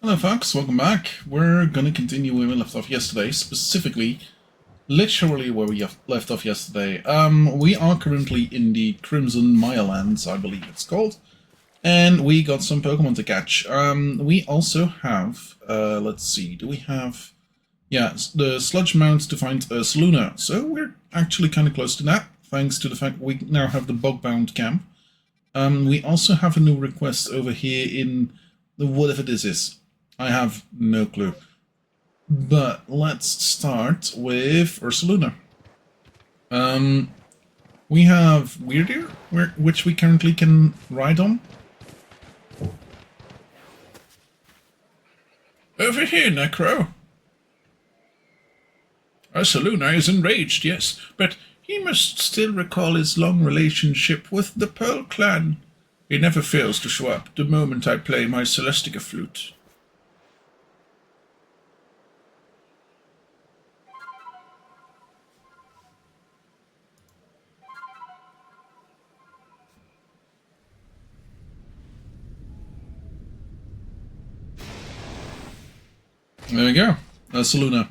Hello folks, welcome back. We're gonna continue where we left off yesterday, specifically, literally where we left off yesterday. We are currently in the Crimson Mirelands, I believe it's called, and we got some Pokemon to catch. We also have, let's see, do we have, yeah, the Sludge Mount to find Saluna, so we're actually kind of close to that, thanks to the fact we now have the Bogbound camp. We also have a new request over here in the whatever this is. I have no clue. But let's start with Ursaluna. We have Weirdeer, which we currently can ride on. Over here, Necro. Ursaluna is enraged, yes, but he must still recall his long relationship with the Pearl Clan. He never fails to show up the moment I play my Celestica flute. There we go. Saluna.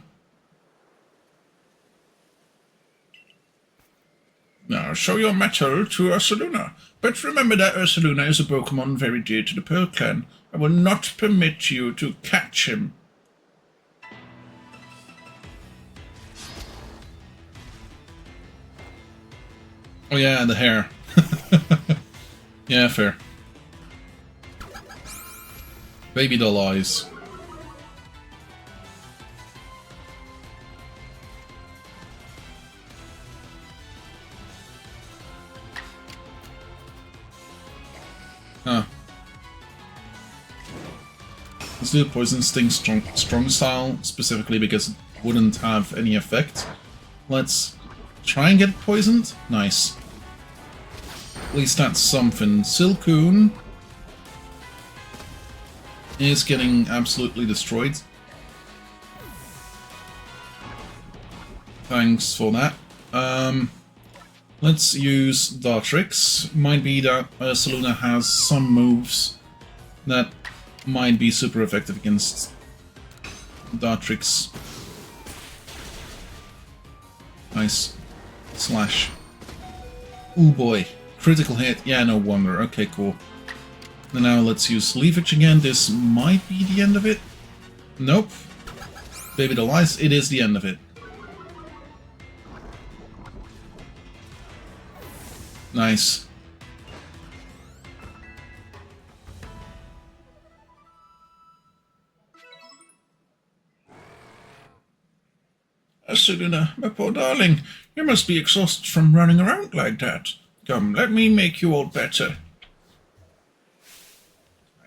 Now, show your mettle to Ursaluna. But remember that Ursaluna is a Pokémon very dear to the Pearl Clan. I will not permit you to catch him. Oh yeah, the hair. Yeah, fair. Baby doll eyes. Huh. Let's do Poison Sting strong style, specifically because it wouldn't have any effect. Let's try and get poisoned. Nice. At least that's something. Silcoon is getting absolutely destroyed. Thanks for that. Let's use Dartrix. Might be that Saluna has some moves that might be super effective against Dartrix. Nice. Slash. Ooh boy. Critical hit. Yeah, no wonder. Okay, cool. And now let's use Leafage again. This might be the end of it. Nope. Baby doll eyes. It is the end of it. Nice. Saluna, my poor darling, you must be exhausted from running around like that. Come, let me make you all better.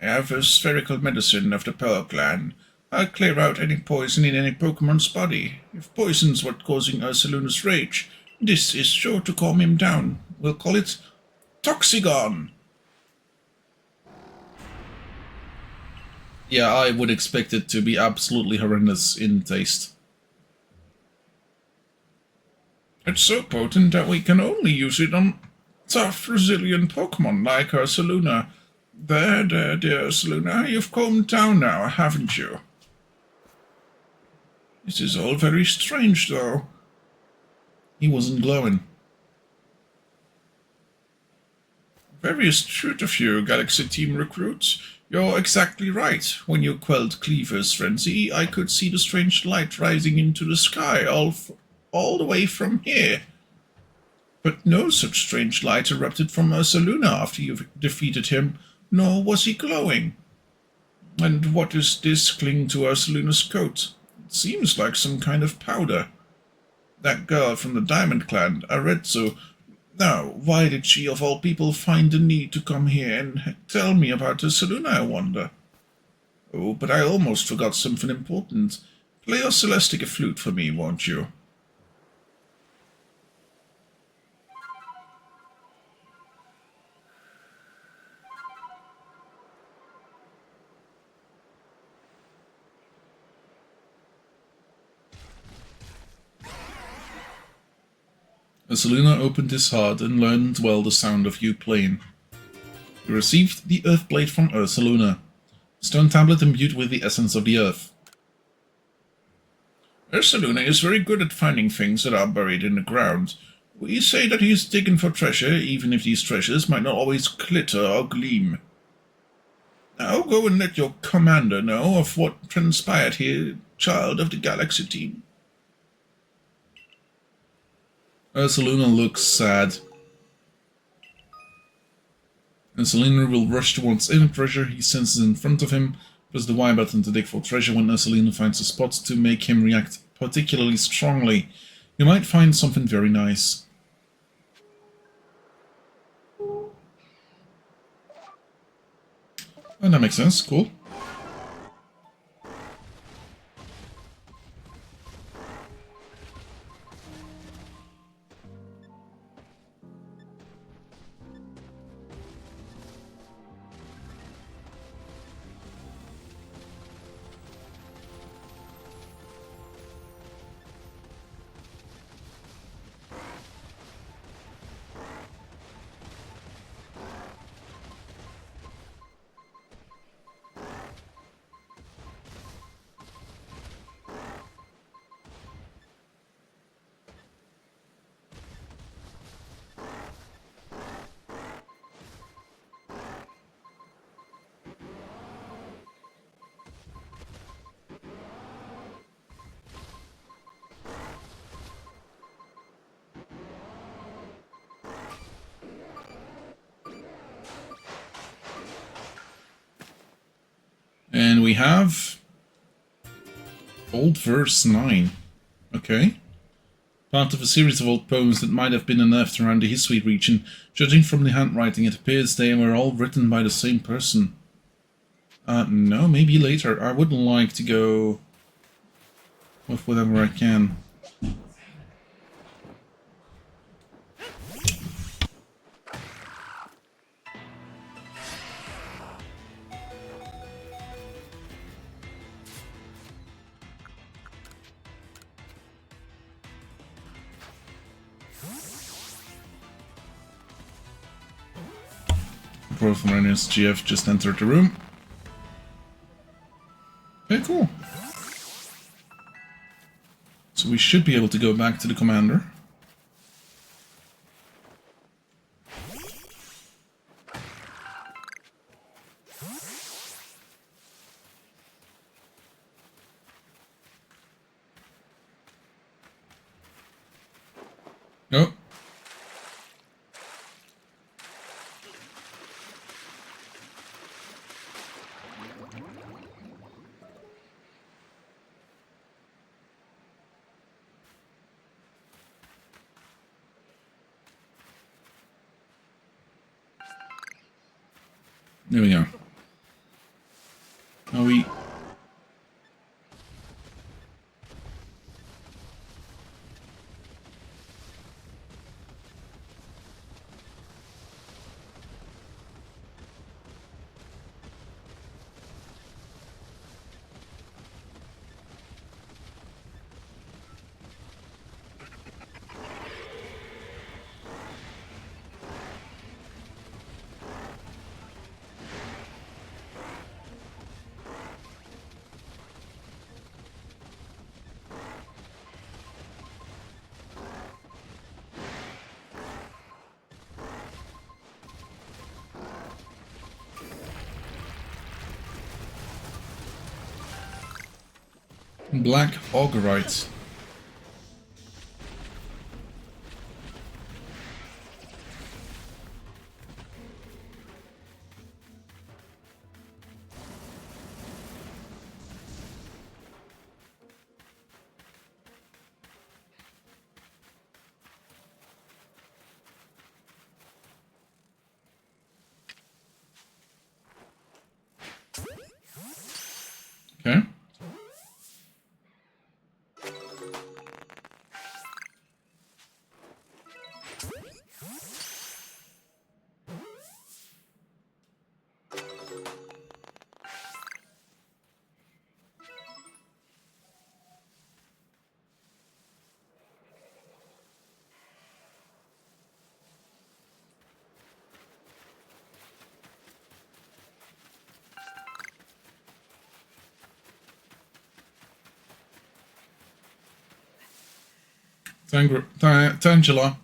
I have a spherical medicine of the Pearl Clan. I'll clear out any poison in any Pokemon's body. If poison's what's causing Ursaluna's rage, this is sure to calm him down. We'll call it Toxigon. Yeah, I would expect it to be absolutely horrendous in taste. It's so potent that we can only use it on tough, resilient Pokemon like Ursaluna. There, dear Ursaluna, you've calmed down now, haven't you? This is all very strange, though. He wasn't glowing. Very astute of you, Galaxy Team recruits. You're exactly right. When you quelled Cleaver's frenzy, I could see the strange light rising into the sky all the way from here. But no such strange light erupted from Ursaluna after you defeated him, nor was he glowing. And what is this clinging to Ursaluna's coat? It seems like some kind of powder. That girl from the Diamond Clan, Arceus. Now, why did she, of all people, find the need to come here and tell me about Ursaluna, I wonder? Oh, but I almost forgot something important. Play your Celestica flute for me, won't you? Ursaluna opened his heart and learned well the sound of you playing. You received the Earthblade from Ursaluna. Stone tablet imbued with the essence of the earth. Ursaluna is very good at finding things that are buried in the ground. We say that he is digging for treasure, even if these treasures might not always glitter or gleam. Now go and let your commander know of what transpired here, child of the Galaxy team. Ursaluna looks sad. Ursaluna will rush towards any treasure he senses in front of him. Press the Y button to dig for treasure when Ursaluna finds a spot to make him react particularly strongly. You might find something very nice. Oh, that makes sense. Cool. And we have Old Verse 9. Okay. Part of a series of old poems that might have been unearthed around the history region. Judging from the handwriting, it appears they were all written by the same person. No, maybe later. I would like to go with whatever I can. Growth Miners GF just entered the room. Okay, cool. So we should be able to go back to the commander. Oh. There we go. Are we... Black Augurite. Okay. Tangela.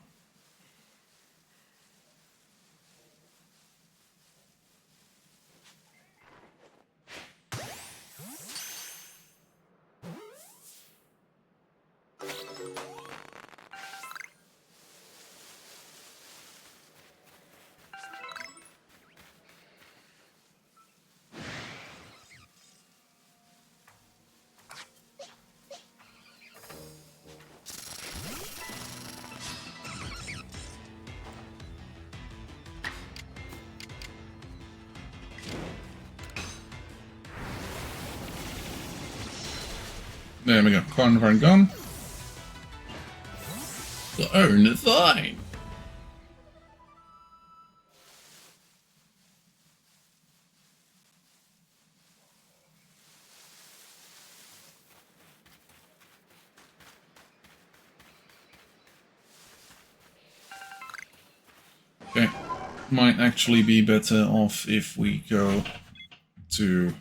There we go. Carnivore gone. Earn the fine. Okay. Might actually be better off if we go to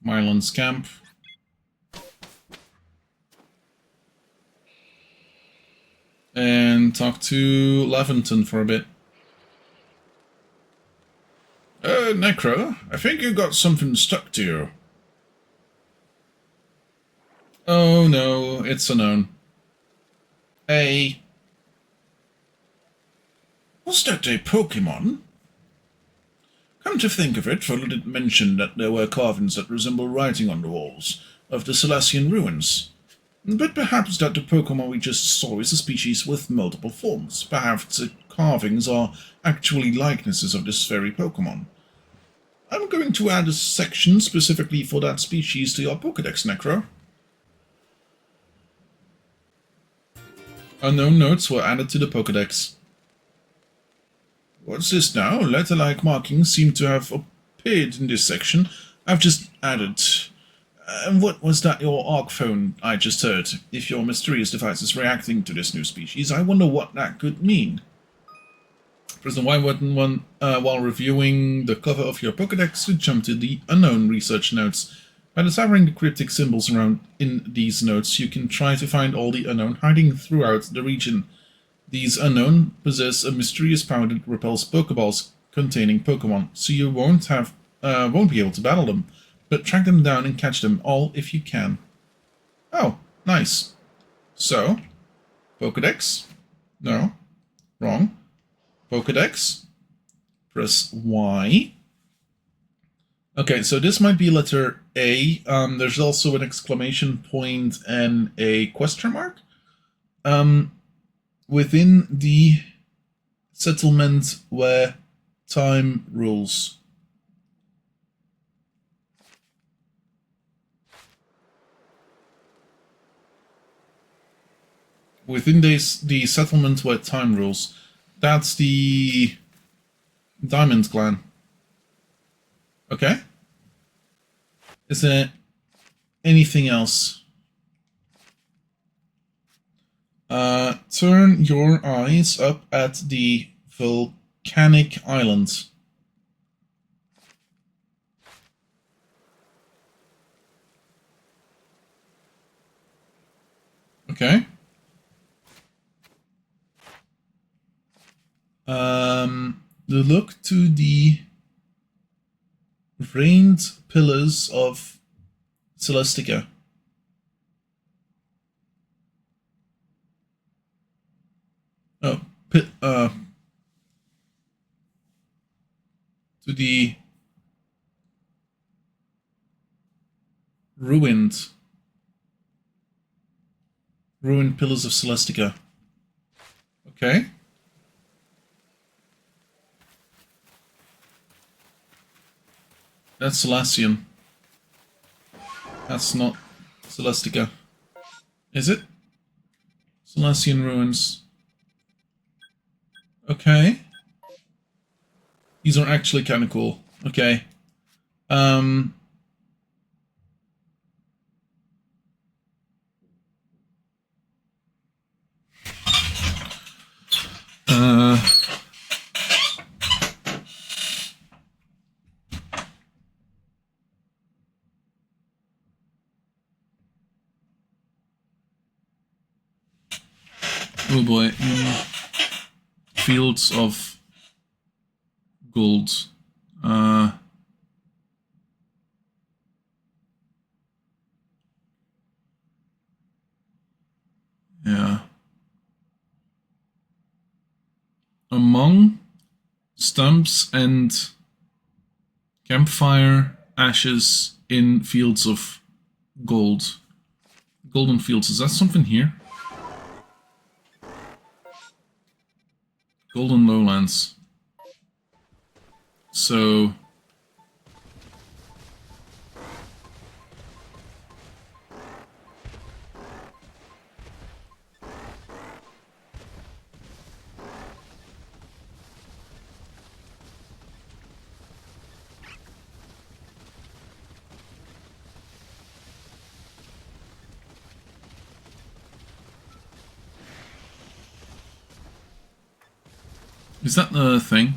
Mirelands camp. And talk to Leventon for a bit. Necro, I think you got something stuck to you. Oh no, it's unknown. Hey. Was that a Pokémon? Come to think of it, Fuller did mention that there were carvings that resemble writing on the walls of the Celestian ruins. But perhaps that the Pokémon we just saw is a species with multiple forms. Perhaps the carvings are actually likenesses of this very Pokémon. I'm going to add a section specifically for that species to your Pokédex, Necro. Unknown notes were added to the Pokédex. What's this now? Letter-like markings seem to have appeared in this section. I've just added. And what was that your ARC phone I just heard? If your mysterious device is reacting to this new species, I wonder what that could mean. Press the Y button while reviewing the cover of your Pokédex to jump to the unknown research notes. By deciphering the cryptic symbols around in these notes, you can try to find all the unknown hiding throughout the region. These unknown possess a mysterious power that repels Pokeballs containing Pokemon, so you won't be able to battle them, but track them down and catch them all if you can. Oh, nice. So, Pokédex? No, wrong. Pokédex. Press Y. Okay, so this might be letter A. There's also an exclamation point and a question mark. Within the settlement where time rules. Within the settlement where time rules. That's the Diamond Clan. Okay. Is there anything else? Turn your eyes up at the volcanic island. Okay. Look to the rained pillars of Celestica. Oh, to the ruined pillars of Celestica. Okay. That's Celestian. That's not Celestica. Is it? Celestian ruins. Okay. These are actually kind of cool. Okay. Oh boy. Fields of gold. Yeah. Among stumps and campfire ashes in fields of gold. Golden fields. Is that something here? Golden lowlands. So... Is that the thing?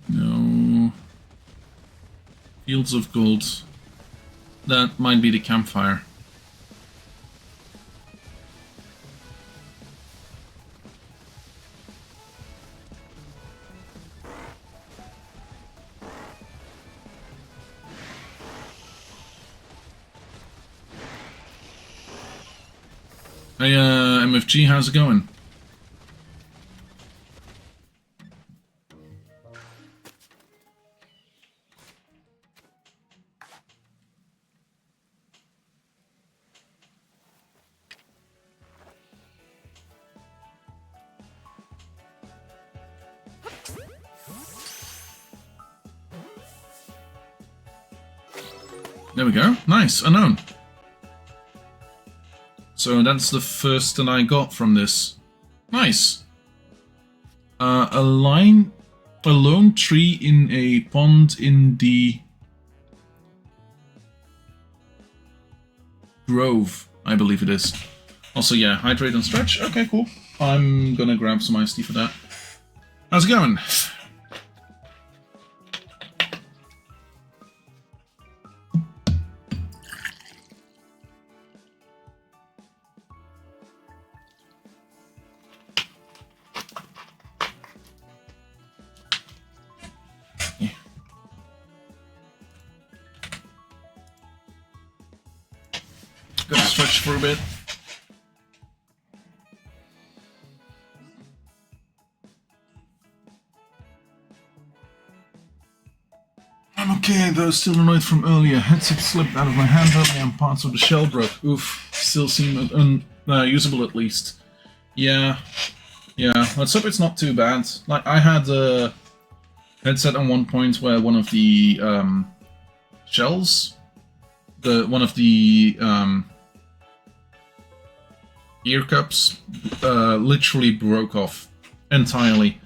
No. Fields of gold. That might be the campfire. Hey, MFG, how's it going? There we go. Nice, unknown. So that's the first that I got from this. Nice. A lone tree in a pond in the grove, I believe it is. Also, yeah, hydrate and stretch. Okay, cool. I'm gonna grab some iced tea for that. How's it going? Gotta stretch for a bit. I'm okay, though still annoyed from earlier. Headset slipped out of my hand earlier and parts of the shell broke. Oof, still seem unusable at least. Yeah, let's hope it's not too bad. Like, I had a headset at one point where one of the shells, one of the ear cups literally broke off entirely.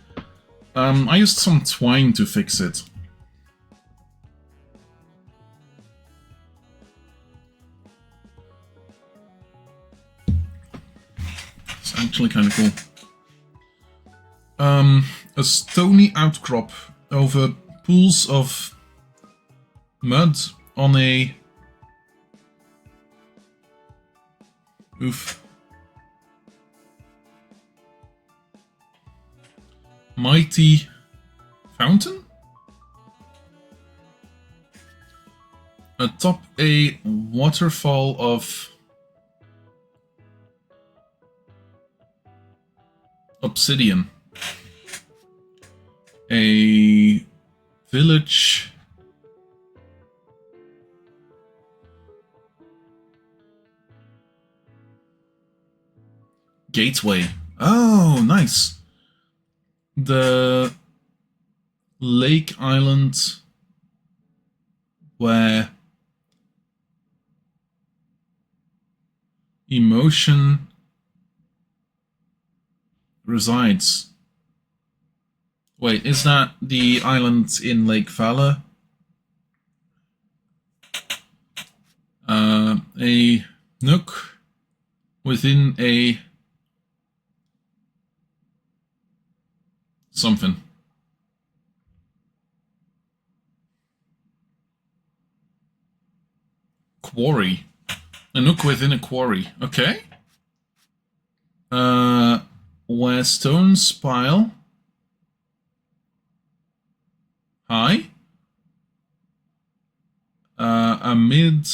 I used some twine to fix it. It's actually kind of cool. A stony outcrop over pools of mud on a... Oof. Mighty fountain? Atop a waterfall of obsidian. A village gateway. Oh, nice. The lake island where emotion resides. Wait, is that the island in Lake Valor? A nook within a something. Quarry. A nook within a quarry. Okay. Where stones pile high. Amid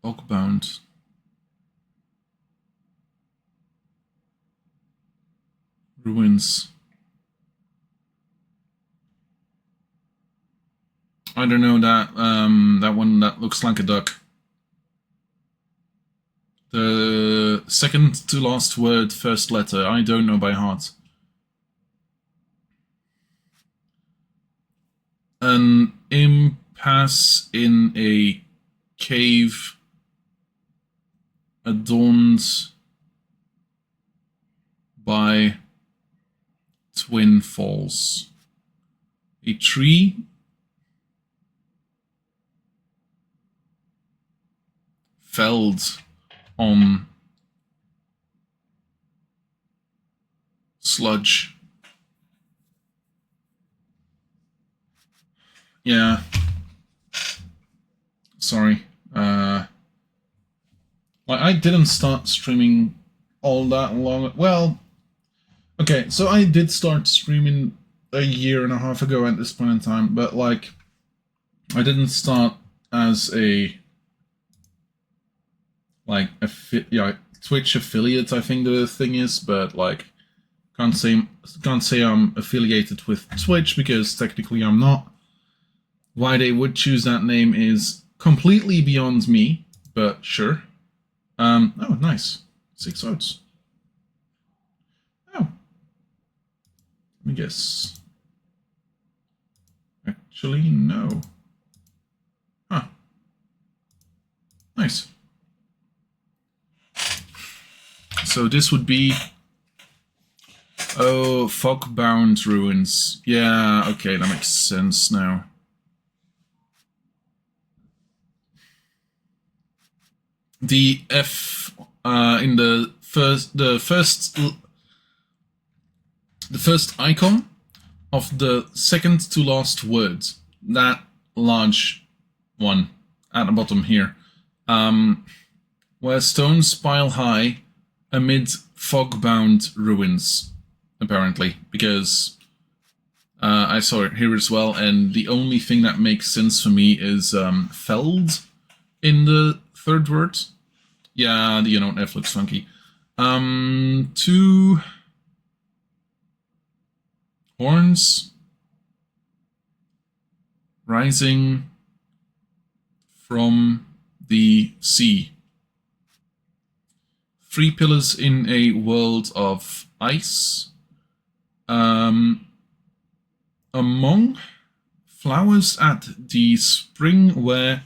oakbound. Ruins. I don't know that that one that looks like a duck. The second to last word, first letter, I don't know by heart. An impasse in a cave adorned by twin falls. A tree felled on sludge. Yeah. Sorry. I didn't start streaming all that long. Well, okay, so I did start streaming a year and a half ago at this point in time, but like, I didn't start as a Twitch affiliate, I think the thing is, but like, can't say I'm affiliated with Twitch because technically I'm not. Why they would choose that name is completely beyond me, but sure. Oh, nice. 6 oats. Oh. Let me guess. Actually, no. Huh. Nice. So this would be... Oh, fog-bound ruins. Yeah, okay, that makes sense now. The F in the first icon of the second to last word, that large one at the bottom here, where stones pile high amid fog-bound ruins, apparently, because I saw it here as well, and the only thing that makes sense for me is felled in the third word. Yeah, the F looks funky. 2 horns rising from the sea. 3 pillars in a world of ice. Among flowers at the spring where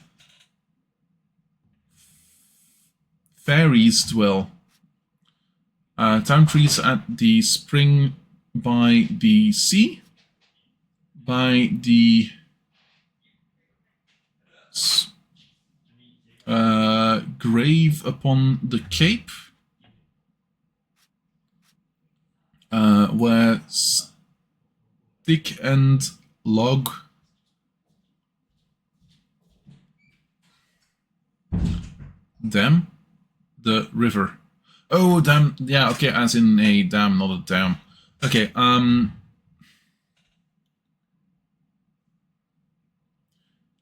fairies dwell. Town trees at the spring by the sea. By the grave upon the cape. Where stick and log dam the river. Oh, dam. Yeah, okay, as in a dam, not a dam. Okay,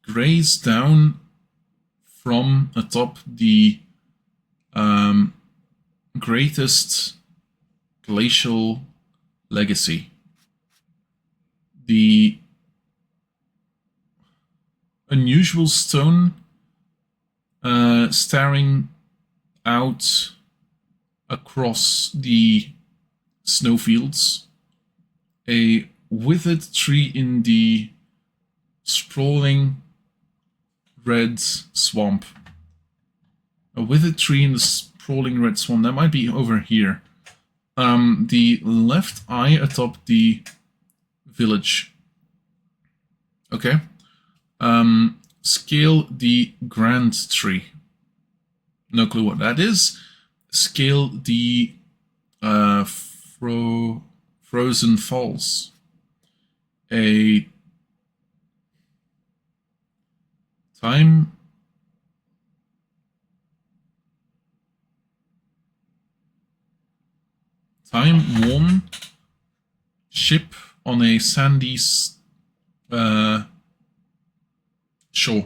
graze down from atop the greatest glacial legacy. The unusual stone staring out across the snowfields. A withered tree in the sprawling red swamp. A withered tree in the sprawling red swamp. That might be over here. The left eye atop the village. Okay. Scale the grand tree. No clue what that is. Scale the frozen falls. A time worn ship on a sandy shore.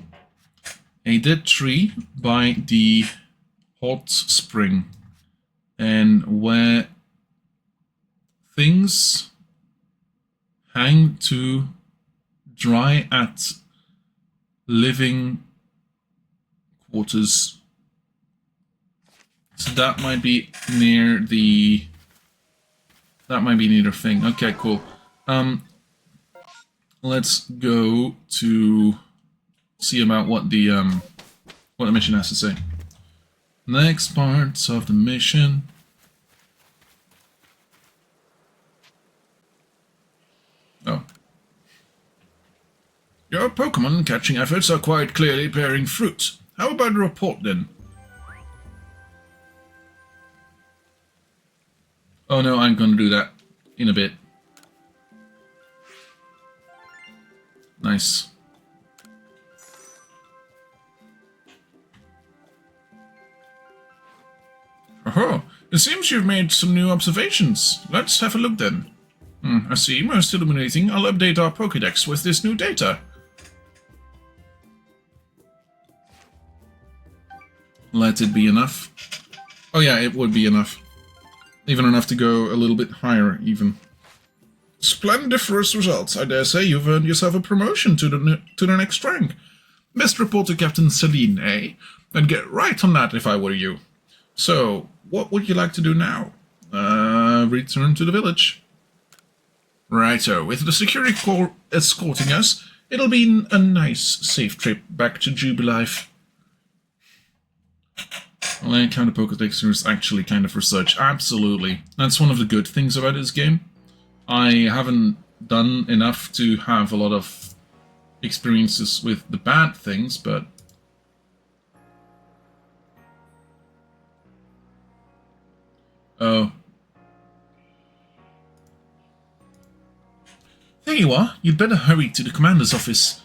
A dead tree by the hot spring, and where things hang to dry at living quarters. So that might be near the... That might be near the thing. Okay, cool. Let's go to see about what the mission has to say. Next parts of the mission. Oh. Your Pokemon catching efforts are quite clearly bearing fruit. How about a report then? Oh no, I'm gonna do that in a bit. Nice. Oh, it seems you've made some new observations. Let's have a look then. I see, most illuminating. I'll update our Pokédex with this new data. Let it be enough. Oh yeah, it would be enough. Even enough to go a little bit higher, even. Splendiferous results. I dare say you've earned yourself a promotion to the next rank. Best reporter, Captain Celine, eh? I'd get right on that if I were you. So, what would you like to do now? Return to the village. Righto, with the security corps escorting us, it'll be a nice, safe trip back to Jubilife. Well, any kind of Pokédex is actually kind of research. Absolutely. That's one of the good things about this game. I haven't done enough to have a lot of experiences with the bad things, but... Oh. There you are. You'd better hurry to the commander's office.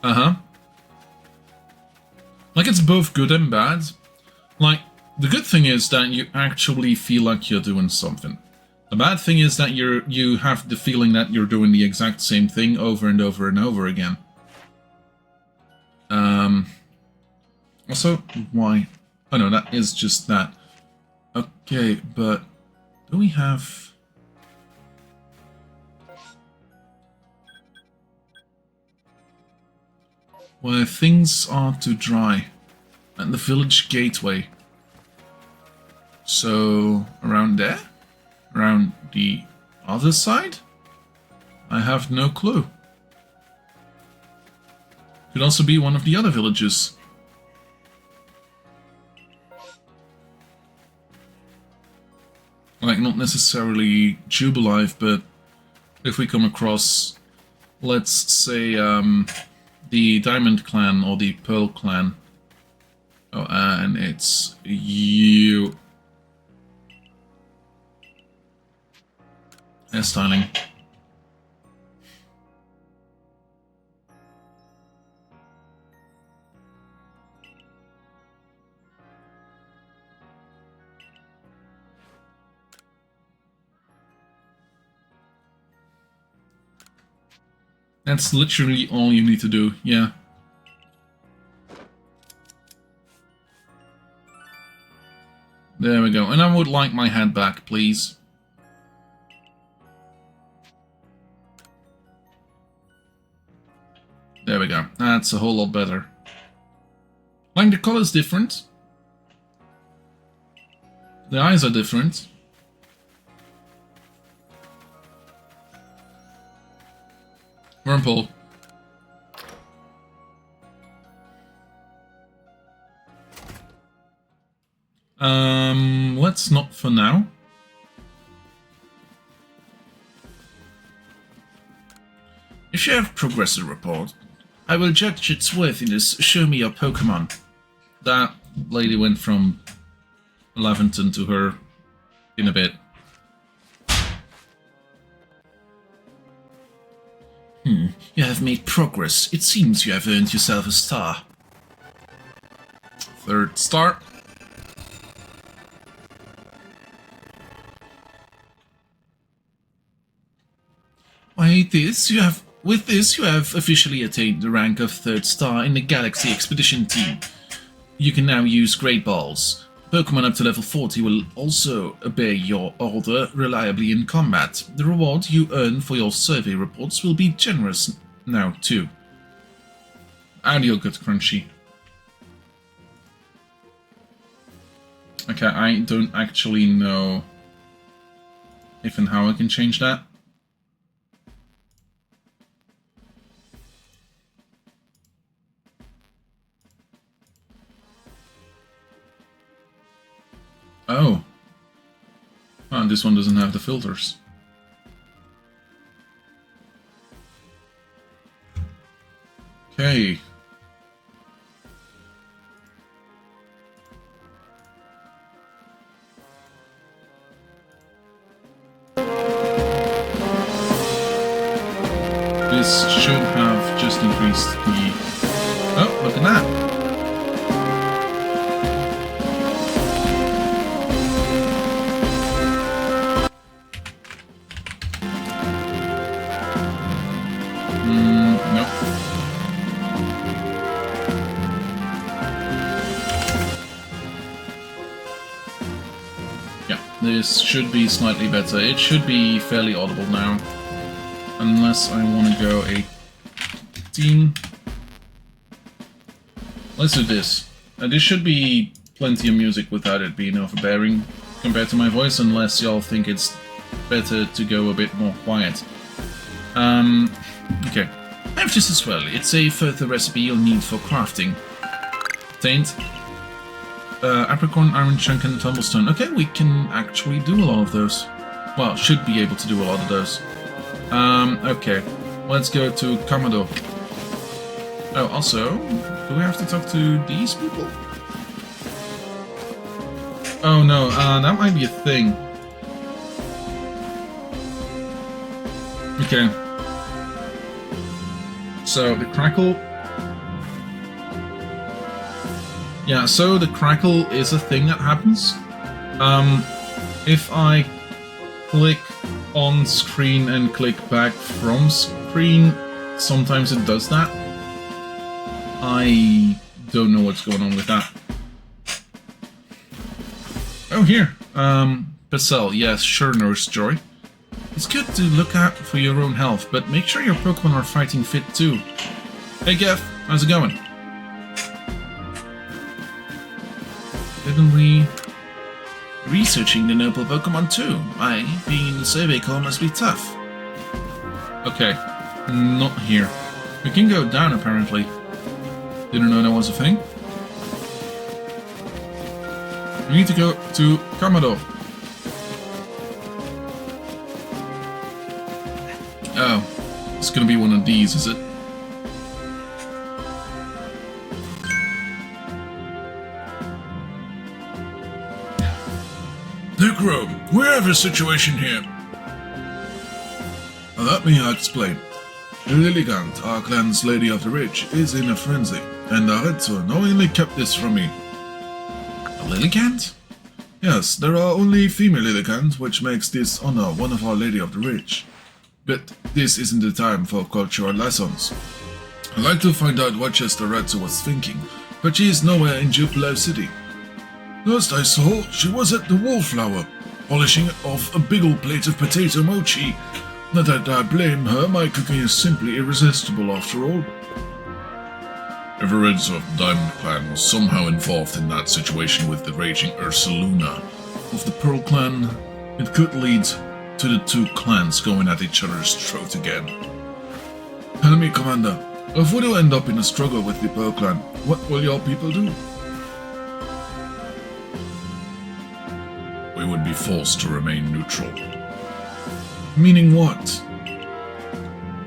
Uh-huh. Like, it's both good and bad. Like, the good thing is that you actually feel like you're doing something. The bad thing is that you have the feeling that you're doing the exact same thing over and over and over again. Also, why? Oh no, that is just that. Okay, but do we have... Where things are to dry. At the village gateway. So, around there? Around the other side? I have no clue. Could also be one of the other villages. Like, not necessarily Jubilife, but if we come across, let's say, the Diamond Clan or the Pearl Clan. Oh, and it's you. Hairstyling. That's literally all you need to do, yeah. There we go. And I would like my hat back, please. There we go. That's a whole lot better. Like, the color's different. The eyes are different. Wormhole. Let's not for now. If you have progress to report, I will judge its worthiness. Show me your Pokémon. That lady went from Laventon to her in a bit. You have made progress. It seems you have earned yourself a star. 3rd star. With this, you have officially attained the rank of 3rd star in the Galaxy Expedition Team. You can now use Great Balls. Pokémon up to level 40 will also obey your order reliably in combat. The reward you earn for your survey reports will be generous now too. Audio good crunchy. Okay, I don't actually know if and how I can change that. Oh. Oh, this one doesn't have the filters. Okay. This should have just increased the... Oh, look at that! Nope. Yeah, this should be slightly better. It should be fairly audible now. Unless I want to go 18. Let's do this. This should be plenty of music without it being overbearing compared to my voice, unless y'all think it's better to go a bit more quiet. Okay. I have this as well. It's a further recipe you'll need for crafting. Taint. Apricorn, Iron Chunk, and Tumblestone. Okay, we can actually do a lot of those. Well, should be able to do a lot of those. Okay. Let's go to Commodore. Oh, also, do we have to talk to these people? Oh no, that might be a thing. Okay. So, the Crackle... Yeah, so the Crackle is a thing that happens. If I click on screen and click back from screen, sometimes it does that. I don't know what's going on with that. Oh, here. Pacell, yes, sure, Nurse Joy. It's good to look out for your own health, but make sure your Pokemon are fighting fit too. Hey Geff, how's it going? Didn't we... Researching the noble Pokemon too. Being in the survey call must be tough. Okay, not here. We can go down apparently. Didn't know that was a thing. We need to go to Commodore. Oh, it's gonna be one of these, is it? Necro, we have a situation here. Let me explain. Lilligant, our clan's Lady of the Ridge, is in a frenzy, and Arceus knowingly kept this from me. A Lilligant? Yes, there are only female Lilligant, which makes this honor one of our Lady of the Ridge. But this isn't the time for cultural lessons. I'd like to find out what Chester Arceus was thinking, but she is nowhere in Jupiler City. Last I saw, she was at the Wallflower, polishing off a big old plate of potato mochi. Not that I blame her, my cooking is simply irresistible after all. If Arceus of the Diamond Clan was somehow involved in that situation with the raging Ursaluna of the Pearl Clan, it could lead to the two clans going at each other's throat again. Tell me, Commander, if we do end up in a struggle with the Pearl Clan, what will your people do? we would be forced to remain neutral. Meaning what?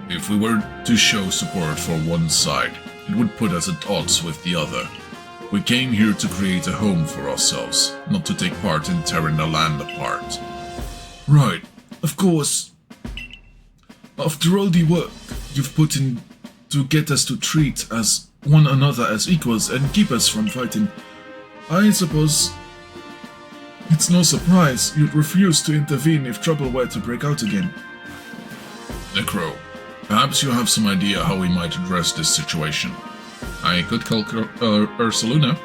If we were to show support for one side, it would put us at odds with the other. We came here to create a home for ourselves, not to take part in tearing the land apart. Right, of course. After all the work you've put in to get us to treat as one another as equals and keep us from fighting, I suppose it's no surprise you'd refuse to intervene if trouble were to break out again. Necro, perhaps you have some idea how we might address this situation. I could call Ursaluna.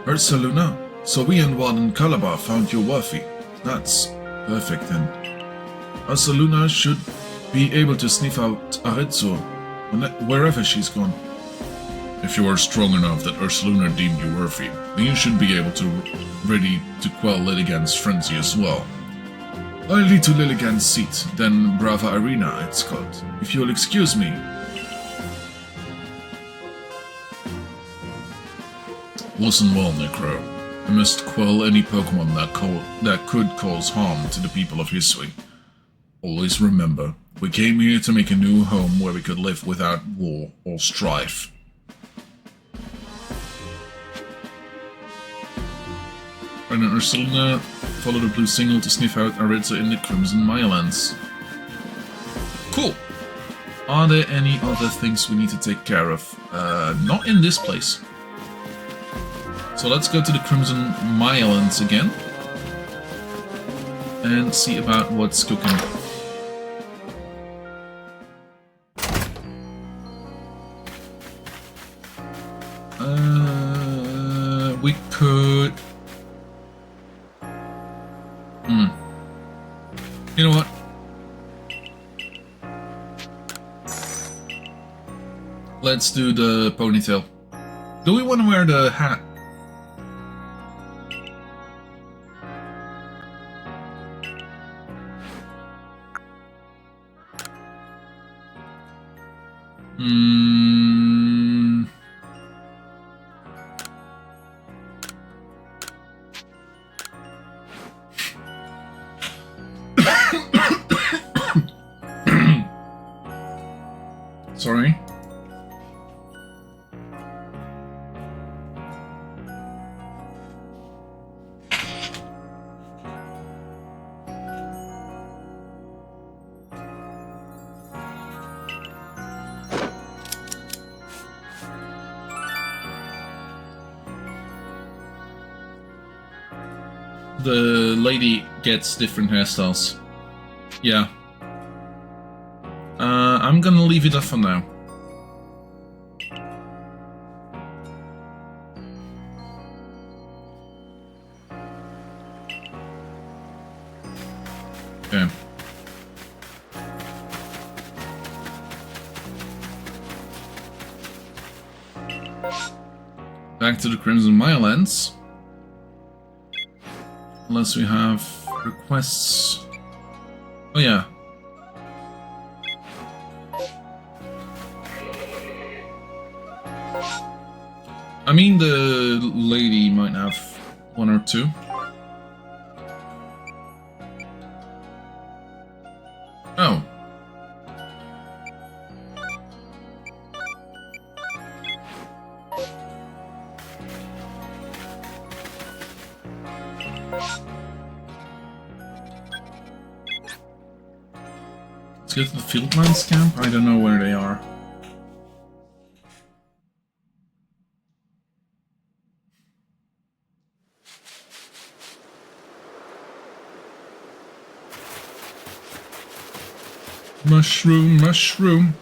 Ursaluna? So we and Warden Calabar found you worthy. That's perfect then. Ursaluna should be able to sniff out Arezzo wherever she's gone. If you are strong enough that Ursaluna deemed you worthy, then you should be able to ready to quell Lilligant's frenzy as well. I'll lead to Lilligant's seat, then Brava Arena, it's called. If you'll excuse me. Listen well, Necro. I must quell any Pokémon that could cause harm to the people of Hisui. Always remember, we came here to make a new home where we could live without war or strife. And Ursaluna follow the blue signal to sniff out Arezzo in the Crimson Mirelands. Cool. Are there any other things we need to take care of? Not in this place. So let's go to the Crimson Mirelands again. And see about what's cooking. We could... You know what? Let's do the ponytail. Do we want to wear the hat? Sorry. The lady gets different hairstyles. Yeah. I'm gonna leave it up for now. Okay. Back to the Crimson Mirelands. Unless we have requests. Oh yeah. I mean, the lady might have one or two. Oh. Let's go to the Fieldlands camp. I don't know where they are. Mushroom, mushroom.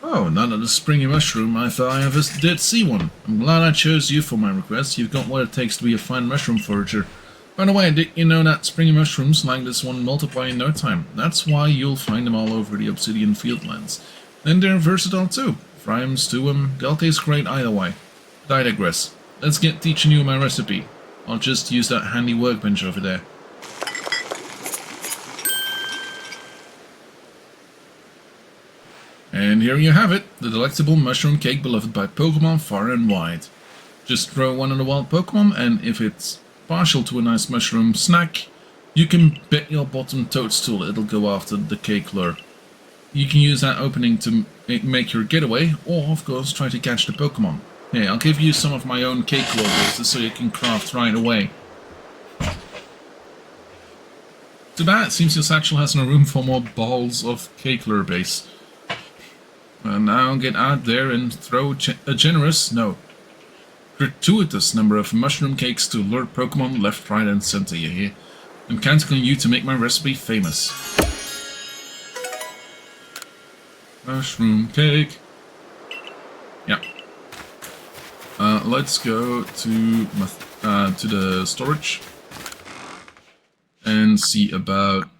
Oh, another springy mushroom. I thought I ever did see one. I'm glad I chose you for my request. You've got what it takes to be a fine mushroom forager. By the way, did you know that springy mushrooms like this one multiply in no time? That's why you'll find them all over the Obsidian Fieldlands. And they're versatile too. Fry 'em, stew 'em, they'll taste great either way. But I digress. Let's get teaching you my recipe. I'll just use that handy workbench over there. And here you have it, the delectable mushroom cake beloved by Pokémon far and wide. Just throw one of the wild Pokemon, and if it's partial to a nice mushroom snack, you can bet your bottom toadstool it'll go after the cake lure. You can use that opening to make your getaway, or of course try to catch the Pokemon. Hey, I'll give you some of my own cake lure bases so you can craft right away. Too bad it seems your satchel has no room for more balls of cake lure base. Now get out there and throw a generous, no, gratuitous number of mushroom cakes to lure Pokemon left, right and center, you hear? I'm counting on you to make my recipe famous. Mushroom cake. Yeah. Let's go to the storage and see about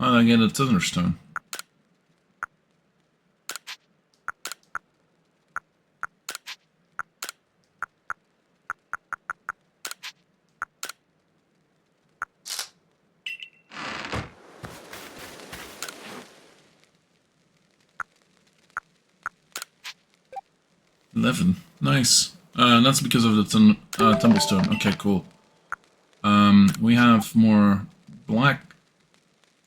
oh, I get a Thunderstone. Nice. That's because of the Tumblestone. Okay, cool. We have more black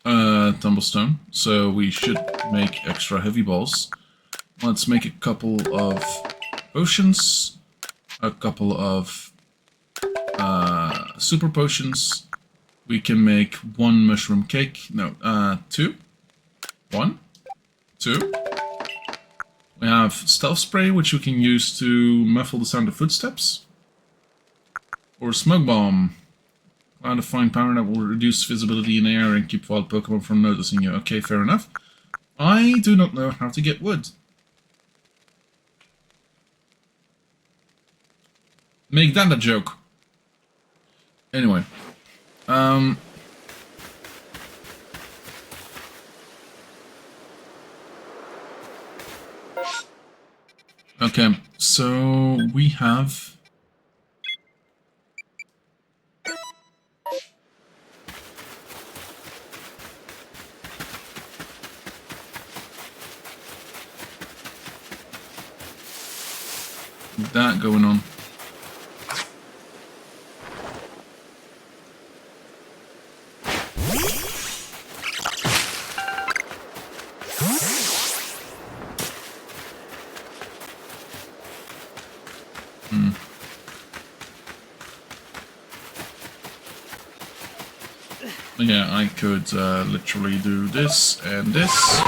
Tumblestone, so we should make extra heavy balls. Let's make a couple of potions, a couple of super potions. We can make one mushroom cake. No, two. One, two. We have stealth spray, which we can use to muffle the sound of footsteps. Or smoke bomb. Cloud of fine power that will reduce visibility in the air and keep wild Pokemon from noticing you. Okay, fair enough. I do not know how to get wood. Make that a joke. Anyway. Okay, so we have... that going on. Yeah, I could literally do this and this.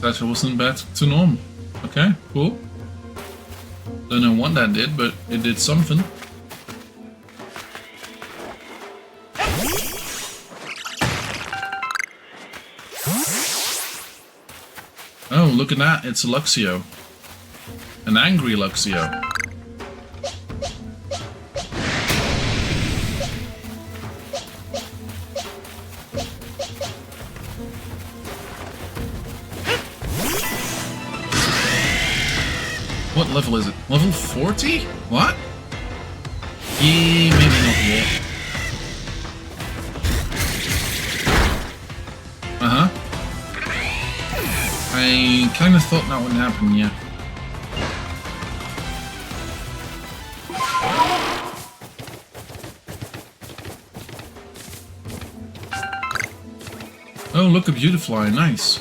That wasn't bad to norm. Okay, cool. Don't know what that did, but it did something. Oh, look at that, it's a Luxio. An angry Luxio. What level is it? Level 40? What? Yeah, maybe not yet. I kind of thought that wouldn't happen, yeah. Oh, look, a beautifly, nice.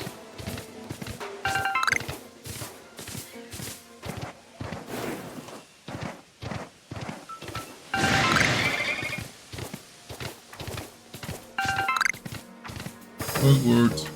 Hogwarts.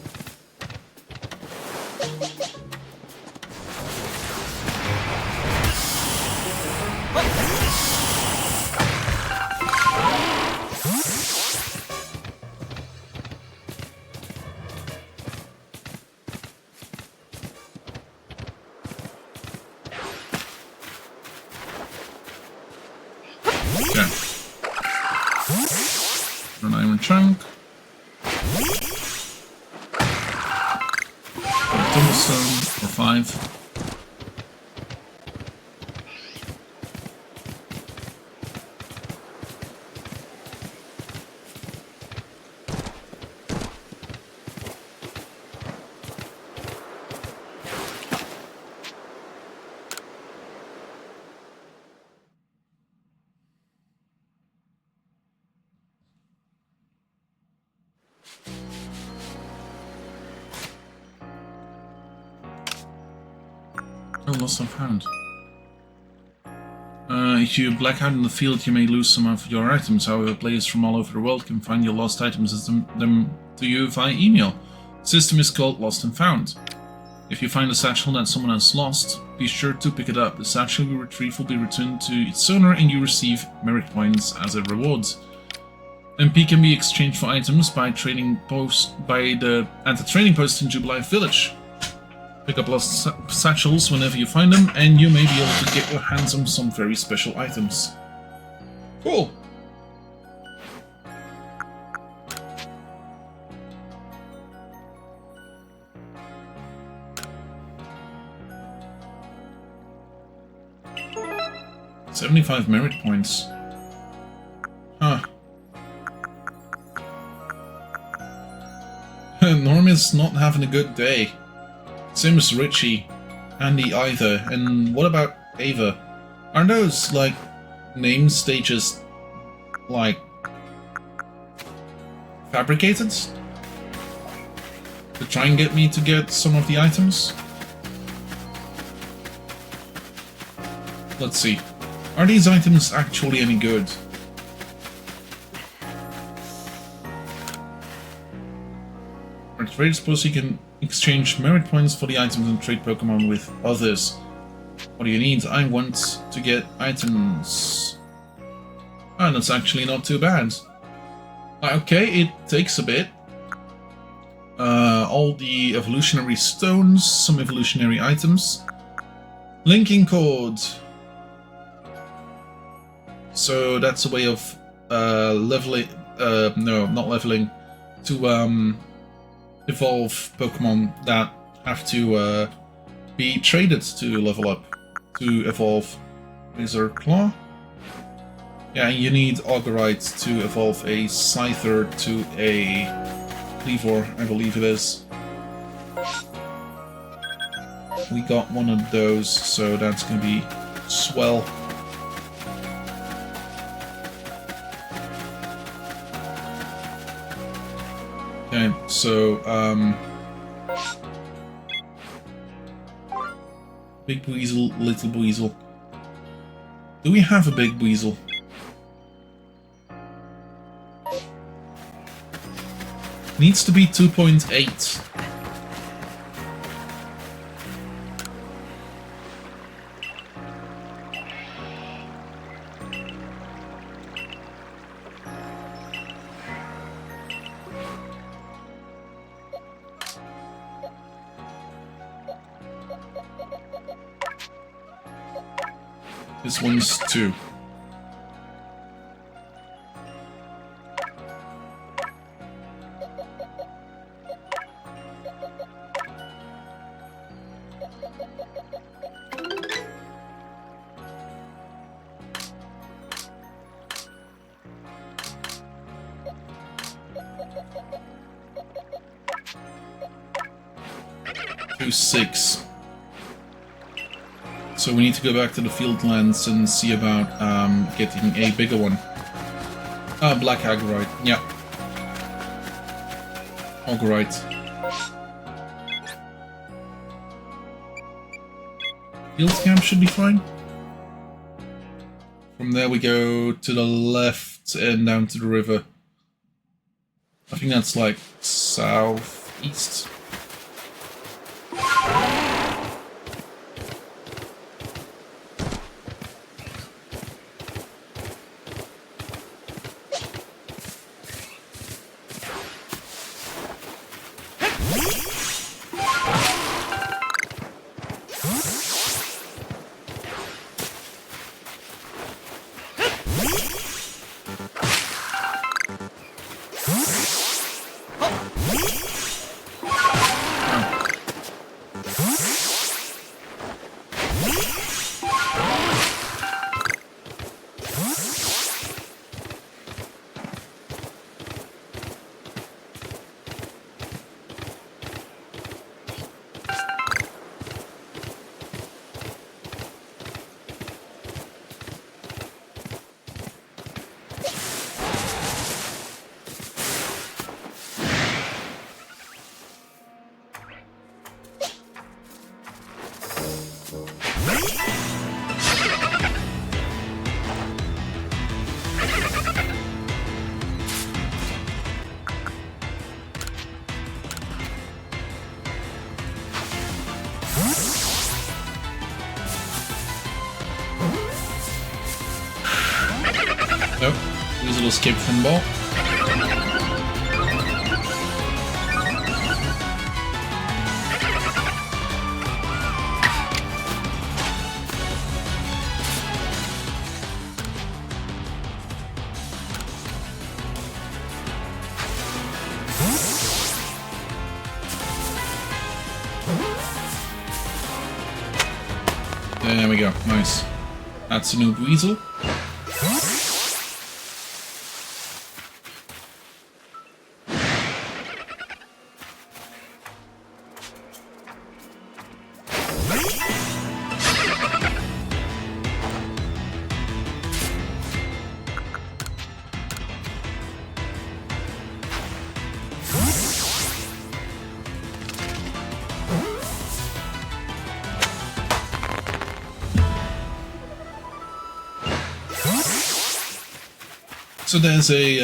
Okay. An iron chunk. Tombstone for 5. Oh, lost and found. If you black out in the field, you may lose some of your items. However, players from all over the world can find your lost items and send them to you via email. The system is called Lost and Found. If you find a satchel that someone has lost, be sure to pick it up. The satchel you retrieve will be returned to its owner and you receive merit points as a reward. MP can be exchanged for items by trading post at the trading post in Jubilife Village. Pick up lost satchels whenever you find them, and you may be able to get your hands on some very special items. Cool! $75 merit points. Huh. Norm is not having a good day. Same as Richie, Andy either, and what about Ava? Aren't those, like, names they just, like, fabricated? To try and get me to get some of the items? Let's see. Are these items actually any good? Our traders policy can exchange merit points for the items and trade Pokémon with others. What do you need? I want to get items. Oh, that's actually not too bad. Okay, it takes a bit. All the evolutionary stones, some evolutionary items. Linking cord. So that's a way of leveling. No, not leveling. To evolve Pokemon that have to be traded to level up, to evolve. Razor Claw. Yeah, you need Augerite to evolve a Scyther to a Cleavor, I believe it is. We got one of those, so that's gonna be swell. Okay, so, Big Weasel, Little Weasel. Do we have a Big Weasel? Needs to be 2.8. This one's 2. Two 6. So we need to go back to the field lands and see about getting a bigger one. Black Agorite, yeah. Alright. Field camp should be fine. From there we go to the left and down to the river. I think that's like southeast. Nope. Weasel escaped from ball. There we go. Nice. That's a new weasel. So there's a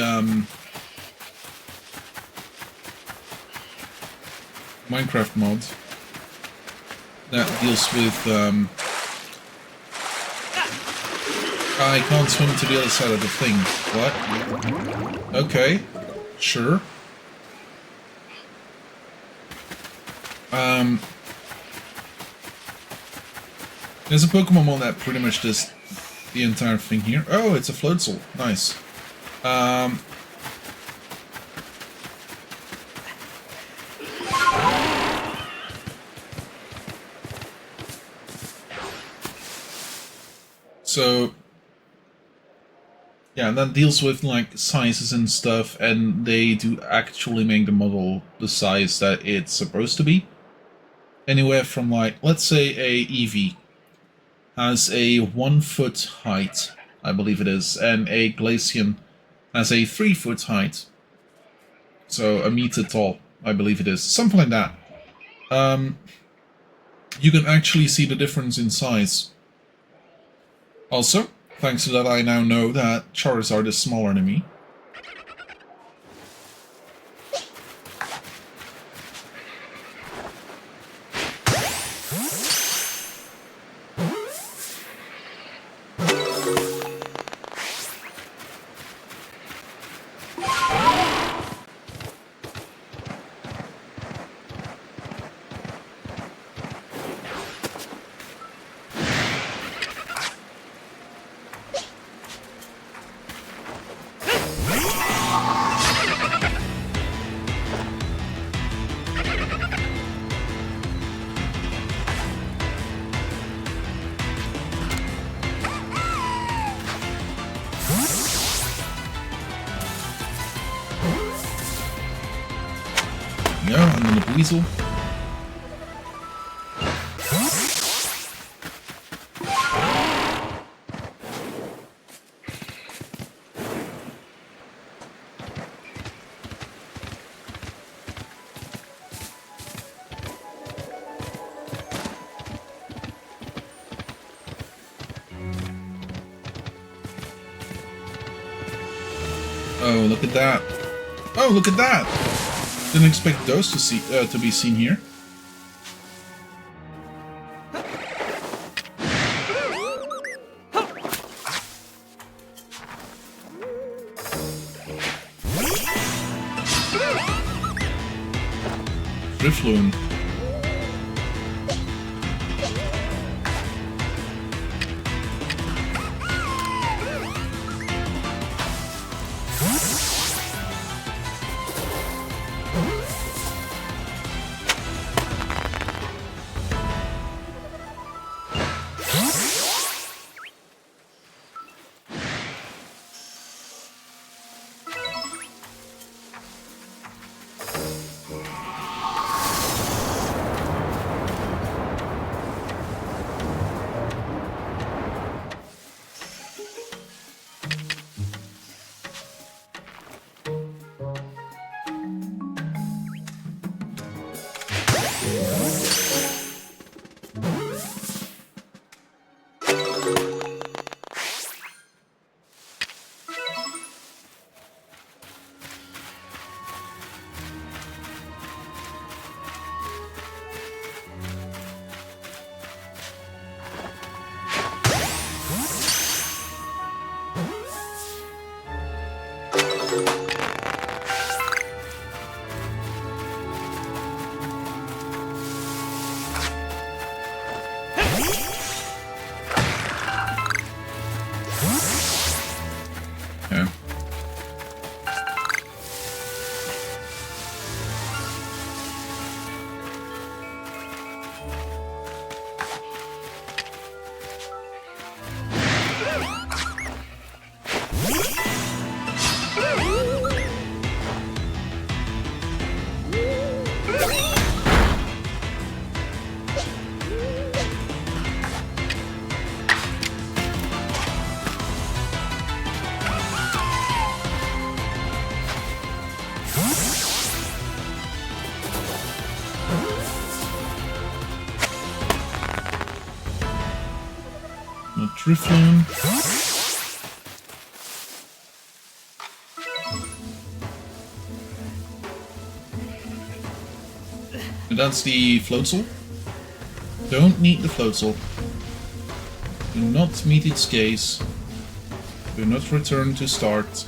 Minecraft mod that deals with I can't swim to the other side of the thing. What? Okay, sure. There's a Pokemon mod that pretty much does the entire thing here. Oh, it's a Floatzel. Nice. So yeah, that deals with like sizes and stuff, and they do actually make the model the size that it's supposed to be. Anywhere from like, let's say a Eevee has a 1 foot height, I believe it is, and a Glaceon has a 3 foot height. So a meter tall, I believe it is. Something like that. You can actually see the difference in size. Also, thanks to that I now know that Charizard is smaller than me. Yeah, and then the weasel. Oh, look at that. Oh, look at that! Didn't expect those to be seen here. Drifloon. Yeah. A Drifloon. And that's the Floatzel. Don't need the Floatzel. Do not meet its gaze. Do not return to start.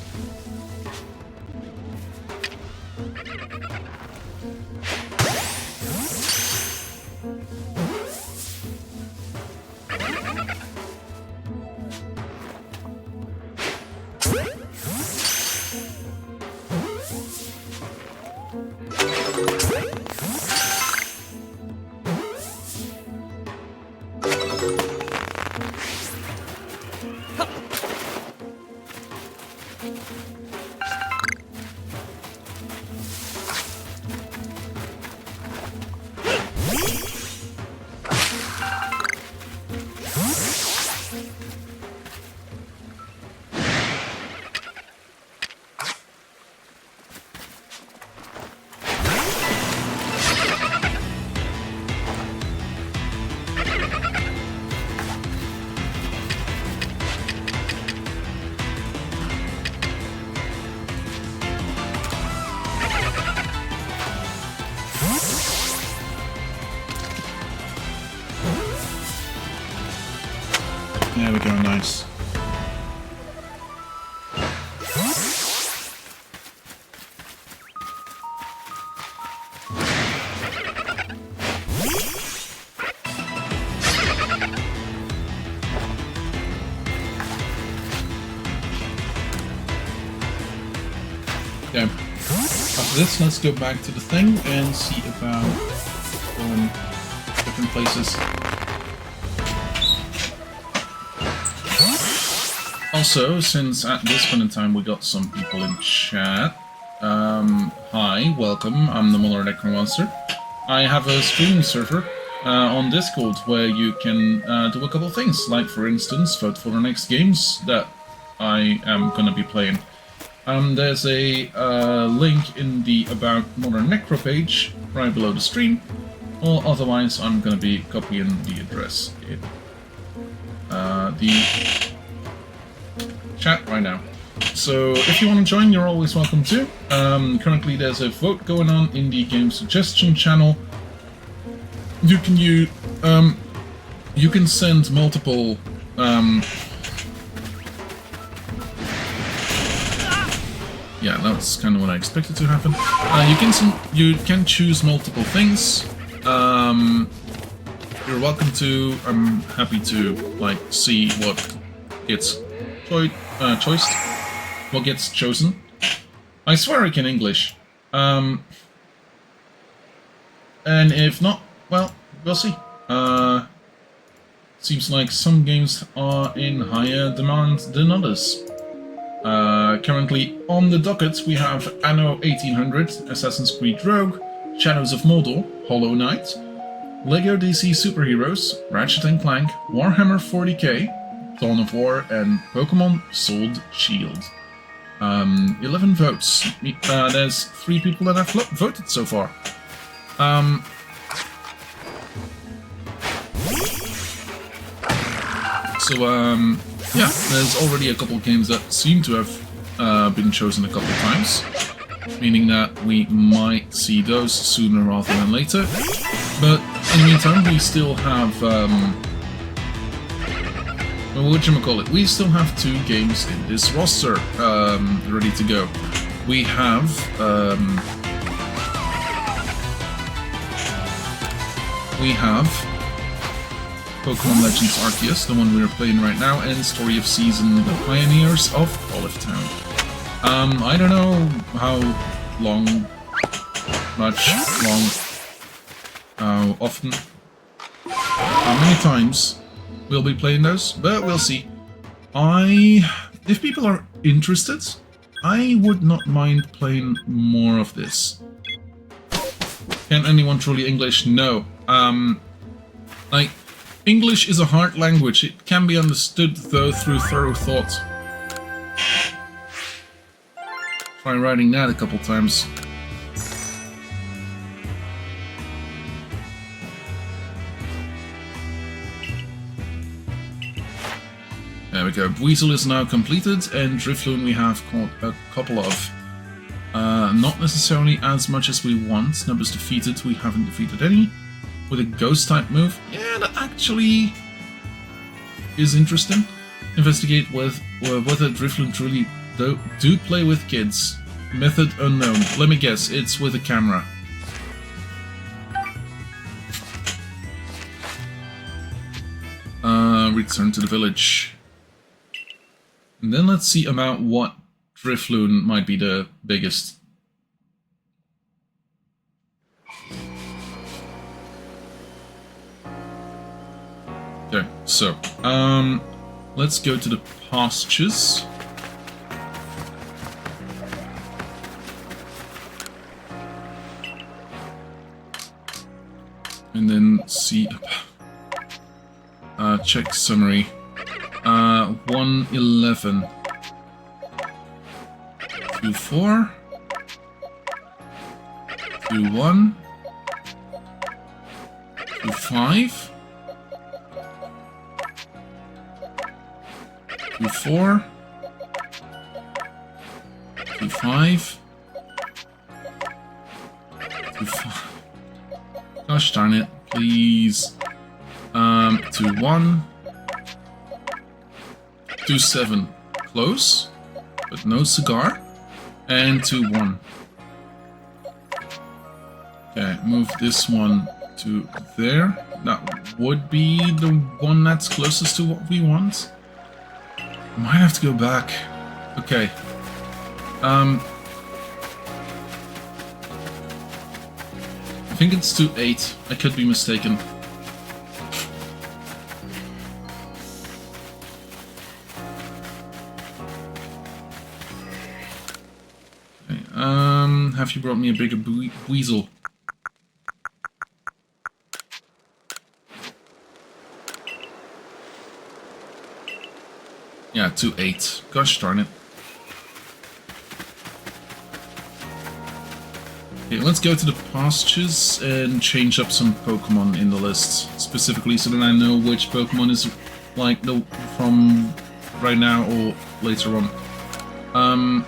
There we go, nice. Yeah. After this, let's go back to the thing and see about different places. Also, since at this point in time we got some people in chat, hi, welcome, I'm the Muller Necromancer. I have a streaming server on Discord where you can do a couple of things, like for instance, vote for the next games that I am going to be playing. There's a link in the About Modern Necro page right below the stream, or otherwise I'm going to be copying the address in the chat right now. So if you want to join, you're always welcome to. Currently there's a vote going on in the game suggestion channel. You can send multiple yeah, that's kind of what I expected to happen. You can choose multiple things. You're welcome to. I'm happy to like see what gets choiced, what gets chosen. I swear I can English. And if not, well, we'll see. Seems like some games are in higher demand than others. Currently on the docket we have Anno 1800, Assassin's Creed Rogue, Shadows of Mordor, Hollow Knight, LEGO DC Superheroes, Ratchet & Clank, Warhammer 40k, Dawn of War, and Pokémon Sword Shield. 11 votes. There's 3 people that have voted so far. Yeah, there's already a couple of games that seem to have been chosen a couple of times, meaning that we might see those sooner rather than later. But in the meantime, we still have whatchamacallit, we still have 2 games in this roster ready to go. We have Pokémon Legends Arceus, the one we're playing right now, and Story of Season, The Pioneers of Olive Town. I don't know how often, how many times we'll be playing those, but we'll see. If people are interested, I would not mind playing more of this. Can anyone truly English? No. Like, English is a hard language. It can be understood, though, through thorough thought. Try writing that a couple times. There we go. Weasel is now completed, and Drifloon we have caught a couple of. Not necessarily as much as we want. Numbers defeated, we haven't defeated any. With a ghost type move, yeah, that actually is interesting. Investigate whether Drifloon truly do play with kids. Method unknown. Let me guess, it's with a camera. Return to the village. And then let's see about what Drifloon might be the biggest. Okay, so, let's go to the pastures. And then see, check summary. 111. 24. 21. 25. 24. 25. 25. Gosh darn it, please. 2-1. 2-7. Close, but no cigar. And 2-1. Okay, move this one to there. That would be the one that's closest to what we want. Might have to go back. Okay. I think it's 2-8. I could be mistaken. Okay, have you brought me a bigger weasel? Yeah, 2-8. Gosh darn it. Okay, let's go to the pastures and change up some Pokemon in the list, specifically so that I know which Pokemon is like the from right now or later on. Um...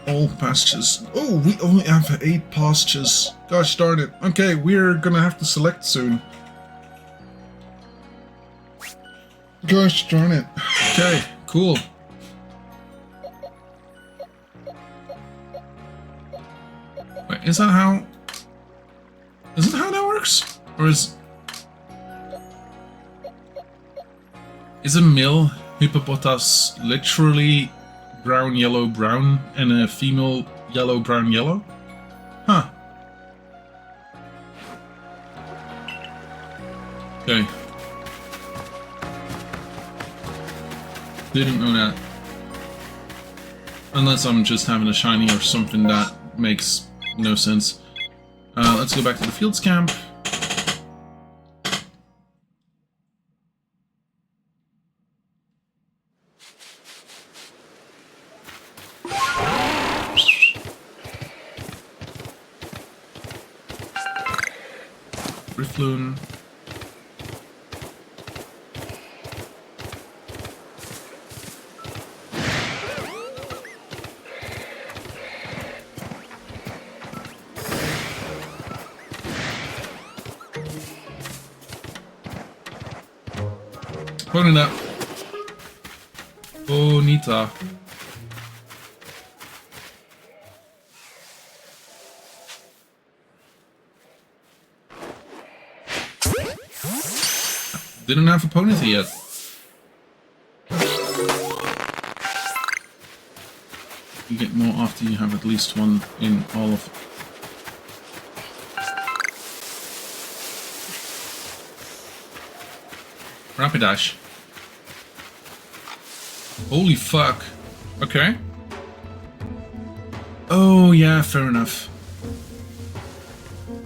All pastures. Oh, we only have 8 pastures. Gosh darn it. Okay, we're gonna have to select soon. Gosh darn it. Okay, cool. Wait, is that how... Is that how that works? Or is... Is a male hippopotas literally brown, yellow, brown, and a female yellow, brown, yellow? Huh. Okay. Didn't know that. Unless I'm just having a shiny or something that makes no sense. Let's go back to the fields camp. Riffloon. Ponyta. Bonita. Didn't have a Ponyta yet. You get more after you have at least one in all of... Rapidash. Holy fuck. Okay. Oh yeah, fair enough.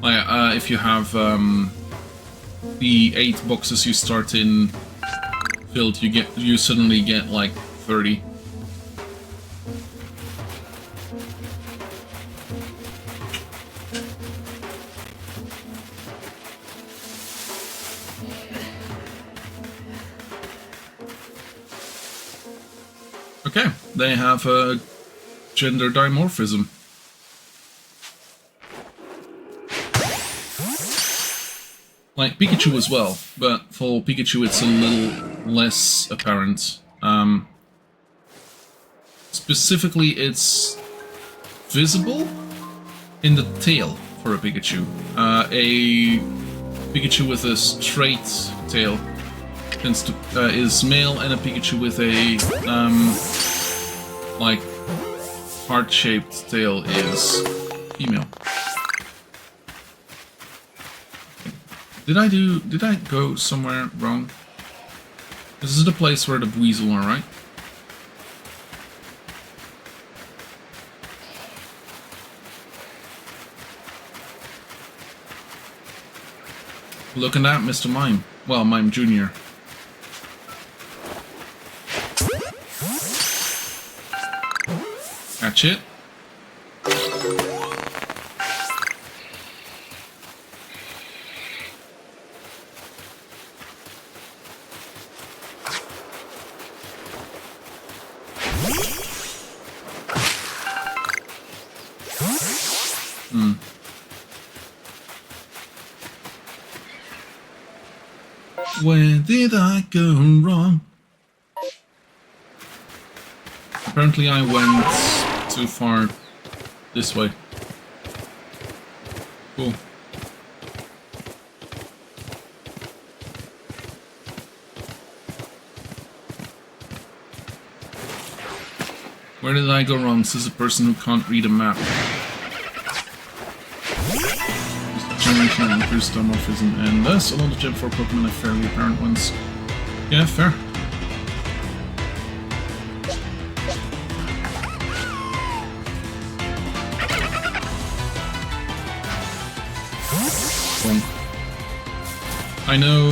Like, if you have the 8 boxes you start in filled, you suddenly get like 30. Okay, they have a gender dimorphism. Like Pikachu as well, but for Pikachu it's a little less apparent. Specifically, it's visible in the tail for a Pikachu. A Pikachu with a straight tail tends to is male, and a Pikachu with a like heart-shaped tail is female. Did I go somewhere wrong? This is the place where the Weasel are, right? Look at that, Mr. Mime. Well, Mime Jr. Catch it. Where did I go wrong? Apparently I went too far this way. Cool. Where did I go wrong? This is a person who can't read a map. Generation and increased dimorphism, and thus a lot of Gen 4 Pokemon are fairly apparent ones. Yeah, fair. Cool. I know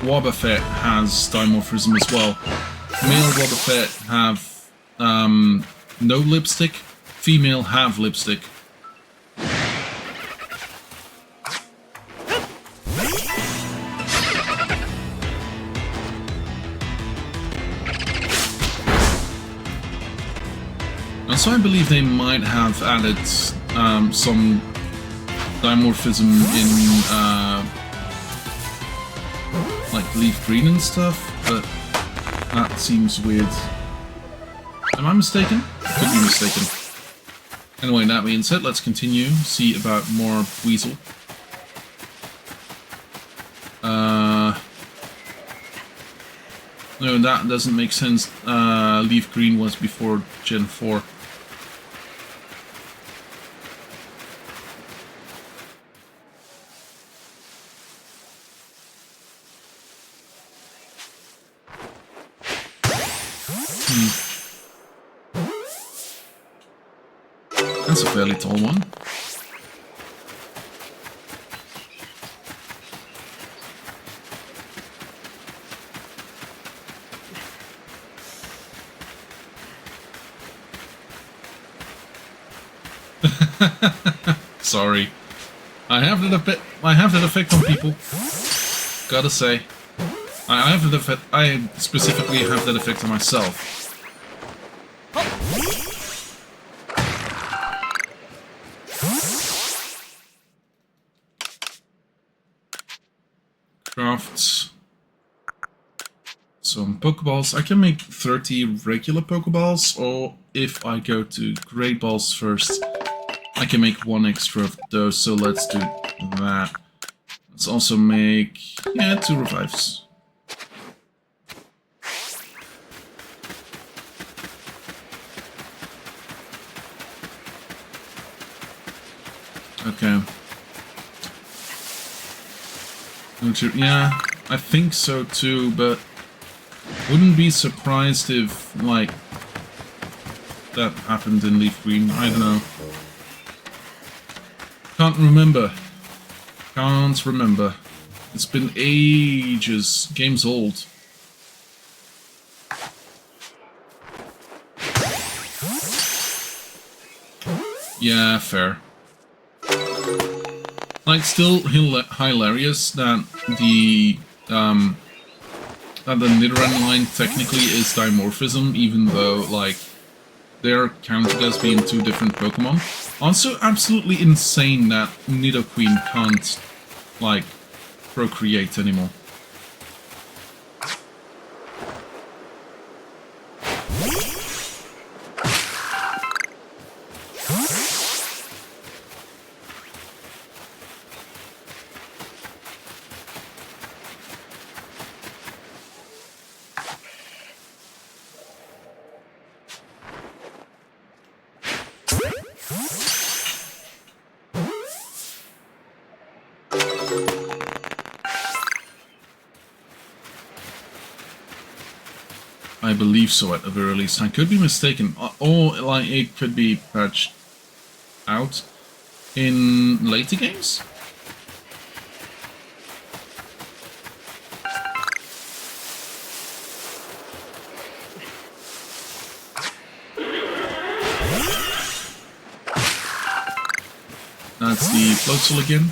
Wobbuffet has dimorphism as well. Male Wobbuffet have no lipstick. female have lipstick. And so I believe they might have added some dimorphism in like leaf green and stuff, but that seems weird. Am I mistaken? Could be mistaken. Anyway, that being said, let's continue, see about more Weasel. No, that doesn't make sense. Leaf green was before Gen 4. That's a fairly tall one. Sorry. I have that effect on people. Gotta say. I have that effect. I specifically have that effect on myself. Craft some Pokeballs. I can make 30 regular Pokeballs, or if I go to Great Balls first, I can make 1 extra of those, so let's do that. Let's also make, yeah, 2 revives. Okay. Yeah, I think so too, but wouldn't be surprised if, like, that happened in Leaf Green. I don't know. Can't remember. Can't remember. It's been ages. Game's old. Yeah, fair. Like, still hilarious that the Nidoran line technically is dimorphism, even though, like, they're counted as being 2 different Pokemon. Also, absolutely insane that Nidoqueen can't, like, procreate anymore. I believe so, at the very least. I could be mistaken, or like it could be patched out in later games. That's the Floatzel again.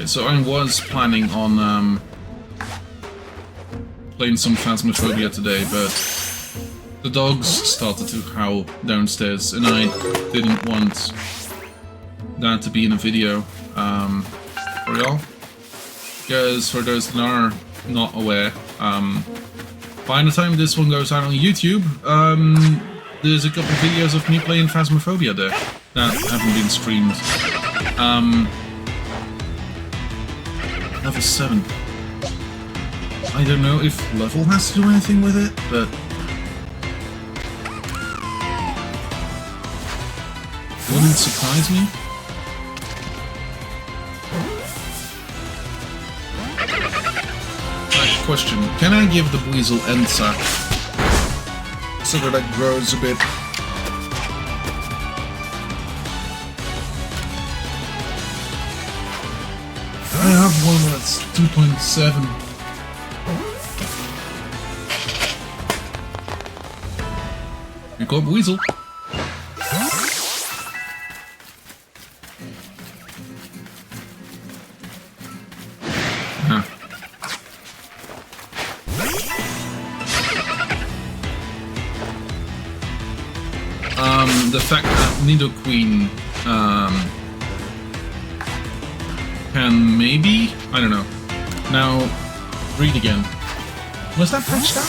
So I was planning on playing some Phasmophobia today, but the dogs started to howl downstairs, and I didn't want that to be in a video for y'all. Because for those that are not aware, by the time this one goes out on YouTube, there's a couple of videos of me playing Phasmophobia there that haven't been streamed. Level 7. I don't know if level has to do anything with it, but wouldn't surprise me. Right, question. Can I give the Weasel End Sack so that it grows a bit? have one that's 2.7. Here comes Weasel. Huh. The fact that Nidoqueen can maybe, I don't know. Now, read again. Was that patched out?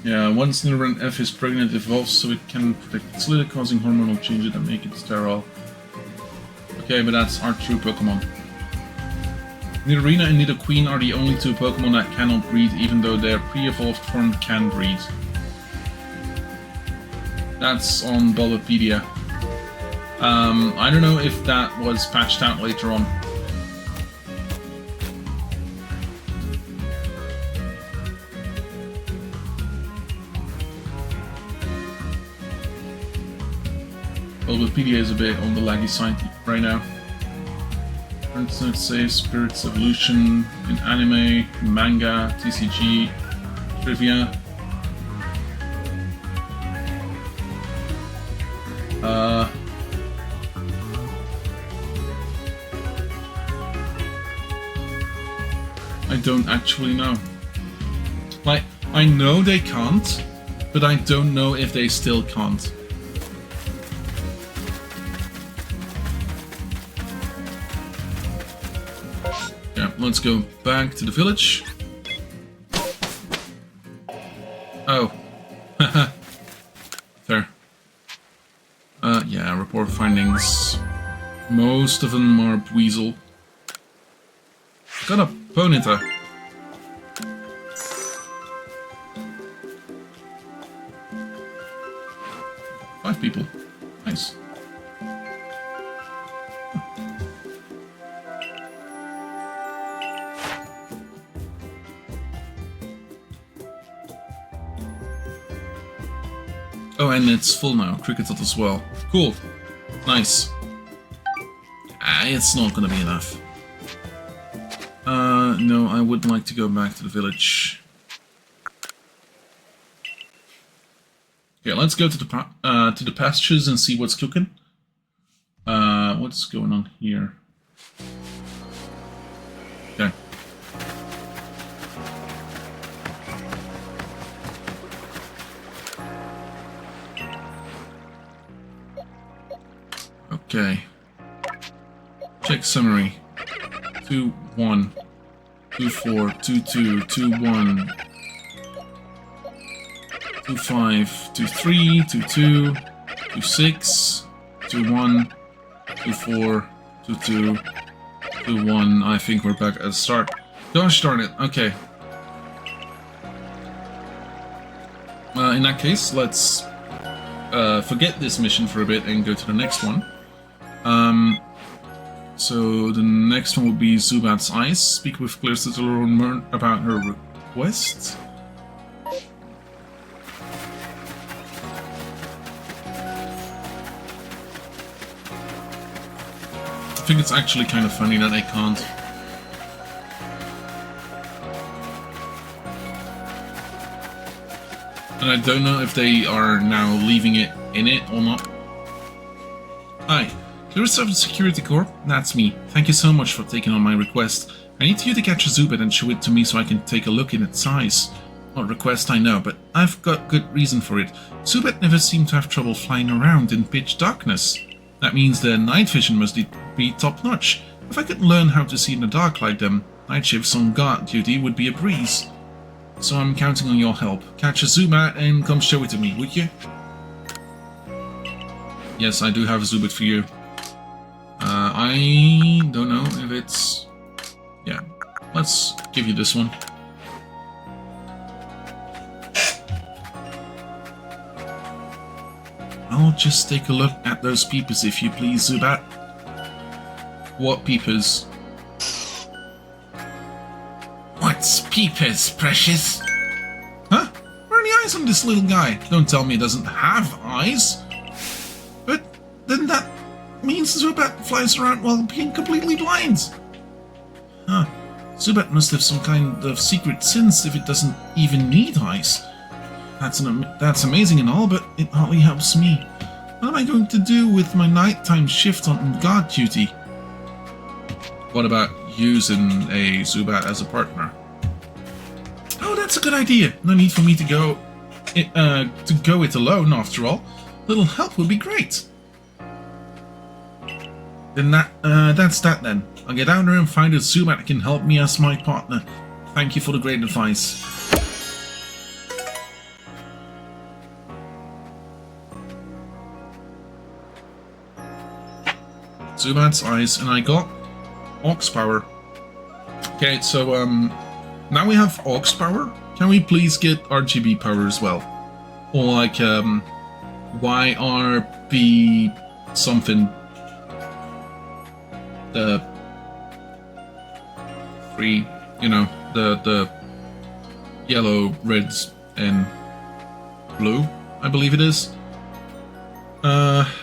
Yeah, once Nidoran F is pregnant, it evolves so it can protect its litter, causing hormonal changes that make it sterile. Okay, but that's our true Pokémon. Nidorina and Nidoqueen are the only two Pokémon that cannot breed, even though their pre-evolved form can breed. That's on Bulbapedia. I don't know if that was patched out later on. Bulbapedia is a bit on the laggy side right now. For instance, say Spirit's Evolution in anime, manga, TCG, trivia. I don't actually know. Like, I know they can't, but I don't know if they still can't. Yeah, let's go back to the village. Oh. Fair. Yeah, report findings. Most of them are Weasel. Got a Ponyta. Five people. Nice. Oh, and it's full now. Cricketot as well. Cool. Nice. It's not gonna be enough. No, I would like to go back to the village. Okay, let's go to the pastures and see what's cooking. What's going on here? Okay. Okay. Check summary. 2-1. 2-4. 2-2. 2-1. 2-5. 2-3. 2-2. 2-6. 2-1. 2-4. 2-2. 2-1. I think we're back at the start. Gosh darn it. Okay. In that case, let's forget this mission for a bit and go to the next one. So the next one will be Zubat's Eyes. Speak with Claire to learn about her request. I think it's actually kind of funny that I can't. And I don't know if they are now leaving it in it or not. Hi. Clear Security Corp? That's me. Thank you so much for taking on my request. I need you to catch a Zubat and show it to me so I can take a look in its eyes. Not request, I know, but I've got good reason for it. Zubat never seemed to have trouble flying around in pitch darkness. That means their night vision must be top-notch. If I could learn how to see in the dark like them, night shifts on guard duty would be a breeze. So I'm counting on your help. Catch a Zubat and come show it to me, would you? Yes, I do have a Zubat for you. I don't know if it's... Yeah, let's give you this one. I'll just take a look at those peepers if you please, Zubat. What peepers? Zubat's peepers, precious. Huh? Where are the eyes on this little guy? Don't tell me it doesn't have eyes. But then that means Zubat flies around while being completely blind. Huh. Zubat must have some kind of secret sense if it doesn't even need eyes. That's amazing and all, but it hardly helps me. What am I going to do with my nighttime shift on guard duty? What about using a Zubat as a partner? Oh, that's a good idea. No need for me to go it alone, after all. A little help would be great. Then that's that then. I'll get out there and find a Zubat that can help me as my partner. Thank you for the great advice. Zubat's eyes, and I got Aux Power. Okay, so now we have Aux Power. Can we please get RGB Power as well? Or like YRB something. The three, you know, the yellow, reds, and blue, I believe it is.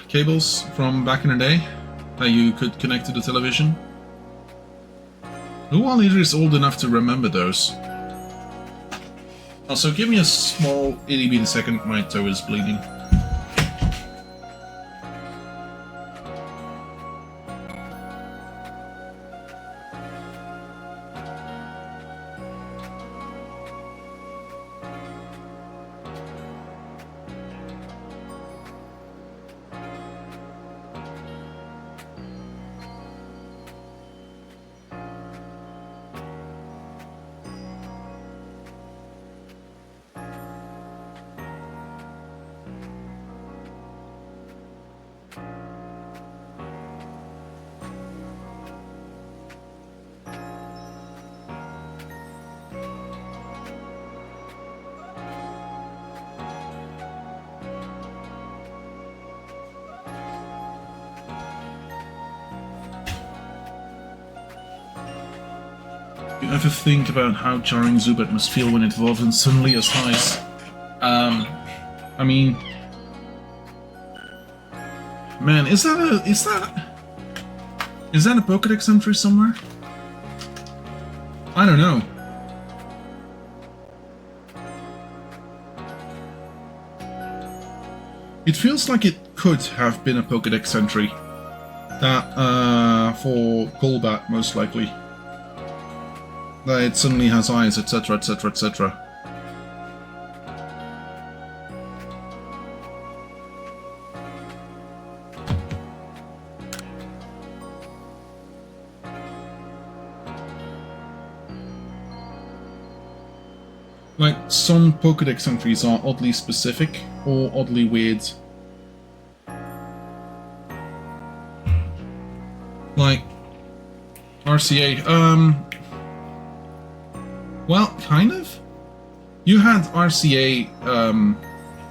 Cables from back in the day that you could connect to the television. Who all here is old enough to remember those? Also, give me a small itty bitty second, my toe is bleeding. You ever think about how jarring Zubat must feel when it evolves and suddenly has eyes? I mean, man, is that a Pokédex entry somewhere? I don't know. It feels like it could have been a Pokédex entry. That for Golbat, most likely. That it suddenly has eyes, etc, etc, etc. Like, some Pokédex entries are oddly specific, or oddly weird. Like, RCA, well, kind of. You had RCA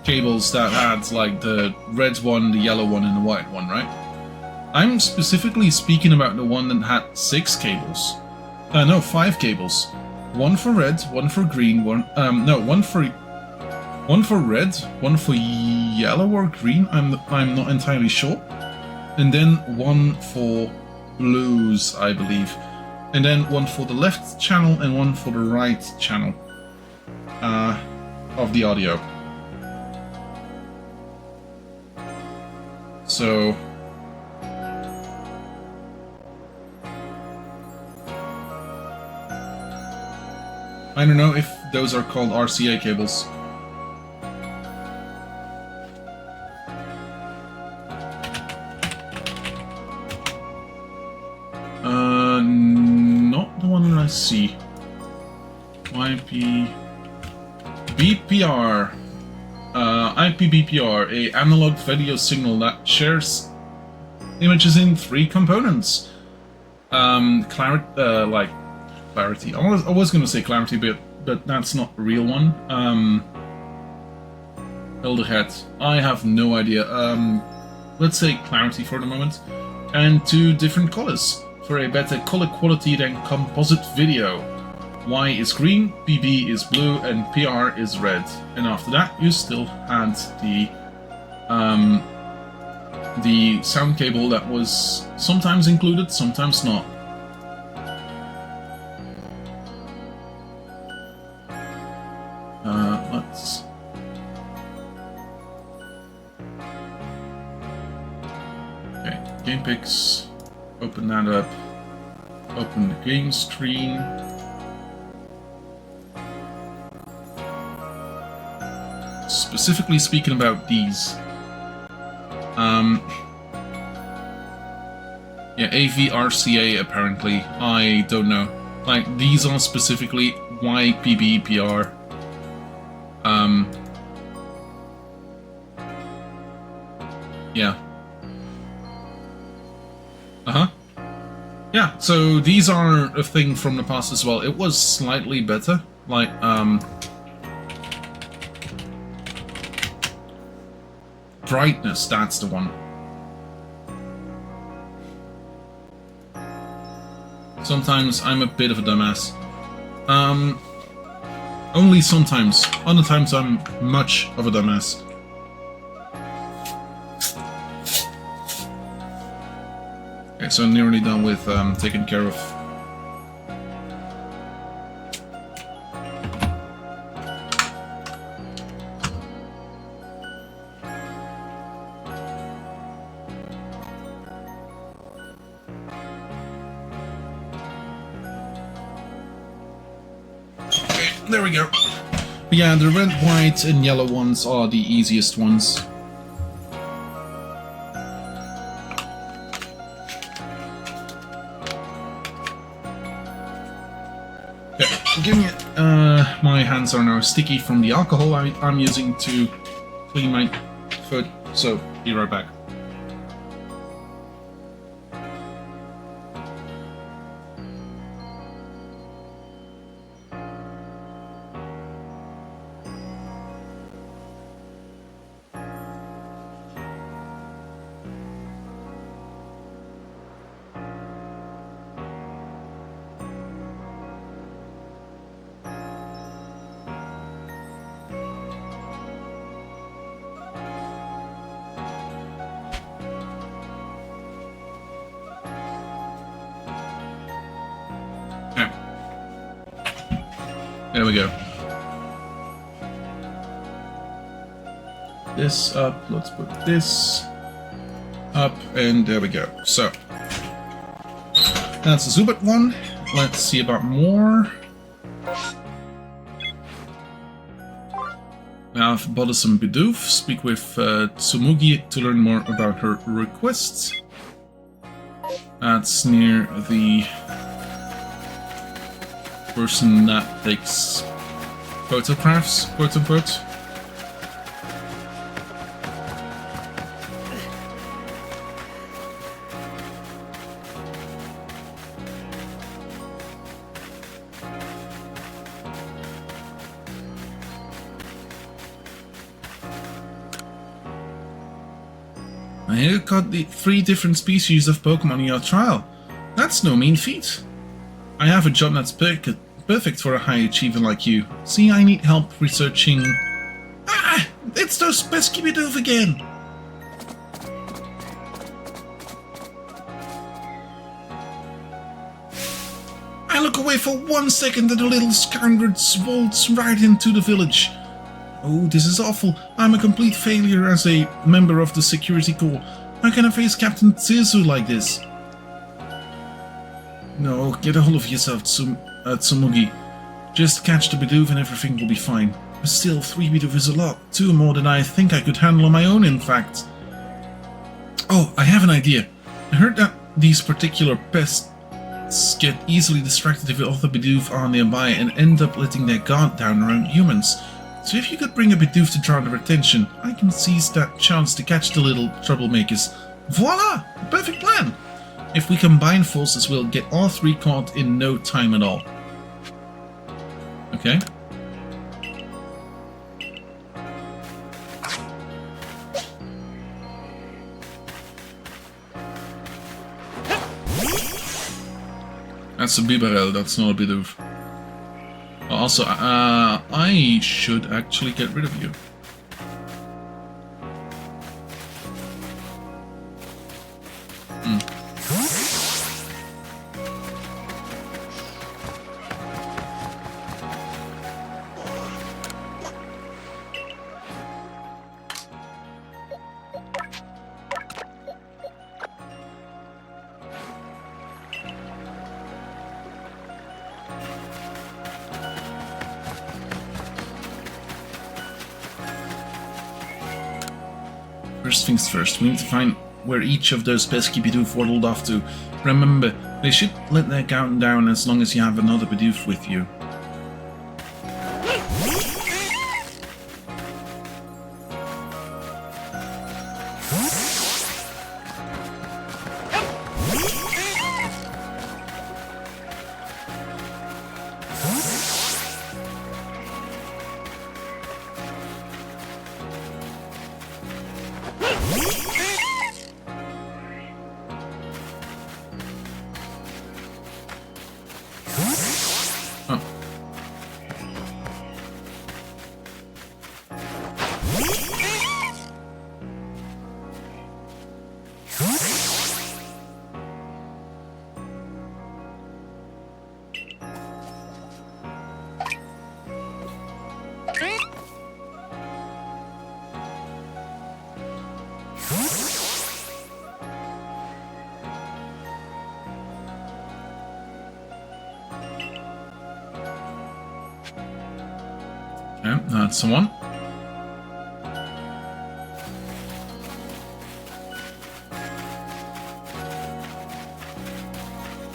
cables that had like the red one, the yellow one, and the white one, right? I'm specifically speaking about the one that had 6 cables. No, 5 cables. One for red, one for green, one for red, one for yellow or green. I'm not entirely sure. And then one for blues, I believe. And then one for the left channel and one for the right channel of the audio. So I don't know if those are called RCA cables. Not the one that I see. BPR. IP-BPR, a analog video signal that shares images in 3 components. Clarity. I was going to say clarity, but that's not a real one. Elderhead. I have no idea. Let's say clarity for the moment. And 2 different colors for a better color quality than composite video. Y is green, PB is blue, and PR is red. And after that, you still had the sound cable that was sometimes included, sometimes not. Let's... Okay, game picks. Open that up. Open the game screen. Specifically speaking about these. Yeah, AVRCA apparently. I don't know. Like, these are specifically YPBPR. Yeah. Uh-huh. Yeah, so these are a thing from the past as well. It was slightly better. Like, brightness, that's the one. Sometimes I'm a bit of a dumbass. Only sometimes. Other times I'm much of a dumbass. Okay, so I'm nearly done with taking care of. There we go. But yeah, the red, white, and yellow ones are the easiest ones. Okay, give me it. My hands are now sticky from the alcohol I'm using to clean my foot, so be right back. There we go. This up, let's put this up, and there we go. So, that's the Zubat one. Let's see about more. Now I've bought some Bidoof. Speak with Tsumugi to learn more about her requests. That's near the person that takes photographs, quote unquote. You caught the 3 different species of Pokémon in your trial. That's no mean feat. I have a job that's perfect for a high achiever like you. See, I need help researching... Ah! It's those pesky Bidoof again! I look away for 1 second and the little scoundrel bolts right into the village. Oh, this is awful. I'm a complete failure as a member of the security corps. How can I face Captain Tsuzu like this? No, get a hold of yourself, Tsumugi. Just catch the Bidoof and everything will be fine. But still, 3 Bidoof is a lot. 2 more than I think I could handle on my own, in fact. Oh, I have an idea. I heard that these particular pests get easily distracted if other Bidoof are nearby and end up letting their guard down around humans. So if you could bring a Bidoof to draw their attention, I can seize that chance to catch the little troublemakers. Voila! A perfect plan! If we combine forces, we'll get all 3 caught in no time at all. Okay. That's a Bibarel, that's not a Bidoof. Also, I should actually get rid of you. First things first, we need to find where each of those pesky Bidoof waddled off to. Remember, they should let their count down as long as you have another Bidoof with you. Okay, that's the one.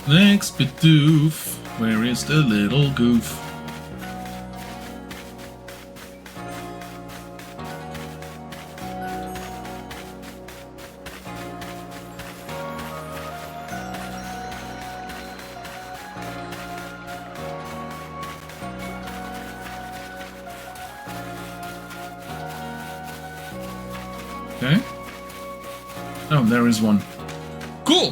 Next Bidoof, where is the little goof? Okay. Oh, there is one. Cool!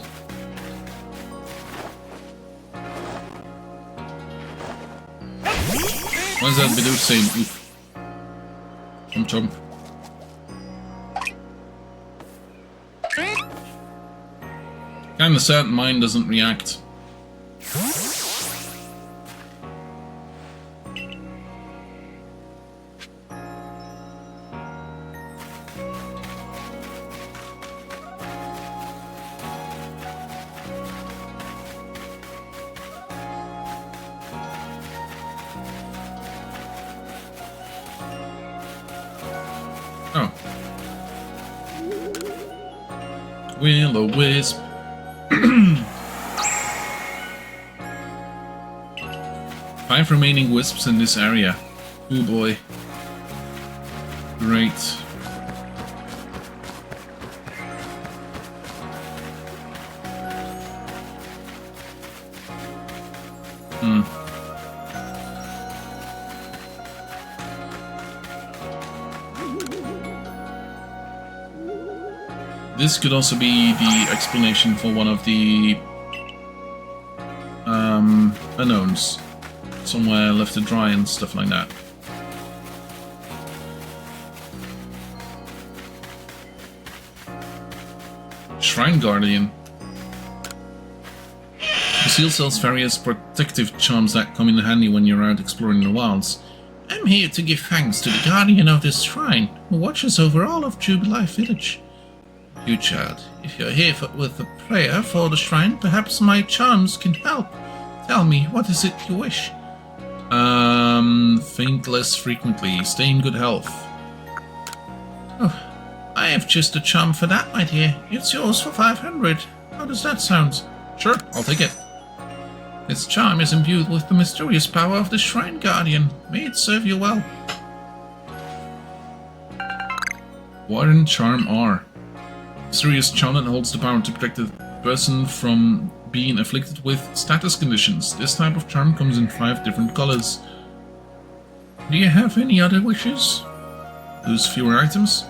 What is that Bidoof saying? Oof. Chomp chomp. Kinda sad mine doesn't react. Oh. Will-o-wisp. 5 remaining wisps in this area. Oh boy. Great. This could also be the explanation for one of the unknowns. Somewhere left to dry and stuff like that. Shrine Guardian. The seal sells various protective charms that come in handy when you're out exploring the wilds. I'm here to give thanks to the guardian of this shrine, who watches over all of Jubilife Village. You, child, if you're here with a prayer for the shrine, perhaps my charms can help. Tell me, what is it you wish? Faint less frequently, stay in good health. Oh, I have just a charm for that, my dear. It's yours for 500. How does that sound? Sure, I'll take it. This charm is imbued with the mysterious power of the Shrine Guardian. May it serve you well. Warden Charm R. Mysterious charm that holds the power to protect the person from being afflicted with status conditions. This type of charm comes in 5 different colors. Do you have any other wishes? Lose fewer items?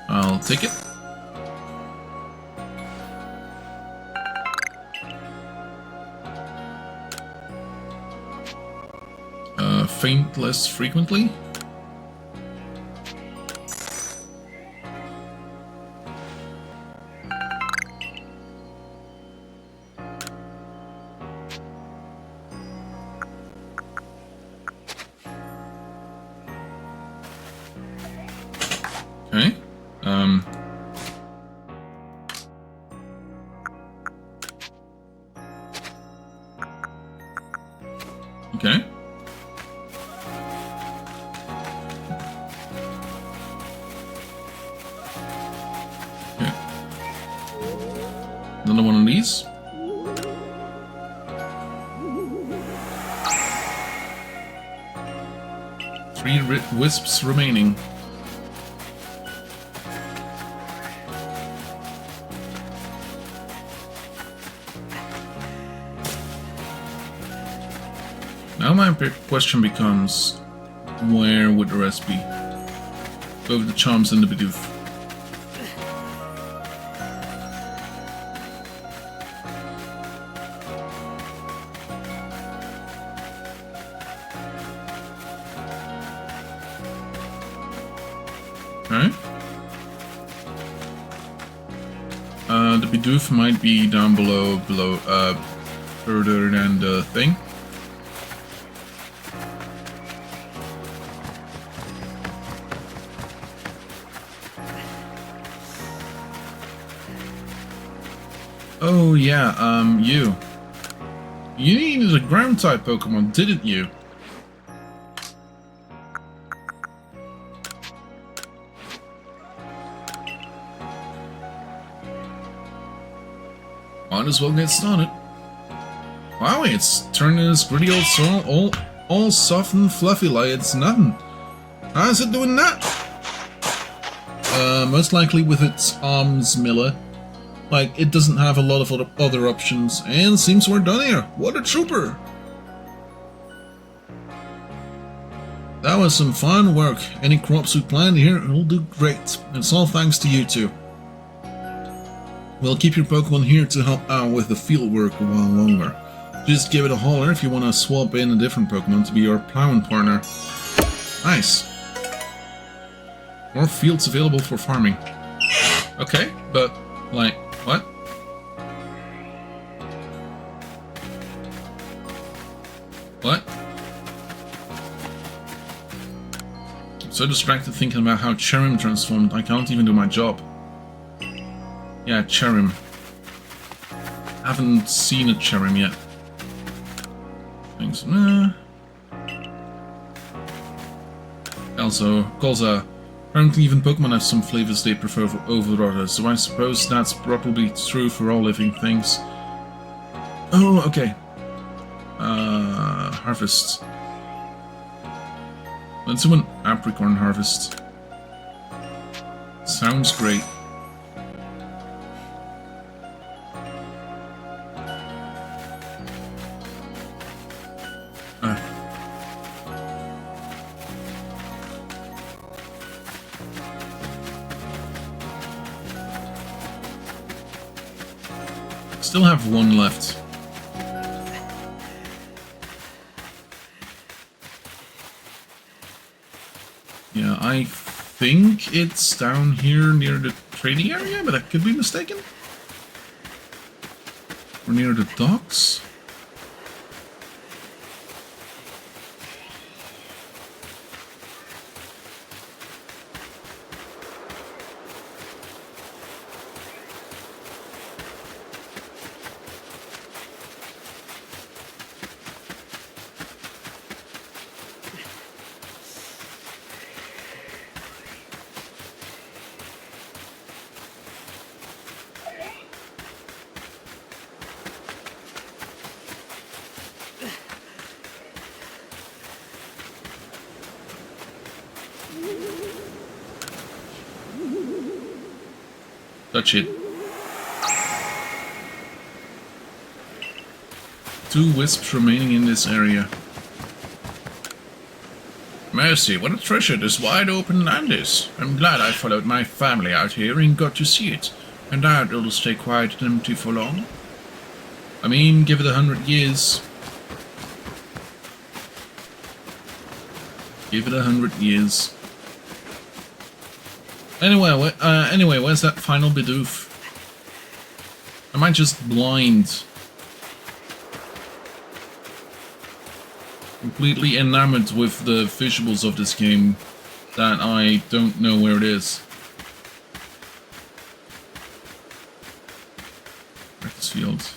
I'll take it. faint less frequently. Okay. Okay. Okay. Another one of these. Three wisps remaining. Now my question becomes, where would the rest be? Both the charms and the Bidoof. Okay. The Bidoof might be down below, further than the thing. Oh yeah, you. You needed a ground type Pokemon, didn't you? Might as well get started. Wow, it's turning this gritty old soul all soft and fluffy like it's nothing. How's it doing that? Most likely with its arms, Miller. Like, it doesn't have a lot of other options, and seems we're done here. What a trooper! That was some fine work. Any crops we plant here will do great. It's all thanks to you two. We'll keep your Pokemon here to help out with the field work a while longer. Just give it a holler if you want to swap in a different Pokemon to be your plowing partner. Nice. More fields available for farming. Okay, but, like, what? What? I'm so distracted thinking about how Cherim transformed, I can't even do my job. Yeah, Cherim. Haven't seen a Cherim yet. Thanks. Also, Golza. Apparently even Pokemon have some flavors they prefer over others, so I suppose that's probably true for all living things. Oh, okay. Harvest. Let's do an apricorn harvest. Sounds great. Still have one left. Yeah, I think it's down here near the trading area, but I could be mistaken. Or near the docks. Touch it. 2 wisps remaining in this area. Mercy, what a treasure this wide open land is. I'm glad I followed my family out here and got to see it. And I doubt it'll stay quiet and empty for long. I mean, give it 100 years. Give it 100 years. Anyway, where's that final Bidoof? Am I just blind? Completely enamored with the visuals of this game that I don't know where it is. Practice field.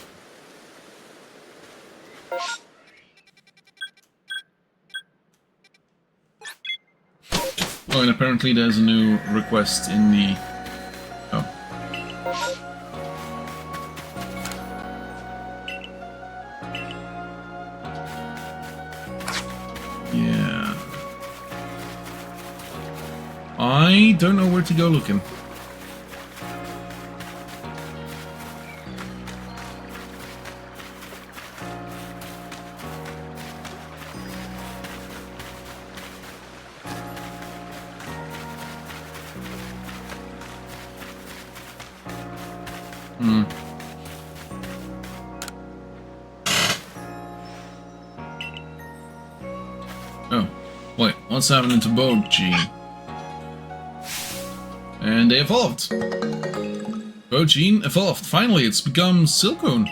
Oh, and apparently there's a new request in the... Oh. Yeah. I don't know where to go looking. Oh, wait, what's happening to Bogene? And they evolved. Bogene evolved. Finally, it's become Silcone.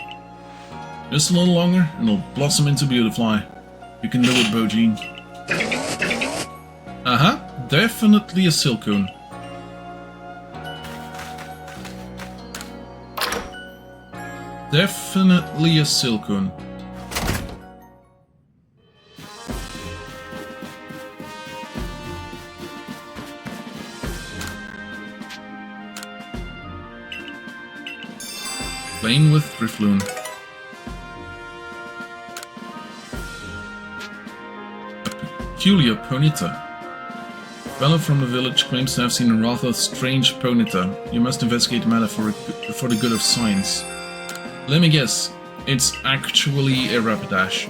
Just a little longer, and it'll blossom into Beautifly. You can do it, Bogene. Definitely a Silcone. Definitely a Silcone. Playing with Drifloon. A peculiar Ponyta. Fellow from the village claims to have seen a rather strange Ponyta. You must investigate the matter for the good of science. Let me guess, it's actually a Rapidash.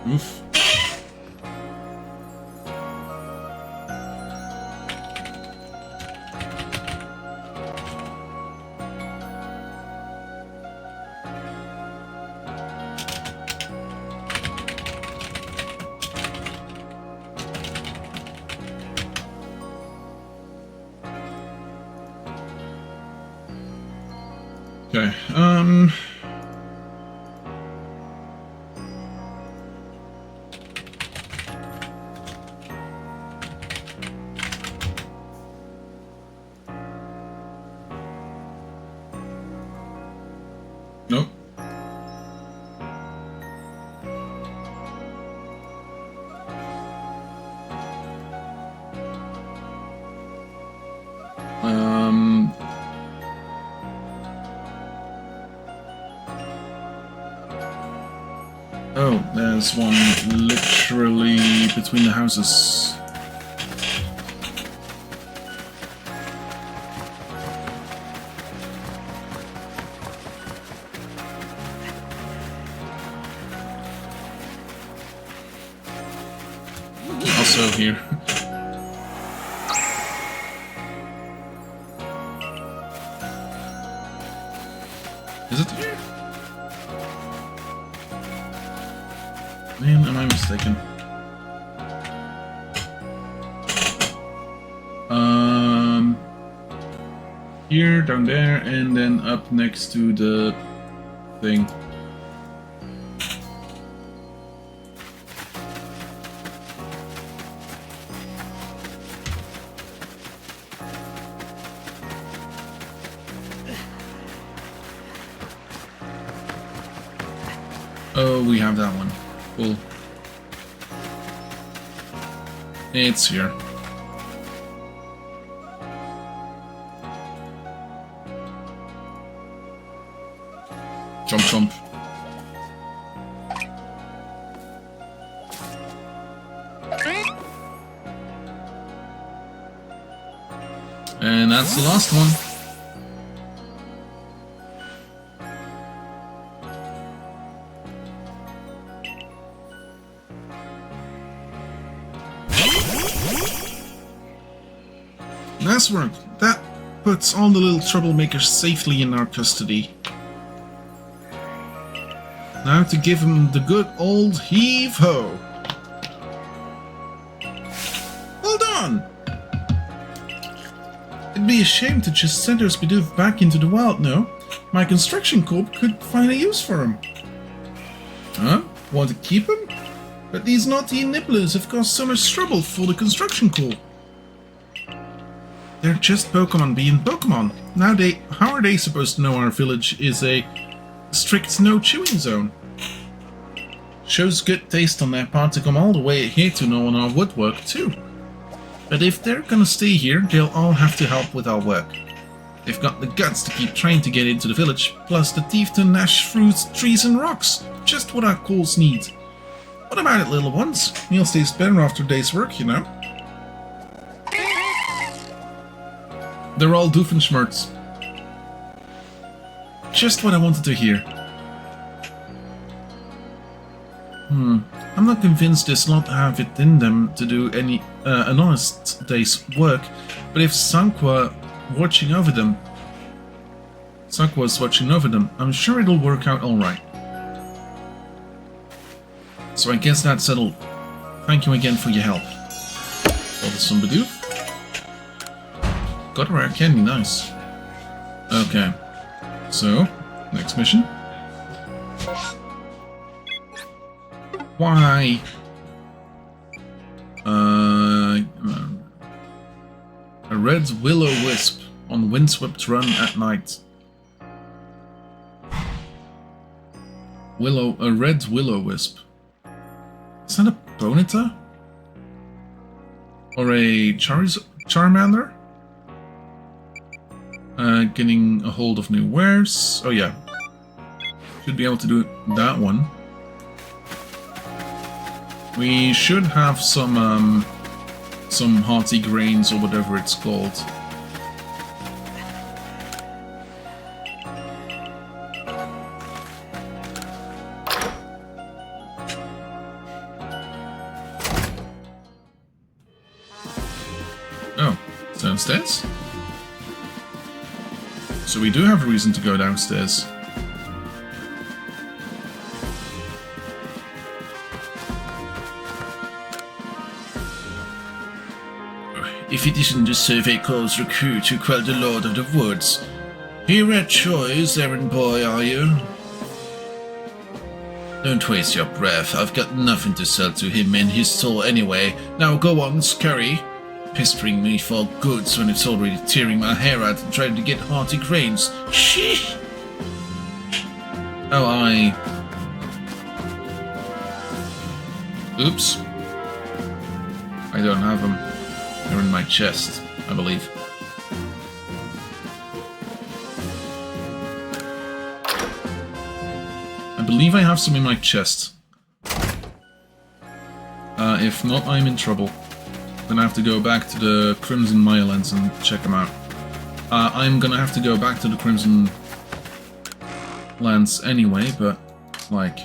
Oof. Okay, nope. Oh, there's one literally between the houses. Also here. Is it here? Man, am I mistaken? Here, down there, and then up next to the thing. Oh, we have that one. Cool. It's here. Jump, jump. And that's the last one. Nice work. That puts all the little troublemakers safely in our custody. Now to give them the good old heave-ho. Well done! It'd be a shame to just send our Bidoof back into the wild, no? My construction corp could find a use for him. Huh? Want to keep him? But these naughty nibblers have caused so much trouble for the construction corp. They're just Pokemon being Pokemon. How are they supposed to know our village is a strict no-chewing zone? Shows good taste on their part to come all the way here to know on our woodwork too. But if they're gonna stay here, they'll all have to help with our work. They've got the guts to keep trying to get into the village, plus the teeth to gnash fruits, trees and rocks. Just what our calls need. What about it, little ones? Meals taste better after a day's work, you know. They're all Doofenshmirtz. Just what I wanted to hear. I'm not convinced this lot have it in them to do any an honest day's work, but if Sanqua's watching over them, I'm sure it'll work out alright. So I guess that's settled. Thank you again for your help. All this some Bidoof. Got a rare candy, nice. Okay. So, next mission. Why? A red will-o-wisp on windswept run at night. A red will-o-wisp. Is that a Ponyta? Or a Charmander? Getting a hold of new wares. Oh yeah. Should be able to do that one. We should have some hearty grains or whatever it's called. Oh, it's downstairs? So we do have a reason to go downstairs. If it isn't the Survey Corps recruit who quelled the Lord of the Woods. Here at Troy's, errand boy, are you? Don't waste your breath. I've got nothing to sell to him and his store anyway. Now go on, scurry. Pestering me for goods when it's already tearing my hair out and trying to get hearty grains. Sheesh! Oh, Oops. I don't have them. They're in my chest, I believe. I believe I have some in my chest. If not, I'm in trouble. Then I have to go back to the Crimson Mirelands and check them out. I'm gonna have to go back to the Crimson Lands anyway, but, like...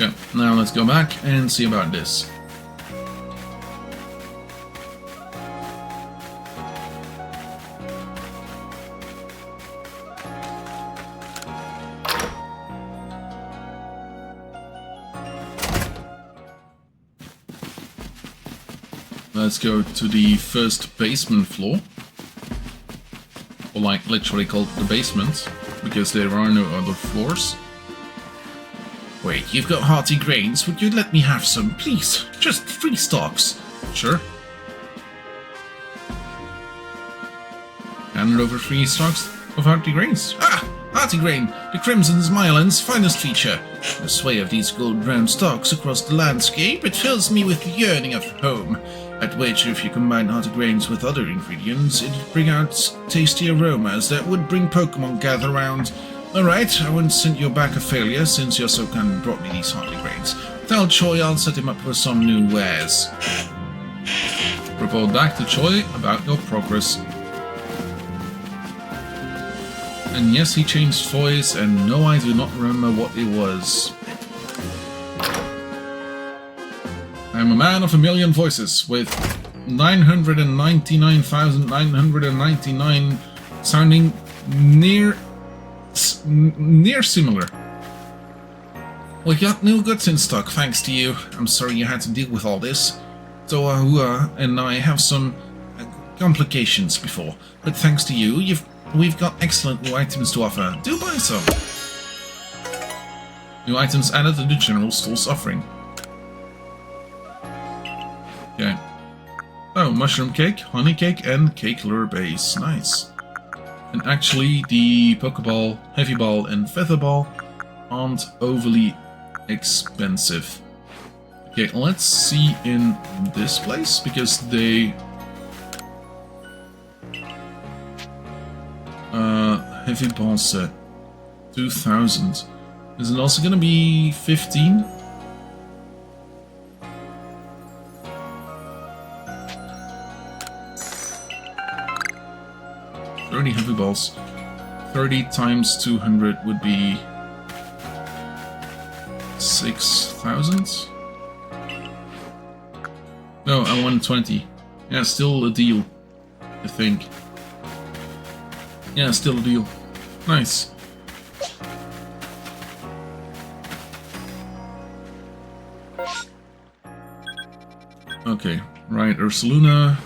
Okay, now let's go back and see about this. Let's go to the first basement floor. Or like literally called the basement, because there are no other floors. Wait, you've got hearty grains, would you let me have some, please? Just 3 stalks. Sure. Handed over 3 stalks of hearty grains. Ah! Grain, the Crimson Mirelands' finest feature. The sway of these gold-brown stalks across the landscape, it fills me with the yearning of home. I'd wager if you combine Grains with other ingredients, it'd bring out tasty aromas that would bring Pokémon gather round. Alright, I won't send you back a failure since you're so kind and brought me these Grains. Tell Choi I'll set him up with some new wares. Report back to Choi about your progress. And yes, he changed voice, and no, I do not remember what it was. I'm a man of a million voices, with 999,999 sounding near similar. We got new goods in stock, thanks to you. I'm sorry you had to deal with all this. Toahua and I have some complications before, but thanks to you, we've got excellent new items to offer. Do buy some. New items added to the general store's offering. Okay. Oh, mushroom cake, honey cake, and cake lure base. Nice. And actually, the Pokeball, Heavy Ball, and Feather Ball aren't overly expensive. Okay, let's see in this place, because they... Heavy Ball set. 2,000. Is it also gonna be 15? Heavy balls. 30 times 200 would be 6,000. No, I want 20. Yeah, still a deal, I think. Yeah, still a deal. Nice. Okay, right, Ursaluna.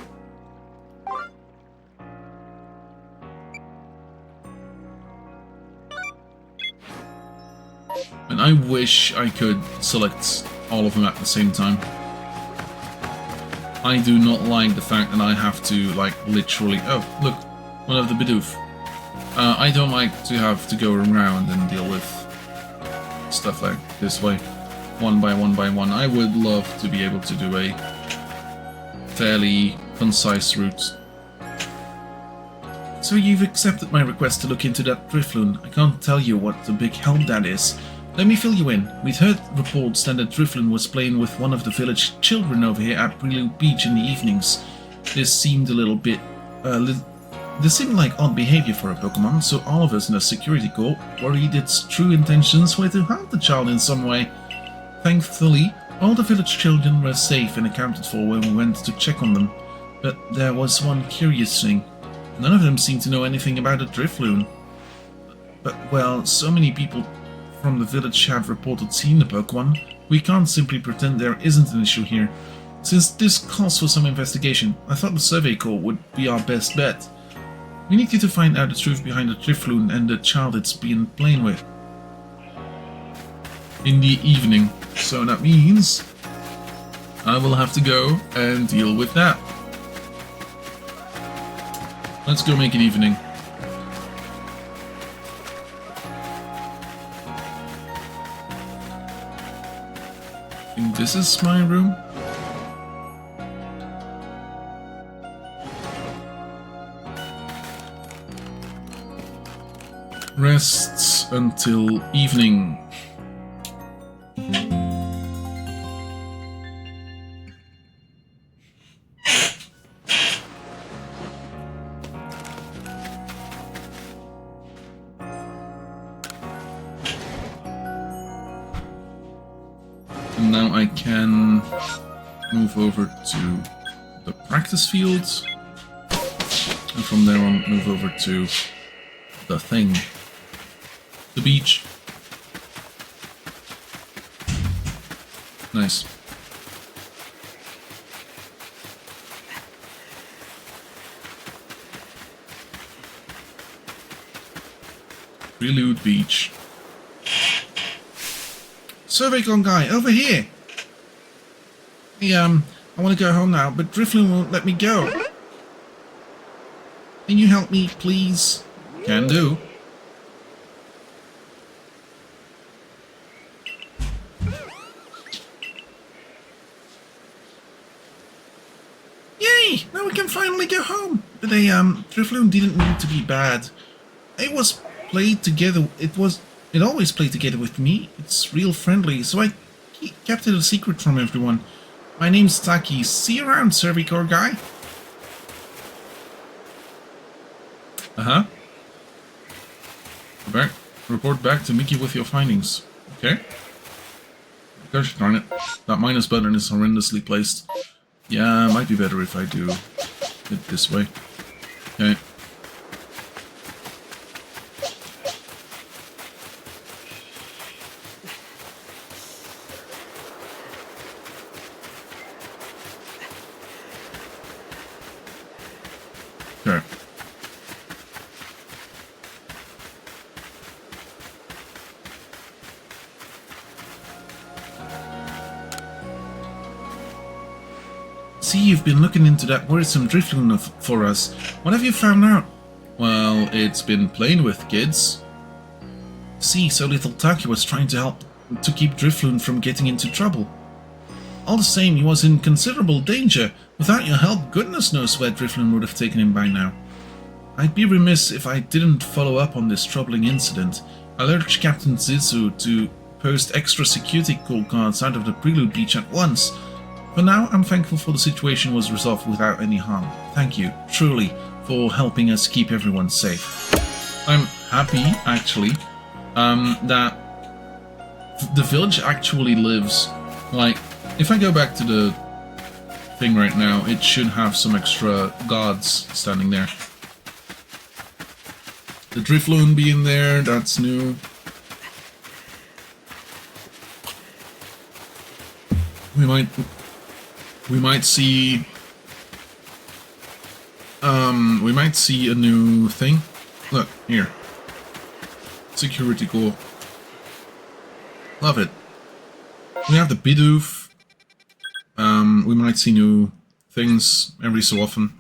And I wish I could select all of them at the same time. I do not like the fact that I have to, like, literally... Oh, look, one of the Bidoof. I don't like to have to go around and deal with stuff like this way. One by one by one. I would love to be able to do a fairly concise route. So you've accepted my request to look into that Drifloon. I can't tell you what a big help that is. Let me fill you in. We'd heard reports that Drifloon was playing with one of the village children over here at Prelude Beach in the evenings. This seemed a little bit... this seemed like odd behavior for a Pokemon, so all of us in the security corps worried its true intentions were to harm the child in some way. Thankfully, all the village children were safe and accounted for when we went to check on them. But there was one curious thing. None of them seemed to know anything about a Drifloon. But, well, so many people from the village have reported seeing the Pokemon, we can't simply pretend there isn't an issue here. Since this calls for some investigation, I thought the Survey Corps would be our best bet. We need you to find out the truth behind the Drifloon and the child it's been playing with. In the evening. So that means I will have to go and deal with that. Let's go make it evening. I think this is my room. Rests until evening. And now I can move over to the practice fields, and from there on move over to the thing. The beach. Nice. Prelude Beach. Surveycon guy, over here! Hey, I want to go home now, but Drifloon won't let me go. Can you help me, please? Can do. can finally go home. But Drifloon didn't mean to be bad. It was played together. It always played together with me. It's real friendly, so I kept it a secret from everyone. My name's Taki. See you around, Servicor guy. Report back to Mickey with your findings. Okay. Gosh darn it. That minus button is horrendously placed. Yeah, might be better if I do it this way. Okay. There. See, you've been looking into that worrisome Drifloon for us. What have you found out? Well, it's been playing with kids. See, so little Taki was trying to help to keep Drifloon from getting into trouble. All the same, he was in considerable danger. Without your help, goodness knows where Drifloon would have taken him by now. I'd be remiss if I didn't follow up on this troubling incident. I'll urge Captain Zizou to post extra security call cards out of the Prelude Beach at once. For now, I'm thankful for the situation was resolved without any harm. Thank you, truly, for helping us keep everyone safe. I'm happy, actually, that the village actually lives. Like, if I go back to the thing right now, it should have some extra guards standing there. The Drifloon being there, that's new. We might see a new thing. Look, here. Security core. Love it. We have the Bidoof. We might see new things every so often.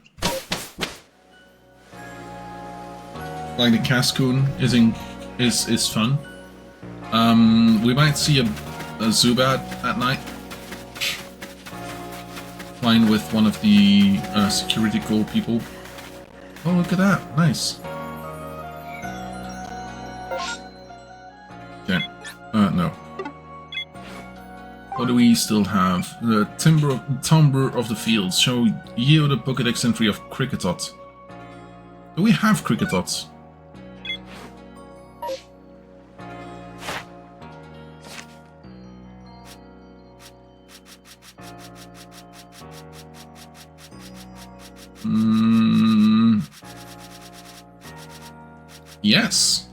Like the Cascoon is fun. We might see a Zubat at night. Flying with one of the security core people. Oh, look at that. Nice. Okay. No. What do we still have? The Timbre of the Fields. Show yield a Pokédex entry of Cricketot. Do we have Cricketots? Yes.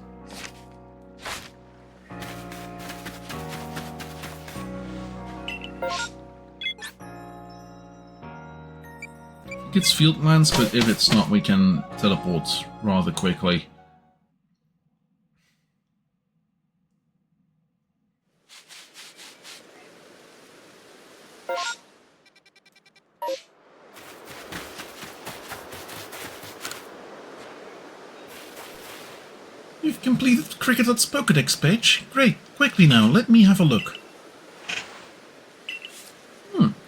It's Fieldlands, but if it's not, we can teleport rather quickly. You've completed Cricketot's Pokédex page. Great. Quickly now, let me have a look.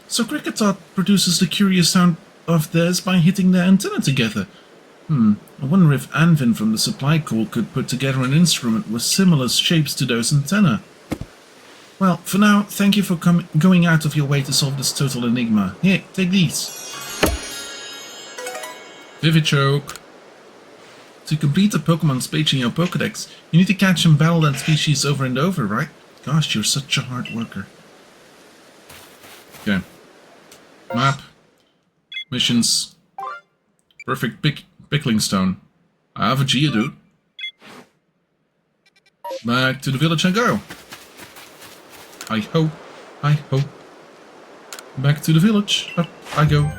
So Cricketot produces the curious sound of theirs by hitting their antenna together. I wonder if Anvin from the supply call could put together an instrument with similar shapes to those antennae. Well, for now, thank you for going out of your way to solve this total enigma. Here, take these. Vivichoke. To complete the Pokemon's page in your Pokédex, you need to catch and battle that species over and over, right? Gosh, you're such a hard worker. Okay. Map. Missions. Perfect pickling stone. I have a Geodude. Back to the village I go. Hi-ho. Hi-ho. Back to the village. Up I go.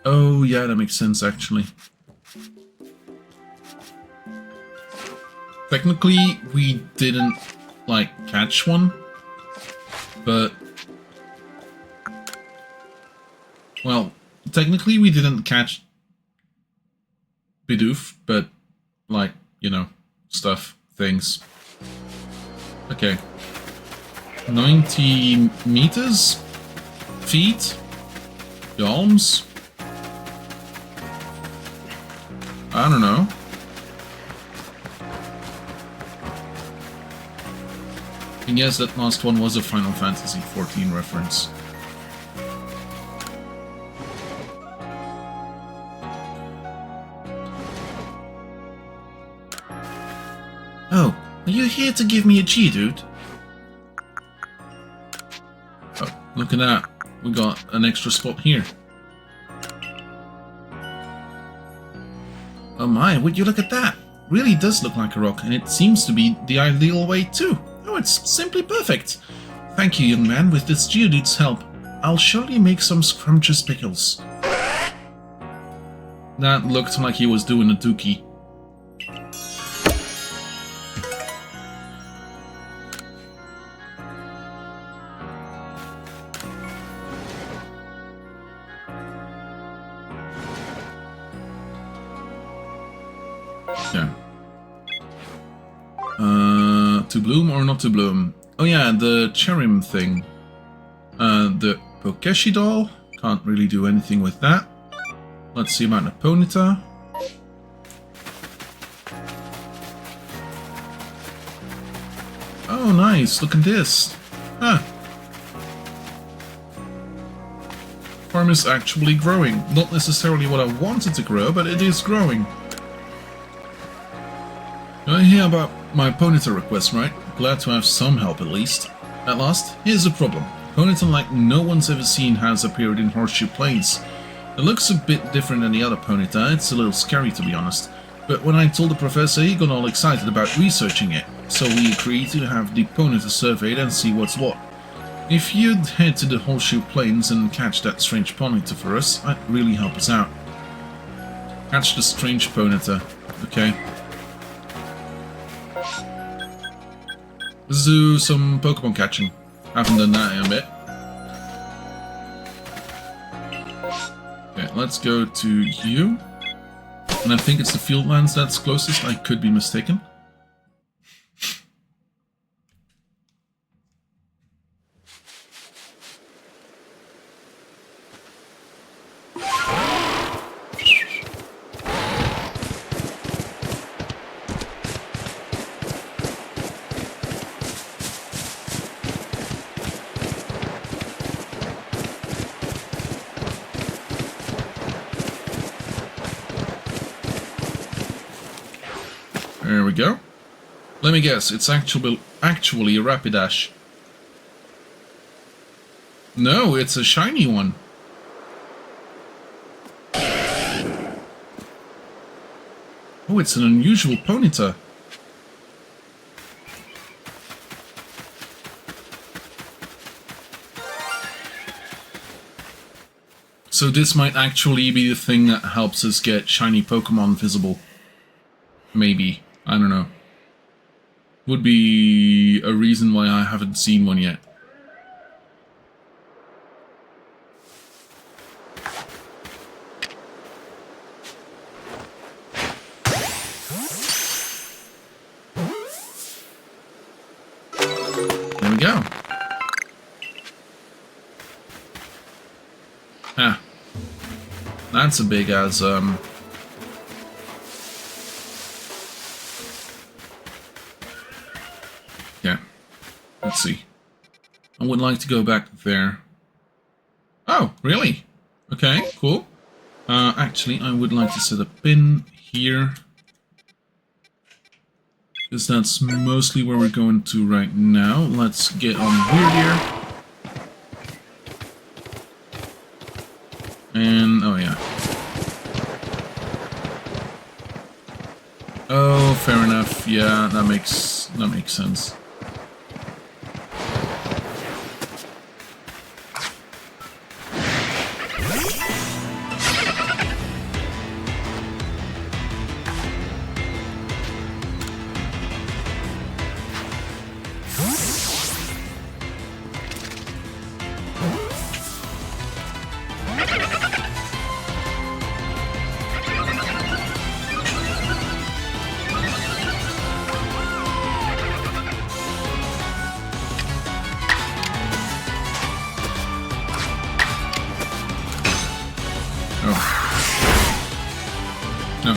Oh, yeah, that makes sense, actually. Technically, we didn't, like, catch one. But... well, technically we didn't catch Bidoof, but, like, you know, stuff, things. Okay. 90 meters? Feet? Galms? I don't know. And yes, that last one was a Final Fantasy XIV reference. Oh, are you here to give me a Geodude? Oh, look at that. We got an extra spot here. Oh my, would you look at that? Really does look like a rock, and it seems to be the ideal way too. Oh, it's simply perfect. Thank you, young man. With this Geodude's help, I'll surely make some scrumptious pickles. That looked like he was doing a dookie. Yeah. To bloom or not to bloom? Oh yeah, the Cherim thing. The Pokeshi doll. Can't really do anything with that. Let's see about the Ponyta. Oh nice, look at this. Huh. Farm is actually growing. Not necessarily what I wanted to grow, but it is growing. You hear about my Ponyta request, right? Glad to have some help at least. At last, here's the problem. Ponyta like no one's ever seen has appeared in Horseshoe Plains. It looks a bit different than the other Ponyta, it's a little scary to be honest. But when I told the professor, he got all excited about researching it. So we agreed to have the Ponyta surveyed and see what's what. If you'd head to the Horseshoe Plains and catch that strange Ponyta for us, that'd really help us out. Catch the strange Ponyta. Okay. Let's do some Pokemon catching. Haven't done that in a bit. Okay, let's go to you. And I think it's the Fieldlands that's closest. I could be mistaken. There we go. Let me guess, it's actually a Rapidash. No, it's a shiny one. Oh, it's an unusual Ponyta. So this might actually be the thing that helps us get shiny Pokemon visible. Maybe. I don't know. Would be a reason why I haven't seen one yet. There we go. Ah. That's a big as, yeah. Let's see. I would like to go back there. Oh, really? Okay, cool. Actually, I would like to set a pin here. Because that's mostly where we're going to right now. Let's get on weird here. And, oh yeah. Oh, fair enough. Yeah, that makes sense. Oh. No.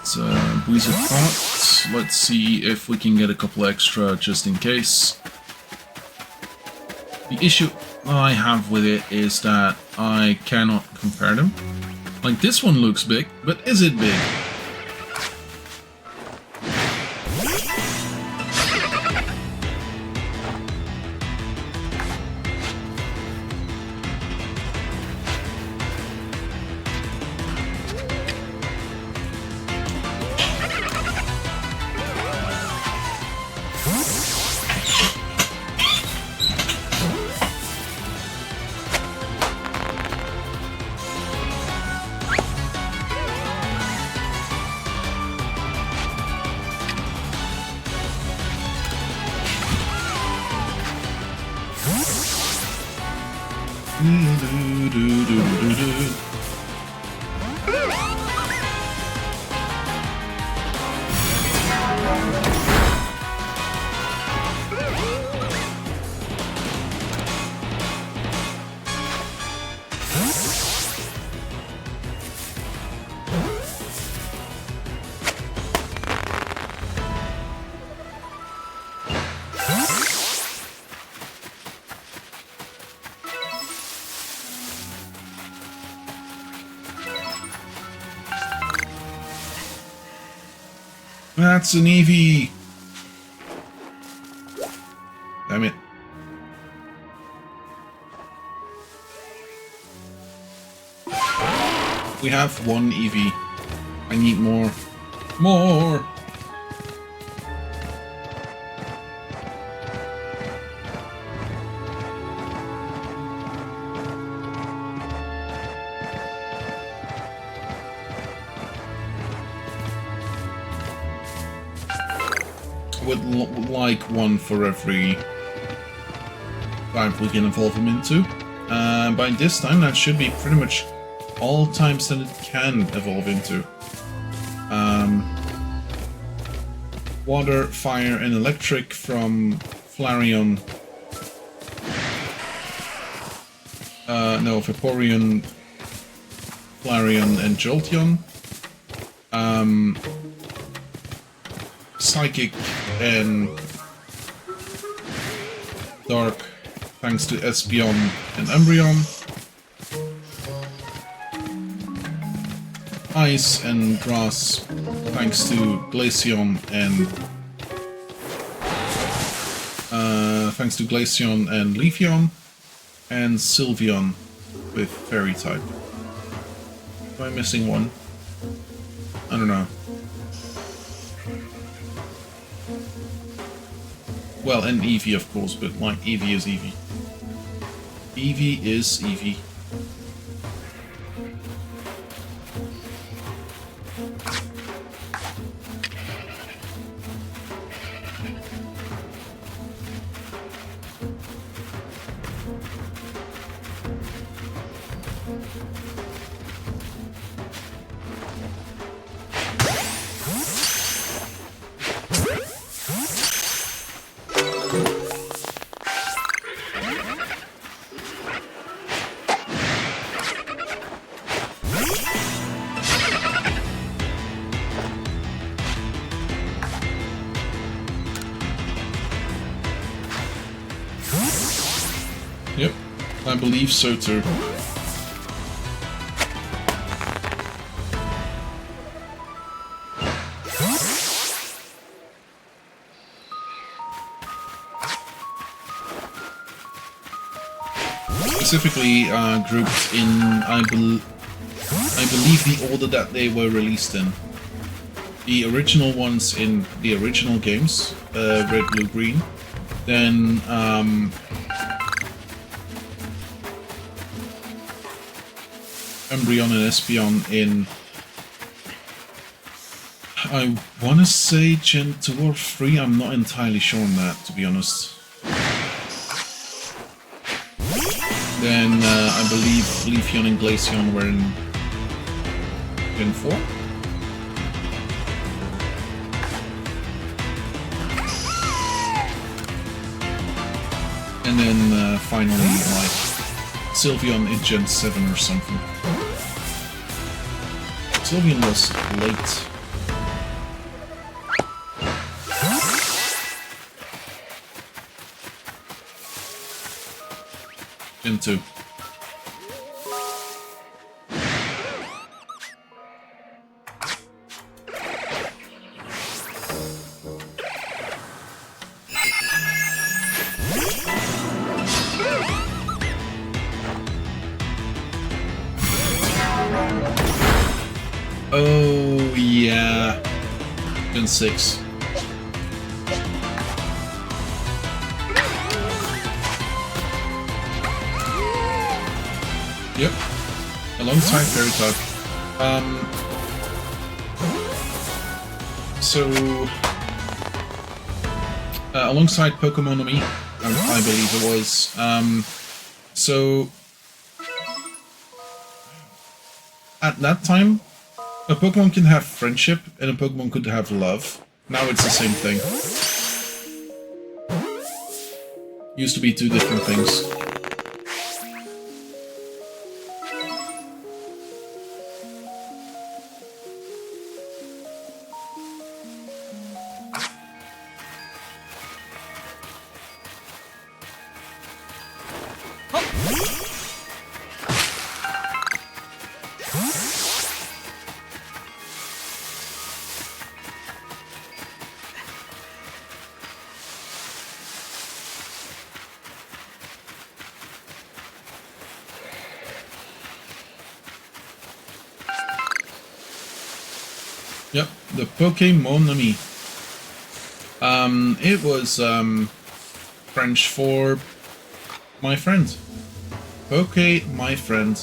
It's Wizard Pot. Let's see if we can get a couple extra just in case. The issue I have with it is that I cannot compare them. Like, this one looks big, but is it big? That's an Eevee! Damn it. We have one Eevee. I need more. More! Would like one for every type we can evolve him into. By this time, that should be pretty much all times that it can evolve into. Water, fire, and electric from Flareon. No, Vaporeon, Flareon, and Jolteon. Psychic and Dark, thanks to Espeon and Umbreon. Ice and Grass, thanks to Glaceon and Leafeon, and Sylveon with Fairy type. Am I missing one? I don't know. Well, and Eevee, of course, but like, Eevee is Eevee. Eevee is Eevee. Yep, I believe so too. Specifically grouped in, I believe, the order that they were released in. The original ones in the original games, Red, Blue, Green. Then Umbreon and Espeon in, I want to say Gen 2 or 3, I'm not entirely sure on that, to be honest. Then I believe Leafeon and Glaceon were in Gen 4. And then finally, like, Sylveon in Gen 7 or something. Sylveon was late. Gen 2. Oh, yeah. Gen 6. Yep. Alongside Veritag. Alongside Pokémon Me, I believe it was. At that time, a Pokemon can have friendship and a Pokemon could have love. Now it's the same thing. Used to be two different things. Yep, the Pokémon Me. It was French for my friend. Poké, my friend.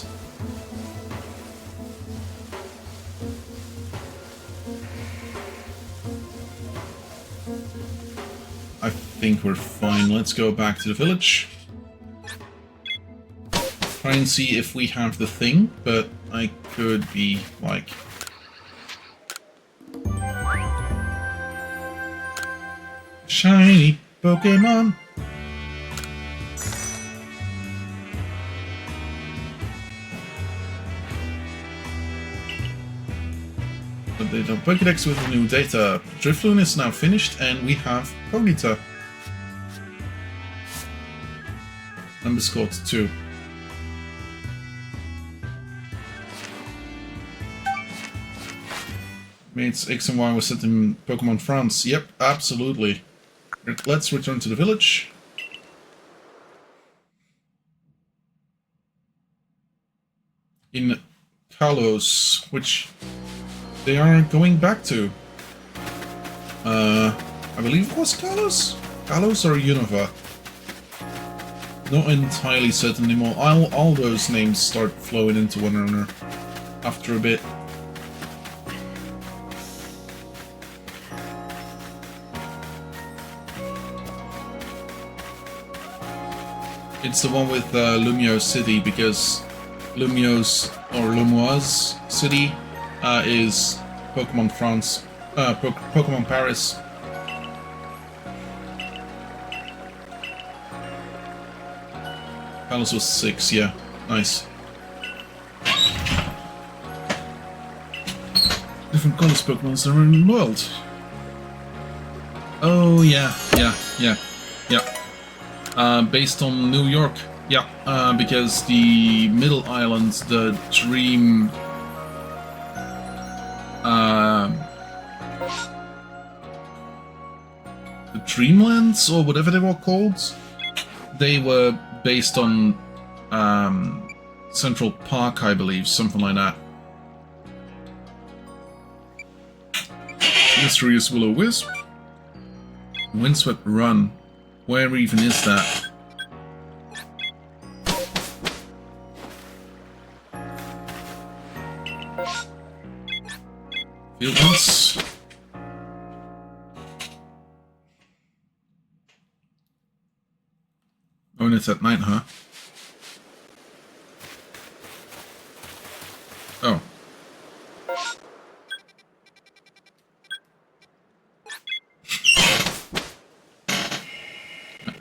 I think we're fine. Let's go back to the village. Try and see if we have the thing, but I could be like... Shiny Pokemon! Update our Pokédex with new data. Drifloon is now finished and we have Ponyta. Number scored 2. Mates X and Y was set in Pokemon France. Yep, absolutely. Let's return to the village. In Kalos, which they are going back to. I believe it was Kalos? Kalos or Unova? Not entirely certain anymore. All those names start flowing into one another after a bit. It's the one with Lumio City, because Lumio's or Lumoise City is Pokemon France, Pokemon Paris. Kalos was 6, yeah, nice. Different colors Pokemons are in the world. Oh yeah. Based on New York, yeah, because the Middle Islands, the Dream, the Dreamlands or whatever they were called, they were based on Central Park, I believe, something like that. Mysterious Will-O-Wisp, Windswept Run. Where even is that? Field House. Oh, and it's at night, huh?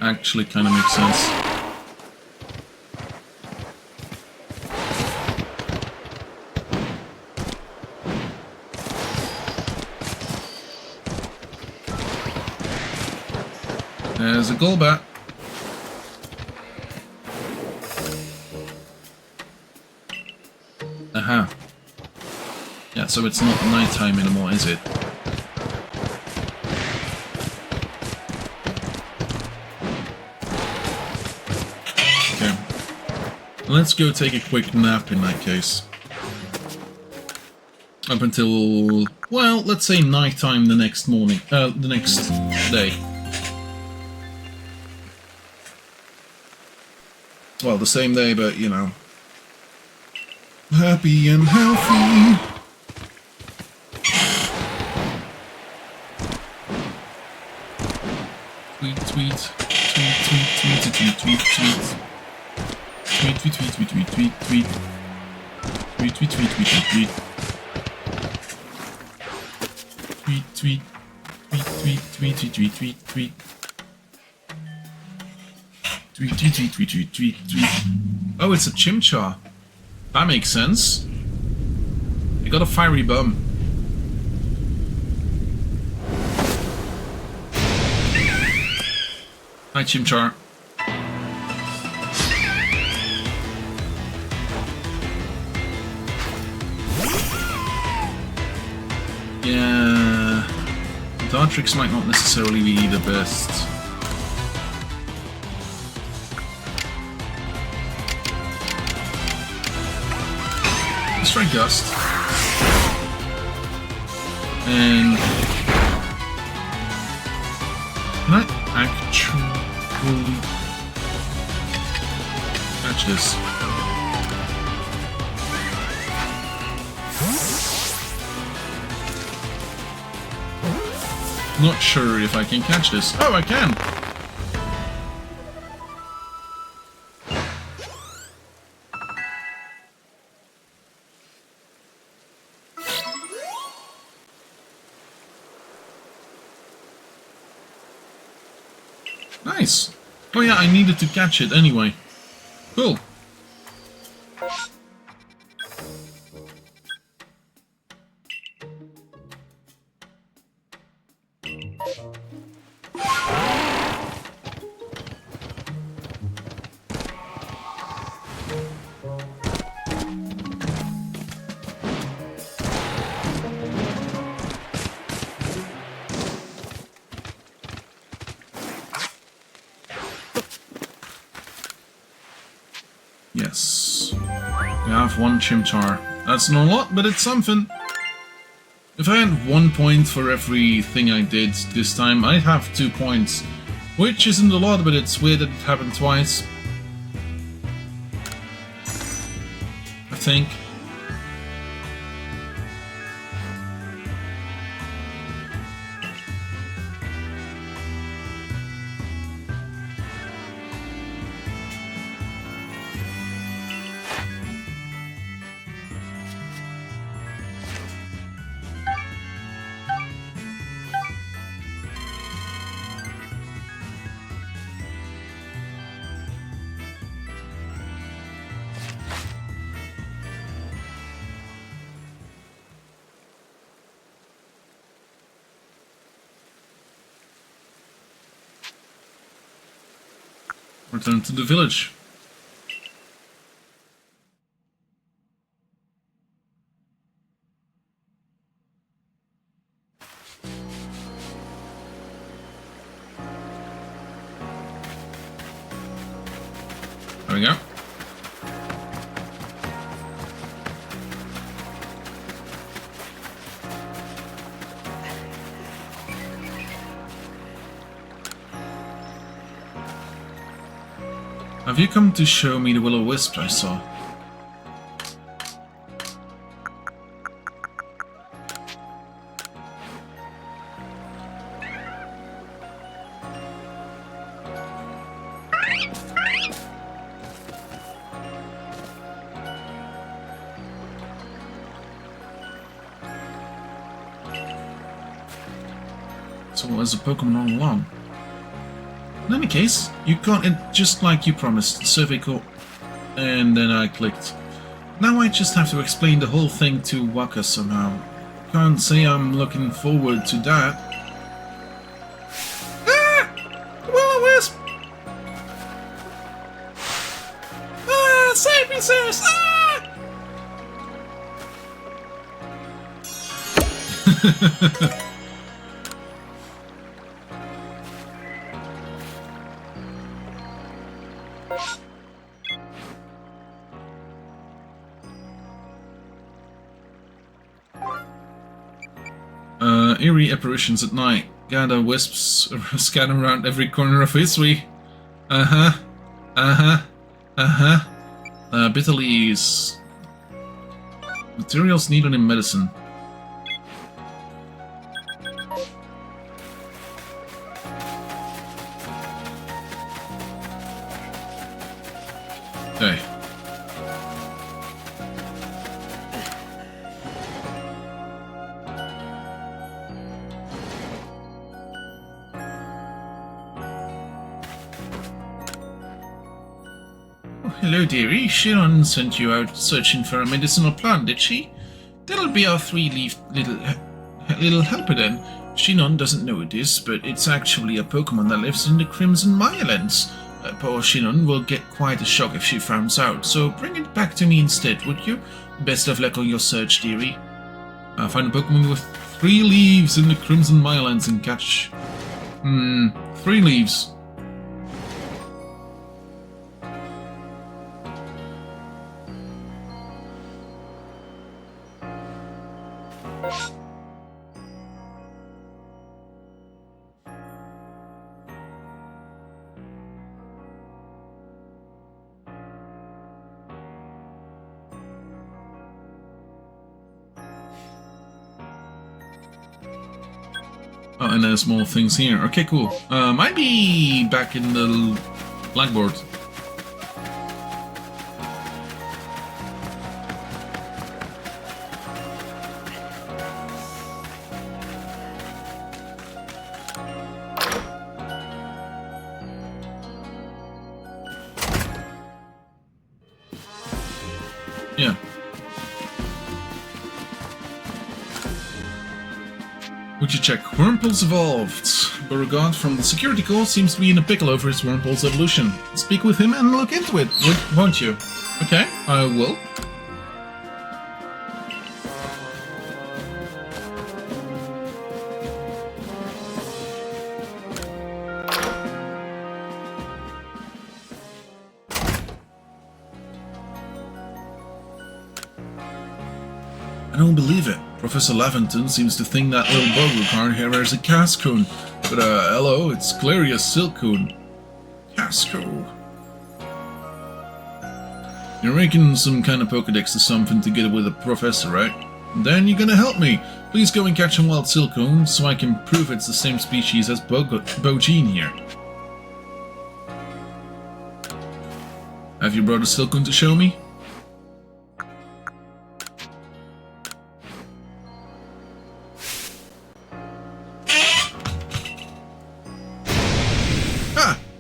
actually kind of makes sense. There's a Golbat. Aha. Yeah, so it's not nighttime anymore, is it? Okay. Let's go take a quick nap in that case. Up until, well, let's say nighttime the next morning, the next day. Well, the same day, but, you know. Happy and healthy. Tweet, tweet, tweet, tweet, tweet, tweet, tweet, tweet. Tweet, tweet, tweet, tweet, tweet, tweet, tweet. Tweet, tweet, tweet, tweet, tweet, tweet. Tweet, tweet, tweet, tweet, tweet, tweet, tweet, tweet. Tweet, tweet, tweet, tweet, tweet, tweet, tweet. Oh, it's a Chimchar. That makes sense. You got a fiery bum. Hi, Chimchar. Yeah... Dartrix might not necessarily be the best. Let's try Gust. And... Can I actually catch this? Not sure if I can catch this. Oh, I can! Nice! Oh yeah, I needed to catch it anyway. Cool. Yes. We have one Chimchar. That's not a lot, but it's something. If I had 1 point for everything I did this time, I'd have 2 points. Which isn't a lot, but it's weird that it happened twice. I think. Return to the village. There we go. Have you come to show me the will-o-wisp I saw? So there's a Pokemon all along. In any case, you got it just like you promised, survey call. And then I clicked. Now I just have to explain the whole thing to Waka somehow. Can't say I'm looking forward to that. Ah! Will-o-wisp! Ah! Save me, sis! Ah! Eerie apparitions at night. Gather wisps scatter around every corner of history. Bitter leaves. Materials needed in medicine. Okay. Hello, dearie. Shinon sent you out searching for a medicinal plant, did she? That'll be our three-leafed little helper then. Shinon doesn't know it is, but it's actually a Pokémon that lives in the Crimson Mirelands. Poor Shinon will get quite a shock if she finds out, so bring it back to me instead, would you? Best of luck on your search, dearie. Find a Pokémon with 3 leaves in the Crimson Mirelands and catch... 3 leaves. Oh, and there's more things here. Okay, cool. Might be back in the blackboard. Yeah. Would you check? Wurmple's evolved. Beauregard from the security corps seems to be in a pickle over his Wurmple's evolution. Speak with him and look into it, won't you? Okay, I will. I don't believe it. Professor Laventon seems to think that little Beauregard here wears a cascoon. But hello, it's clearly a silcoon. Casco. You're making some kind of Pokedex or something together with a professor, right? Then you're gonna help me. Please go and catch a wild silcoon so I can prove it's the same species as Bogene here. Have you brought a silcoon to show me?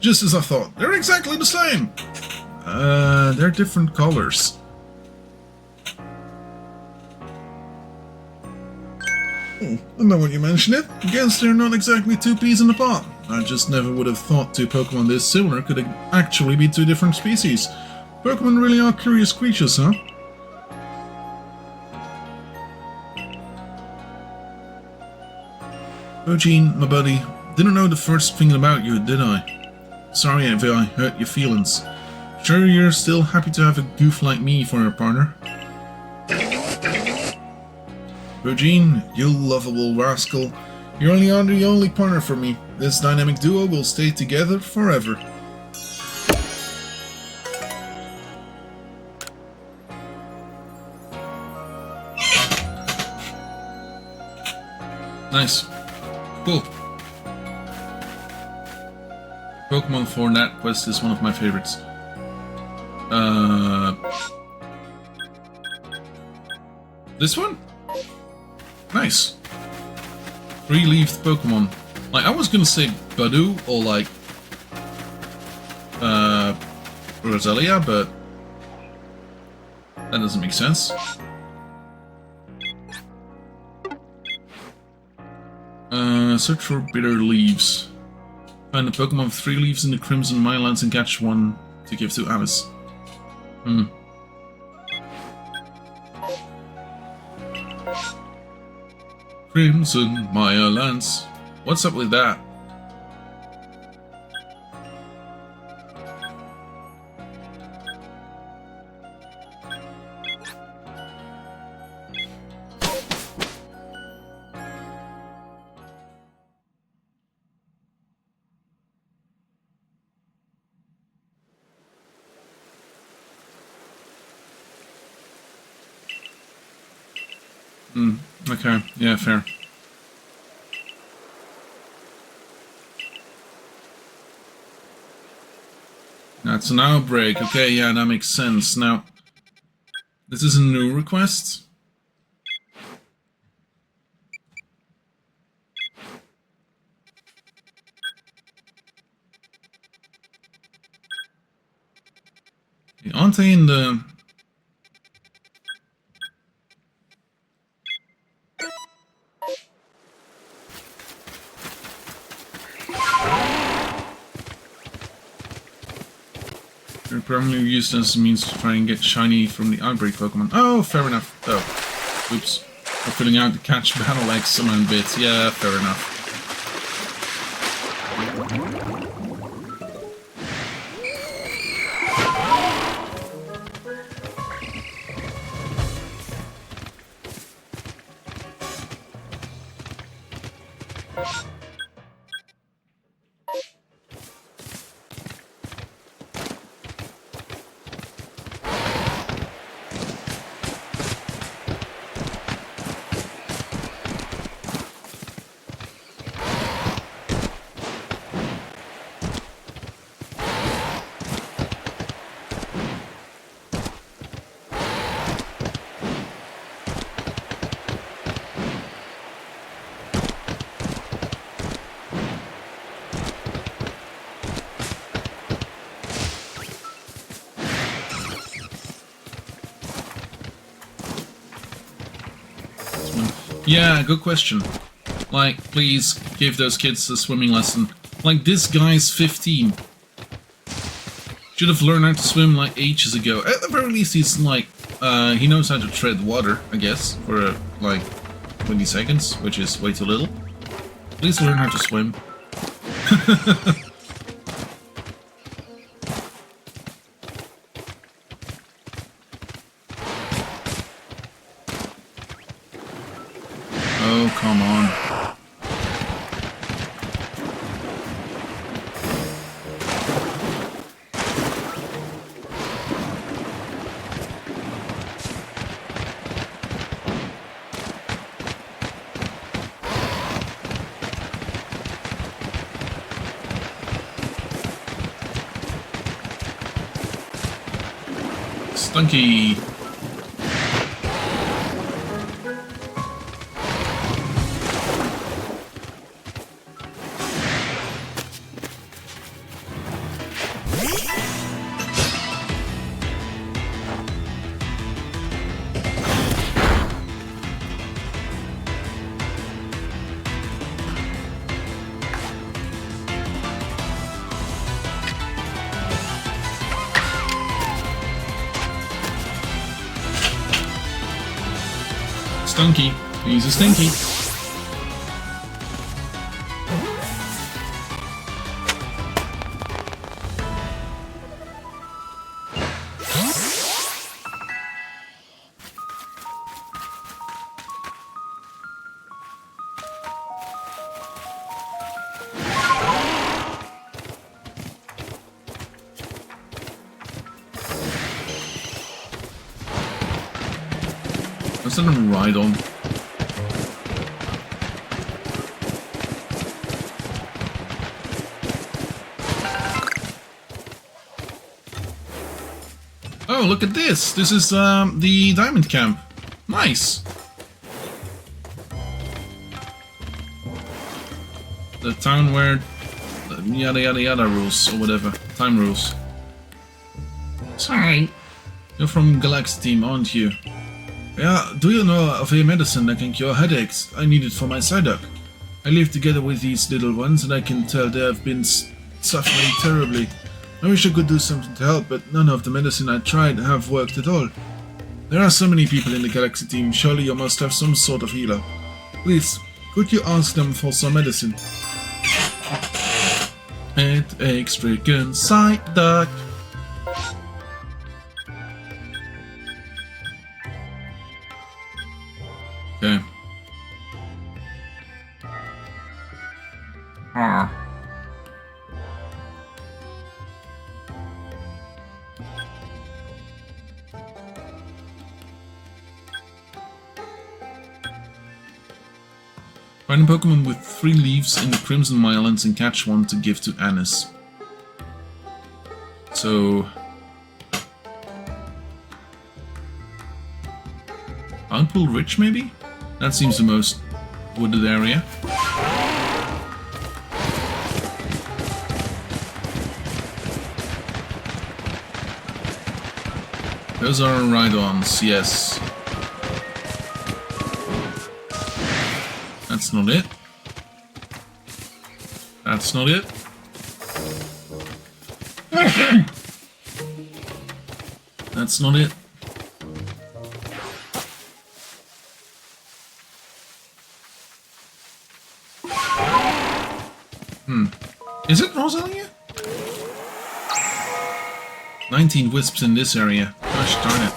Just as I thought. They're exactly the same! They're different colors. And then when you mention it, guess they're not exactly 2 peas in a pod. I just never would have thought 2 Pokemon this similar could actually be 2 different species. Pokemon really are curious creatures, huh? Bogene, my buddy, didn't know the first thing about you, did I? Sorry if I hurt your feelings. Sure you're still happy to have a goof like me for a partner? Bogene, you lovable rascal. You really are the only partner for me. This dynamic duo will stay together forever. Nice. Cool. Pokemon for that quest is one of my favorites. This one? Nice. 3-leafed Pokemon. Like, I was gonna say Badu or like Rosalia, but that doesn't make sense. Search for bitter leaves. Find a Pokemon with 3 leaves in the Crimson Mirelands and catch one to give to Alice. Crimson Mirelands. What's up with that? Okay, yeah, fair. That's an outbreak. Okay, yeah, that makes sense. Now, this is a new request. Aren't they in the... They're primarily used as a means to try and get shiny from the outbreak Pokemon. Oh, fair enough. Oh, oops. We're filling out the catch battle X amount bit. Yeah, fair enough. Yeah, good question. Like, please give those kids a swimming lesson. Like, this guy's 15. Should have learned how to swim like ages ago. At the very least, he's like, he knows how to tread water, I guess, for like 20 seconds, which is way too little. Please learn how to swim. Oh, come on. Stunky. Stunky. He's a stinky. Let's let him ride on. Oh, look at this! This is the Diamond Camp. Nice! The town where yada yada yada rules, or whatever. Time rules. Sorry. You're from Galaxy Team, aren't you? Yeah, do you know of a medicine that can cure headaches? I need it for my Psyduck. I live together with these little ones and I can tell they have been suffering terribly. I wish I could do something to help, but none of the medicine I tried have worked at all. There are so many people in the Galaxy Team, surely you must have some sort of healer. Please, could you ask them for some medicine? Headaches, freaking Psyduck. Okay. Find a Pokemon with 3 leaves in the Crimson Mirelands and catch one to give to Anis. So... Outpool Ridge, maybe? That seems the most wooded area. Those are Rhydons, yes. That's not it. That's not it. That's not it. Is it Rosalia? 19 wisps in this area. Gosh darn it.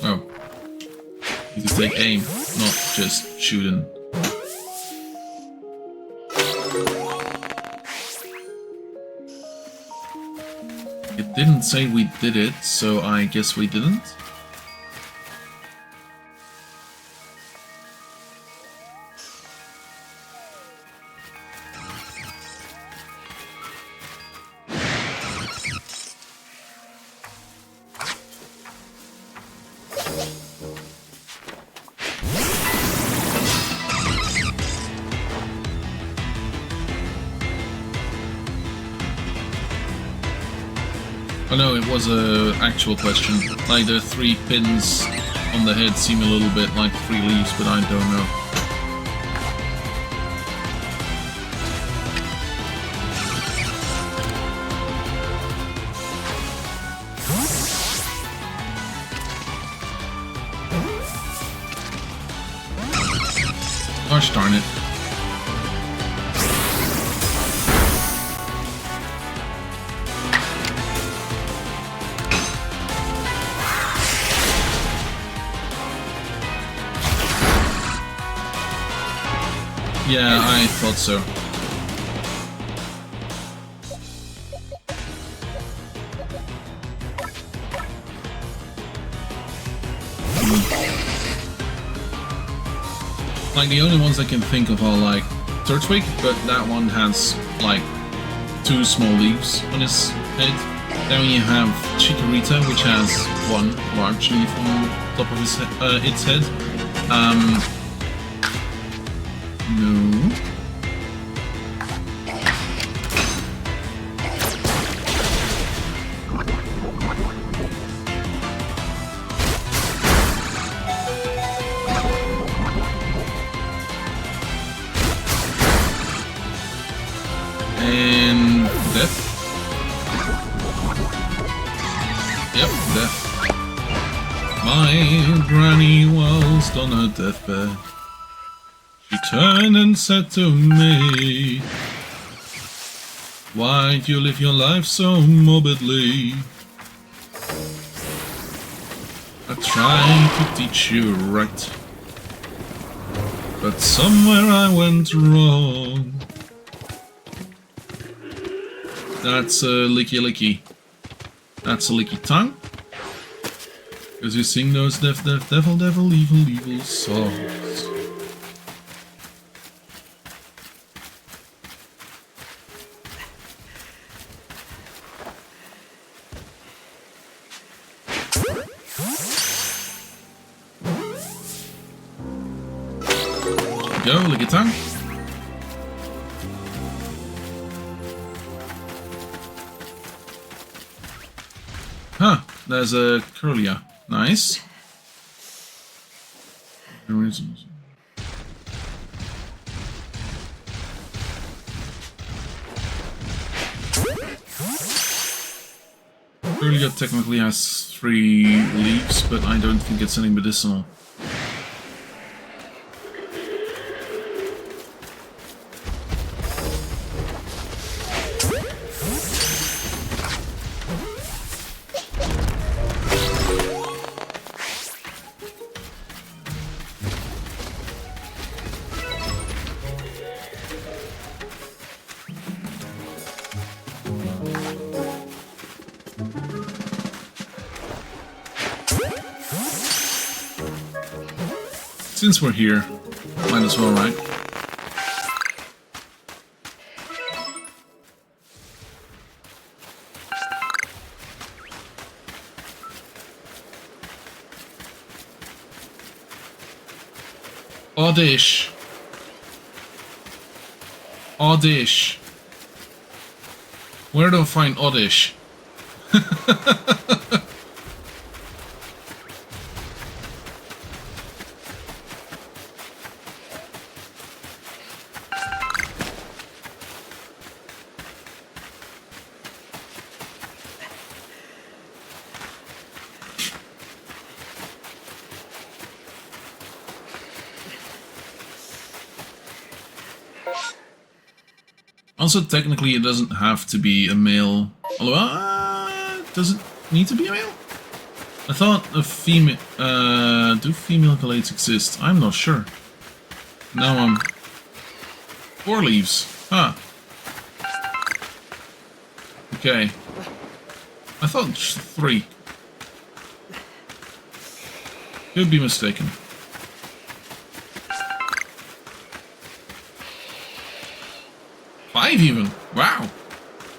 Oh. You can take aim, not just shooting. It didn't say we did it, so I guess we didn't. Oh no, it was a actual question. Like the 3 pins on the head seem a little bit like 3 leaves, but I don't know. Gosh darn it. Yeah, I thought so. Like, the only ones I can think of are, like, Turtwig, but that one has, like, 2 small leaves on his head. Then you have Chikorita, which has 1 large leaf on top of his its head. No. And death. Yep, death. My granny was on her deathbed. She turned and said to me, "Why'd you live your life so morbidly? I tried to teach you right, but somewhere I went wrong." That's a licky licky. That's a licky tongue. Because you sing those devil evil songs. go, lick your tongue. Huh, there's a Curlia. Nice. Curlia technically has 3 leaves, but I don't think it's any medicinal. Since we're here, might as well, right? Oddish. Oddish. Where do I find Oddish? Also, technically, it doesn't have to be a male. Although, does it need to be a male? I thought a female. Do female Gallades exist? I'm not sure. Now 4 leaves. Huh. Okay. I thought 3. Could be mistaken. Five even. Wow.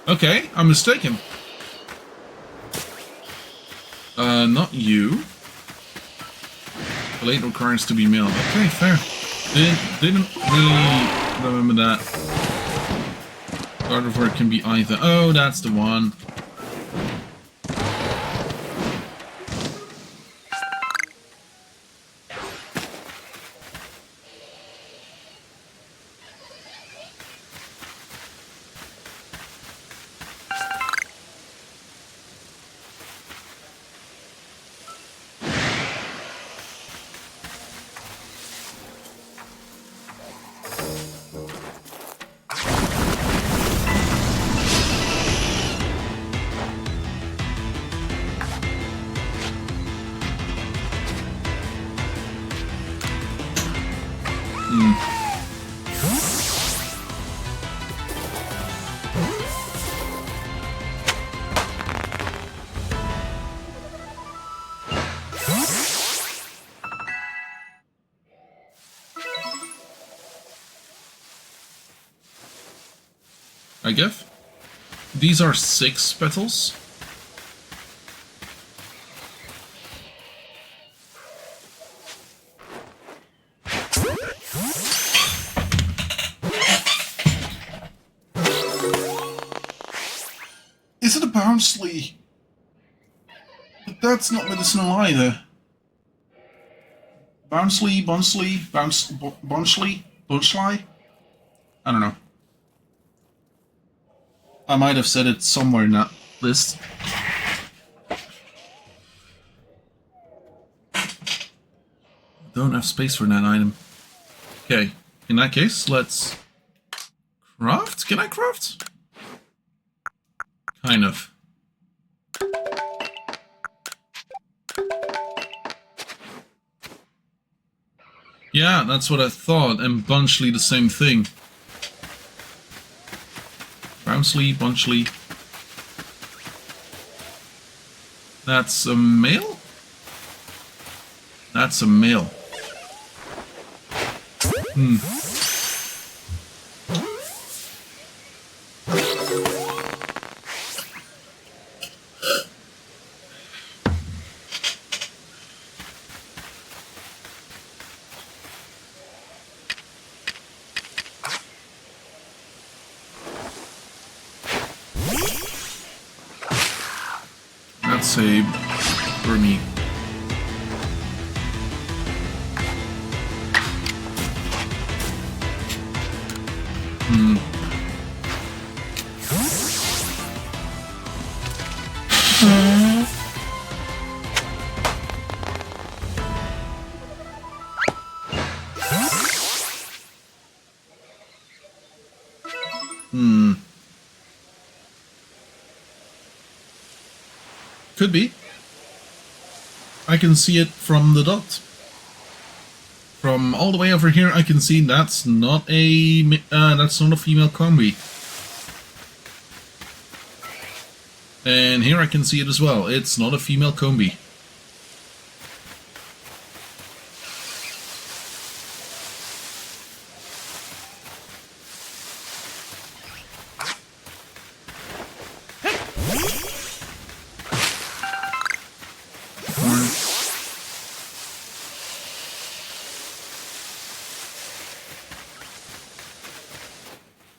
Okay, I'm mistaken. Not you. Blade requires to be male. Okay, fair. Didn't really remember that. Gardevoir can be either. Oh, that's the one. I guess. These are 6 petals. Is it a Bounceley? But that's not medicinal either. Bounceley, Bonchley? I don't know. I might have said it somewhere in that list. Don't have space for that item. Okay, in that case, let's craft? Can I craft? Kind of. Yeah, that's what I thought, and Bunchley the same thing. Bunchley. That's a male? That's a male. That's a Burmy. Could be. I can see it from the dot. From all the way over here, I can see that's not a female combi. And here I can see it as well. It's not a female combi.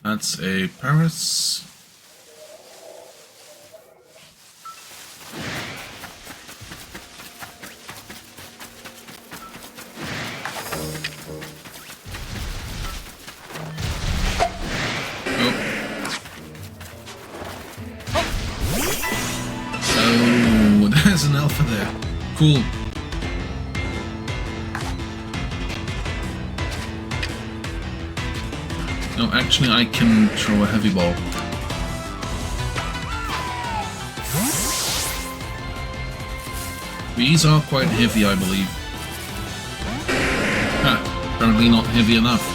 That's a Paris. Oh, there's an alpha there. Cool. No, actually I can throw a heavy ball. These are quite heavy, I believe. Ha, apparently not heavy enough.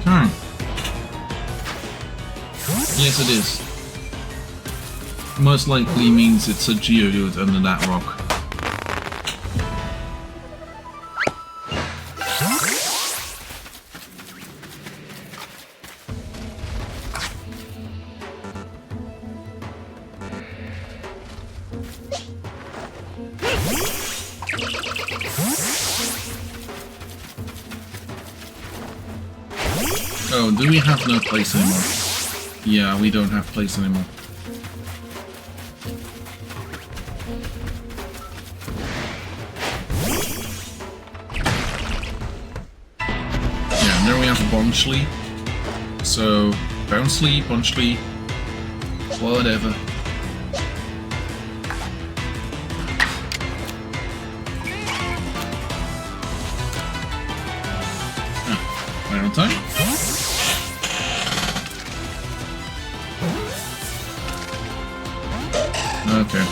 Okay. Yes, it is. Most likely means it's a Geodude under that rock. Oh, do we have no place anymore? Yeah, we don't have place anymore. Yeah, and there we have a Bonchley. So, Bouncely, Bonchley, whatever. Ah, right on time. Okay.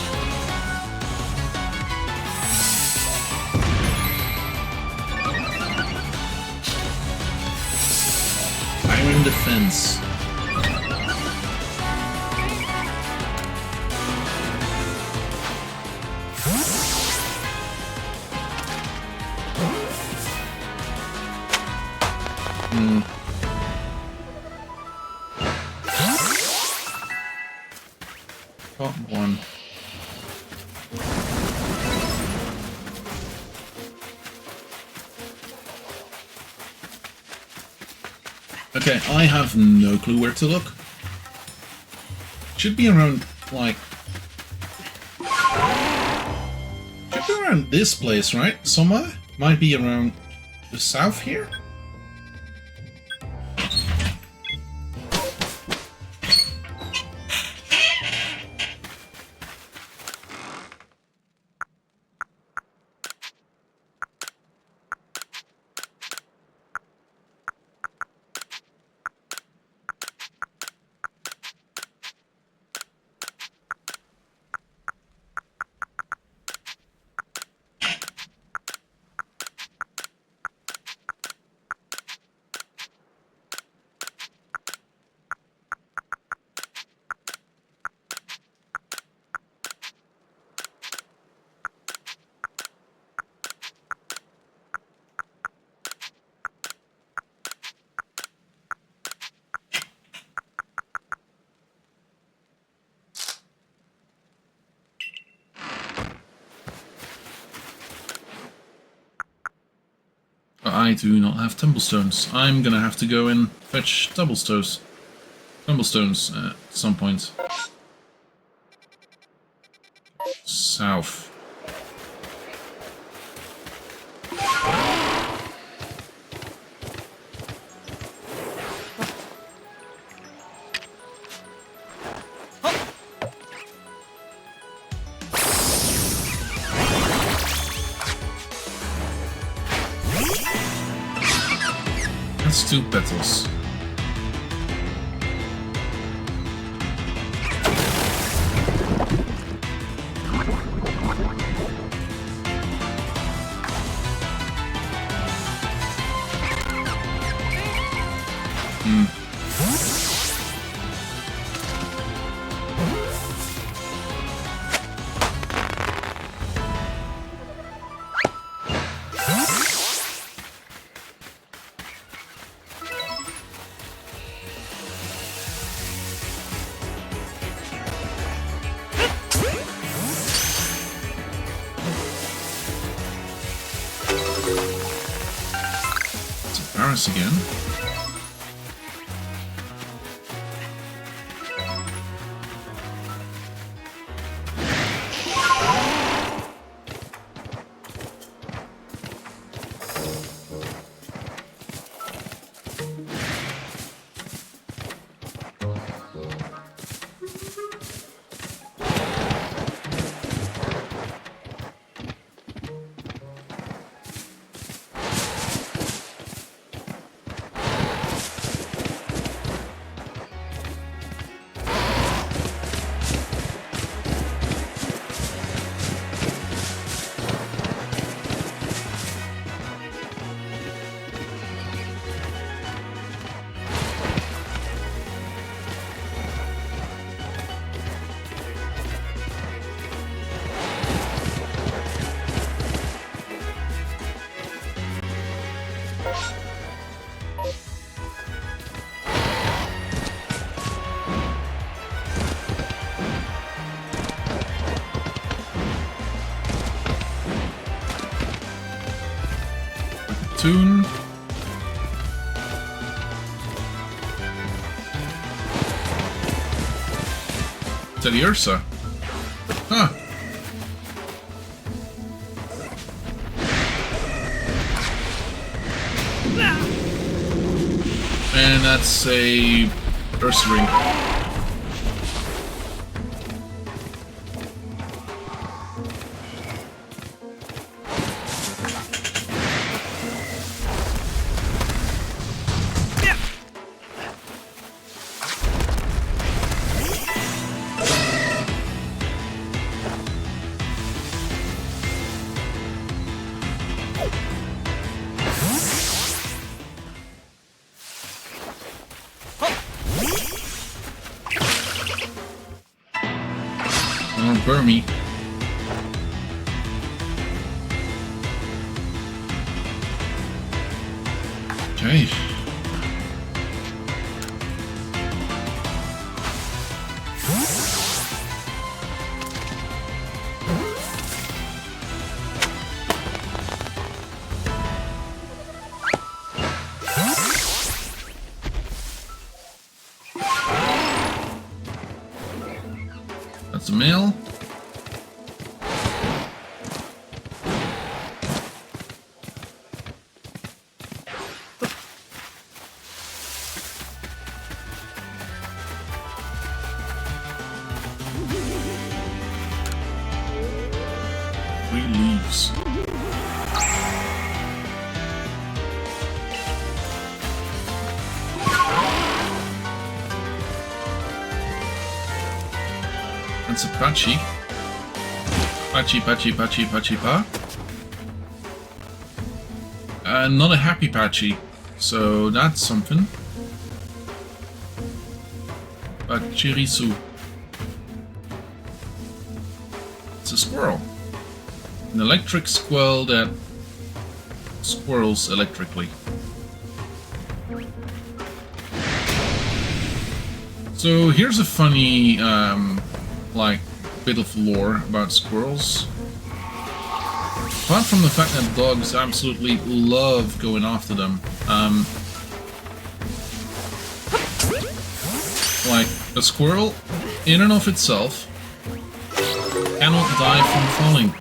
Iron defense. Top one. Okay, I have no clue where to look. Should be around, like... Should be around this place, right? Somewhere? Might be around the south here? I do not have tumblestones. I'm gonna have to go and fetch tumblestones at some point. South. That's 2 petals. Paris again. Tune. Teddiursa. Huh. And that's a Ursaring. Burmy. Okay. That's a male. Leaves. That's a Patchy. Patchy, Patchy, Patchy, Patchy, Pa. Not a happy Patchy, so that's something. Pachirisu. It's a squirrel. An electric squirrel that squirrels electrically. So here's a funny, like, bit of lore about squirrels. Apart from the fact that dogs absolutely love going after them, like a squirrel, in and of itself, cannot die from falling.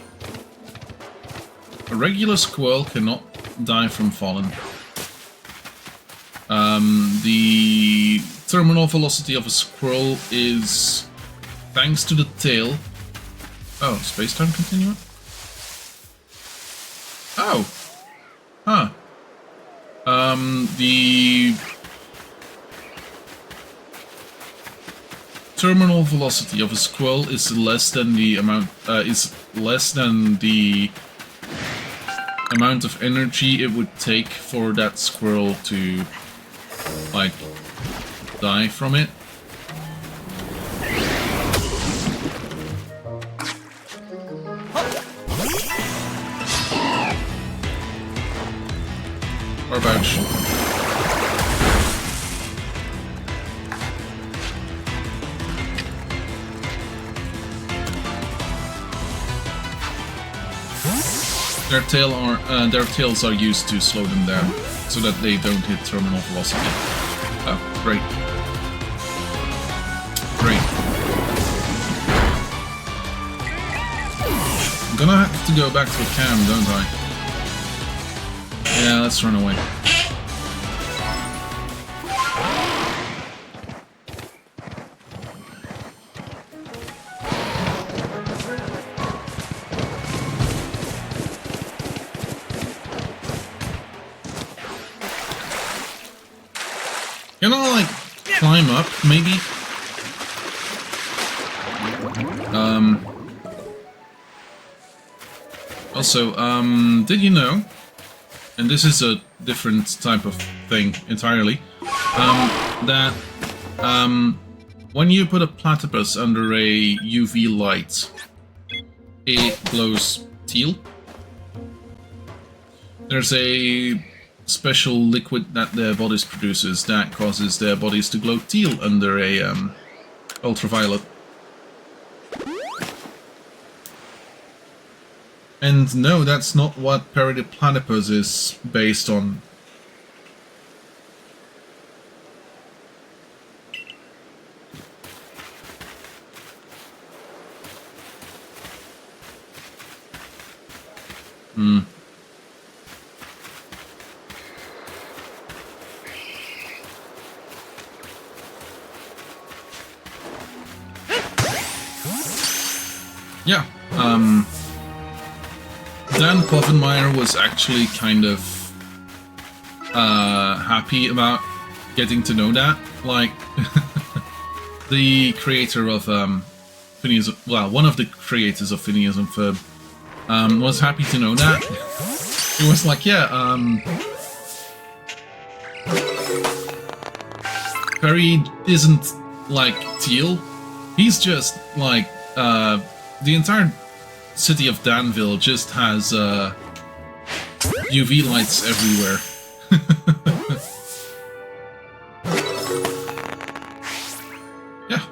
A regular squirrel cannot die from falling. The terminal velocity of a squirrel is, thanks to the tail... Oh, space-time continuum? Oh! Huh. The terminal velocity of a squirrel is less than the amount of energy it would take for that squirrel to, like, die from it. Or about... Their tails are used to slow them down, so that they don't hit terminal velocity. Oh, great. Great. I'm gonna have to go back to a cam, don't I? Yeah, let's run away. Can I, like, climb up, maybe? Also, did you know, and this is a different type of thing entirely, that, when you put a platypus under a UV light, it glows teal? There's a special liquid that their bodies produces that causes their bodies to glow teal under a ultraviolet. And no, that's not what Parody Platypus is based on. Yeah, Dan Povenmire was actually kind of happy about getting to know that. Like, the creator of Phineas, well, one of the creators of Phineas and Ferb was happy to know that. He was like, yeah, Perry isn't like teal. He's just like the entire city of Danville just has UV lights everywhere. Yeah,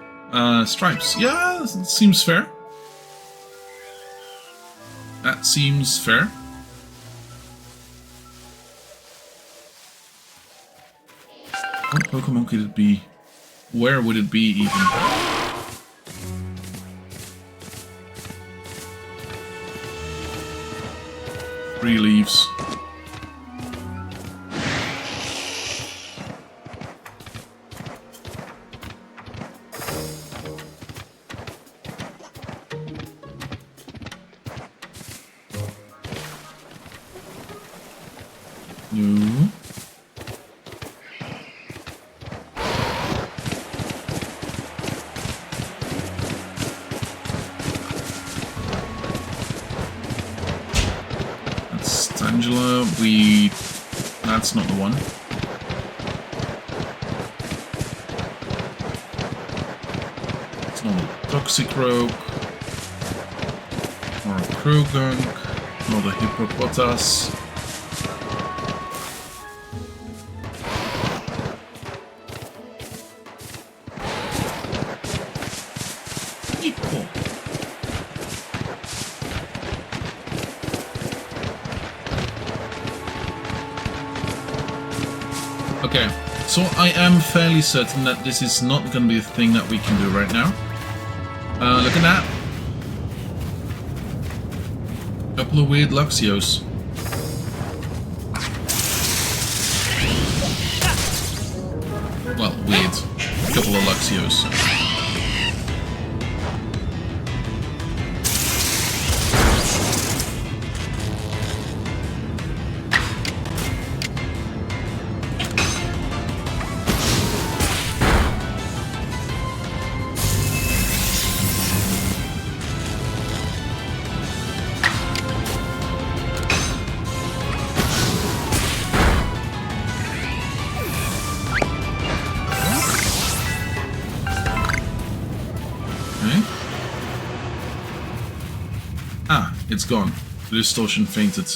stripes. Yeah, that seems fair. That seems fair. What Pokemon could it be? Where would it be even? 3 leaves. No. Angela, that's not the one. It's not a Toxicroak, or a Krogunk, not a Hippopotas. Okay, so I am fairly certain that this is not going to be a thing that we can do right now. Look at that. Couple of weird Luxios. Well, weird. Couple of Luxios. It's gone. The distortion fainted.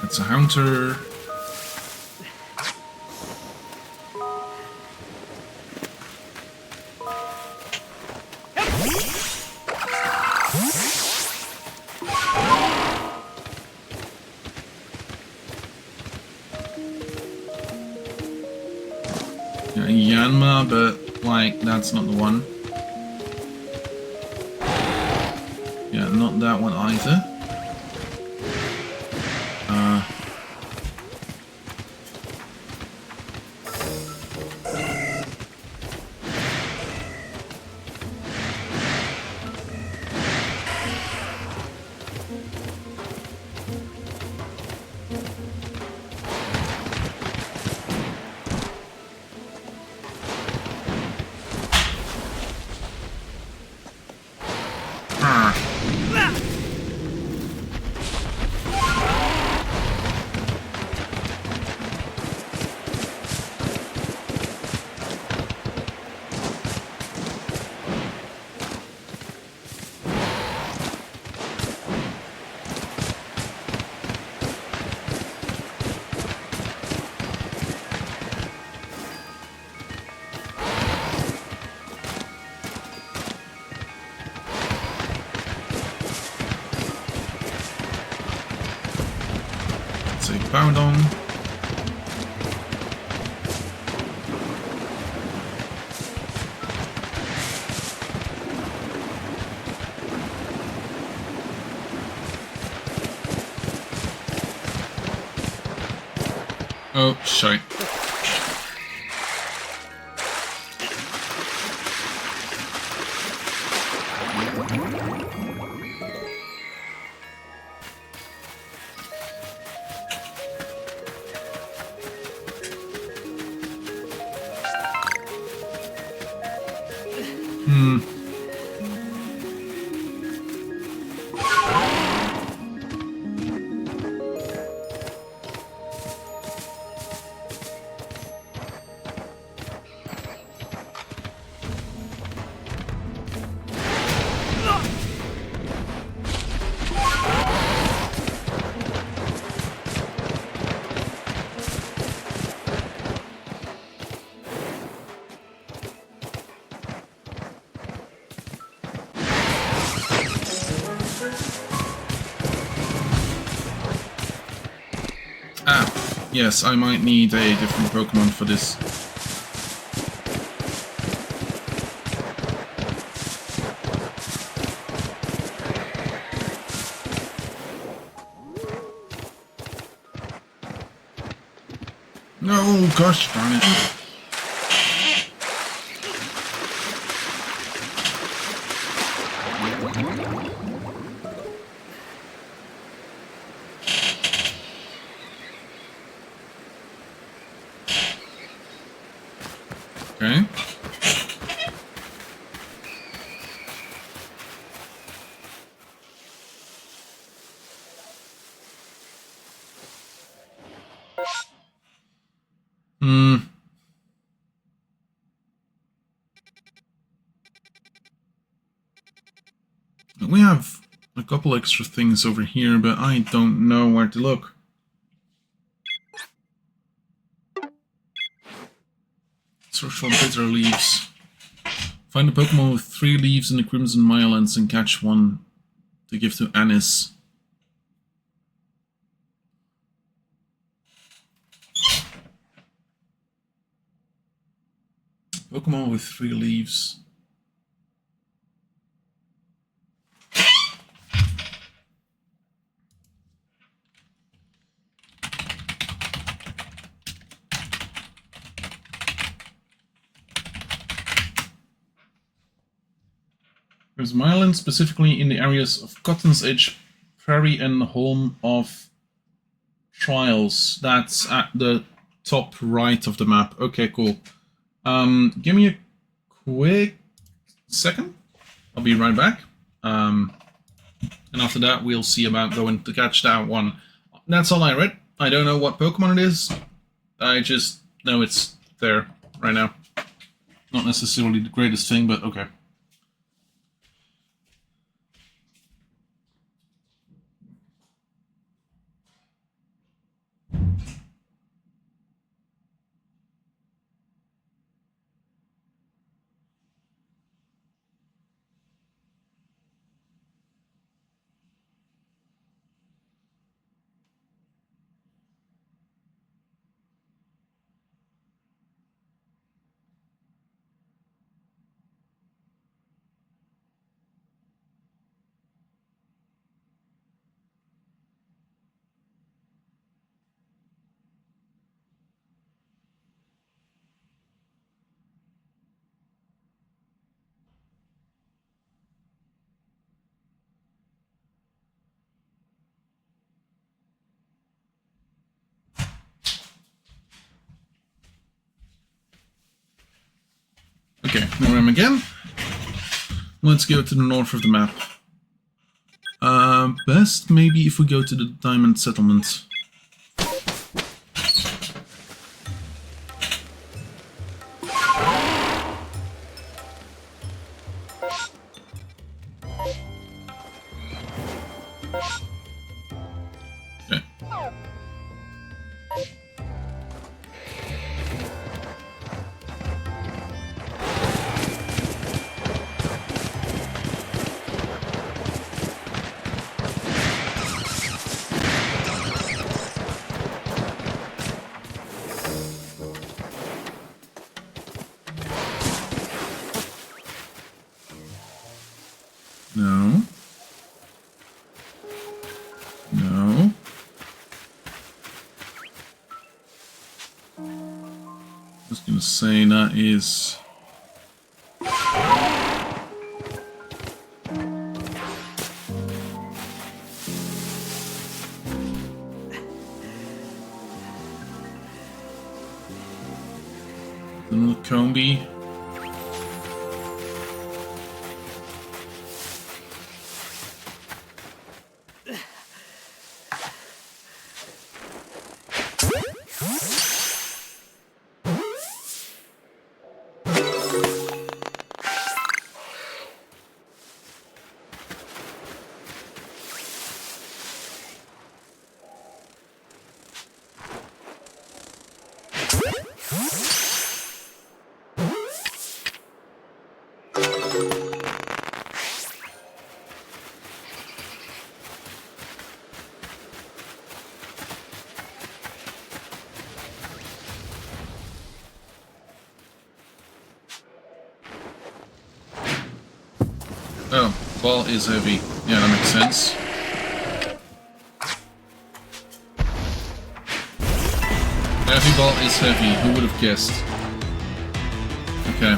That's a Haunter. Yanma, but like that's not the one. Yeah, not that one either. Bound on. Oh, shite. Yes, I might need a different Pokemon for this. No, gosh darn it. Okay. We have a couple extra things over here, but I don't know where to look. Search for bitter leaves. Find a Pokemon with 3 leaves in the Crimson Mirelands and catch one to give to Anis. Pokemon with 3 leaves. There's Mireland, specifically in the areas of Cotton's Edge, Prairie, and Home of Trials. That's at the top right of the map. Okay, cool. Give me a quick second. I'll be right back. And after that, we'll see about going to catch that one. That's all I read. I don't know what Pokemon it is. I just know it's there right now. Not necessarily the greatest thing, but okay. Okay, there I am again. Let's go to the north of the map. Best maybe if we go to the Diamond Settlement. Okay. No. No. I was gonna say that is... Another Combi. Oh, ball is heavy. Yeah, that makes sense. Heavy ball is heavy. Who would have guessed? Okay.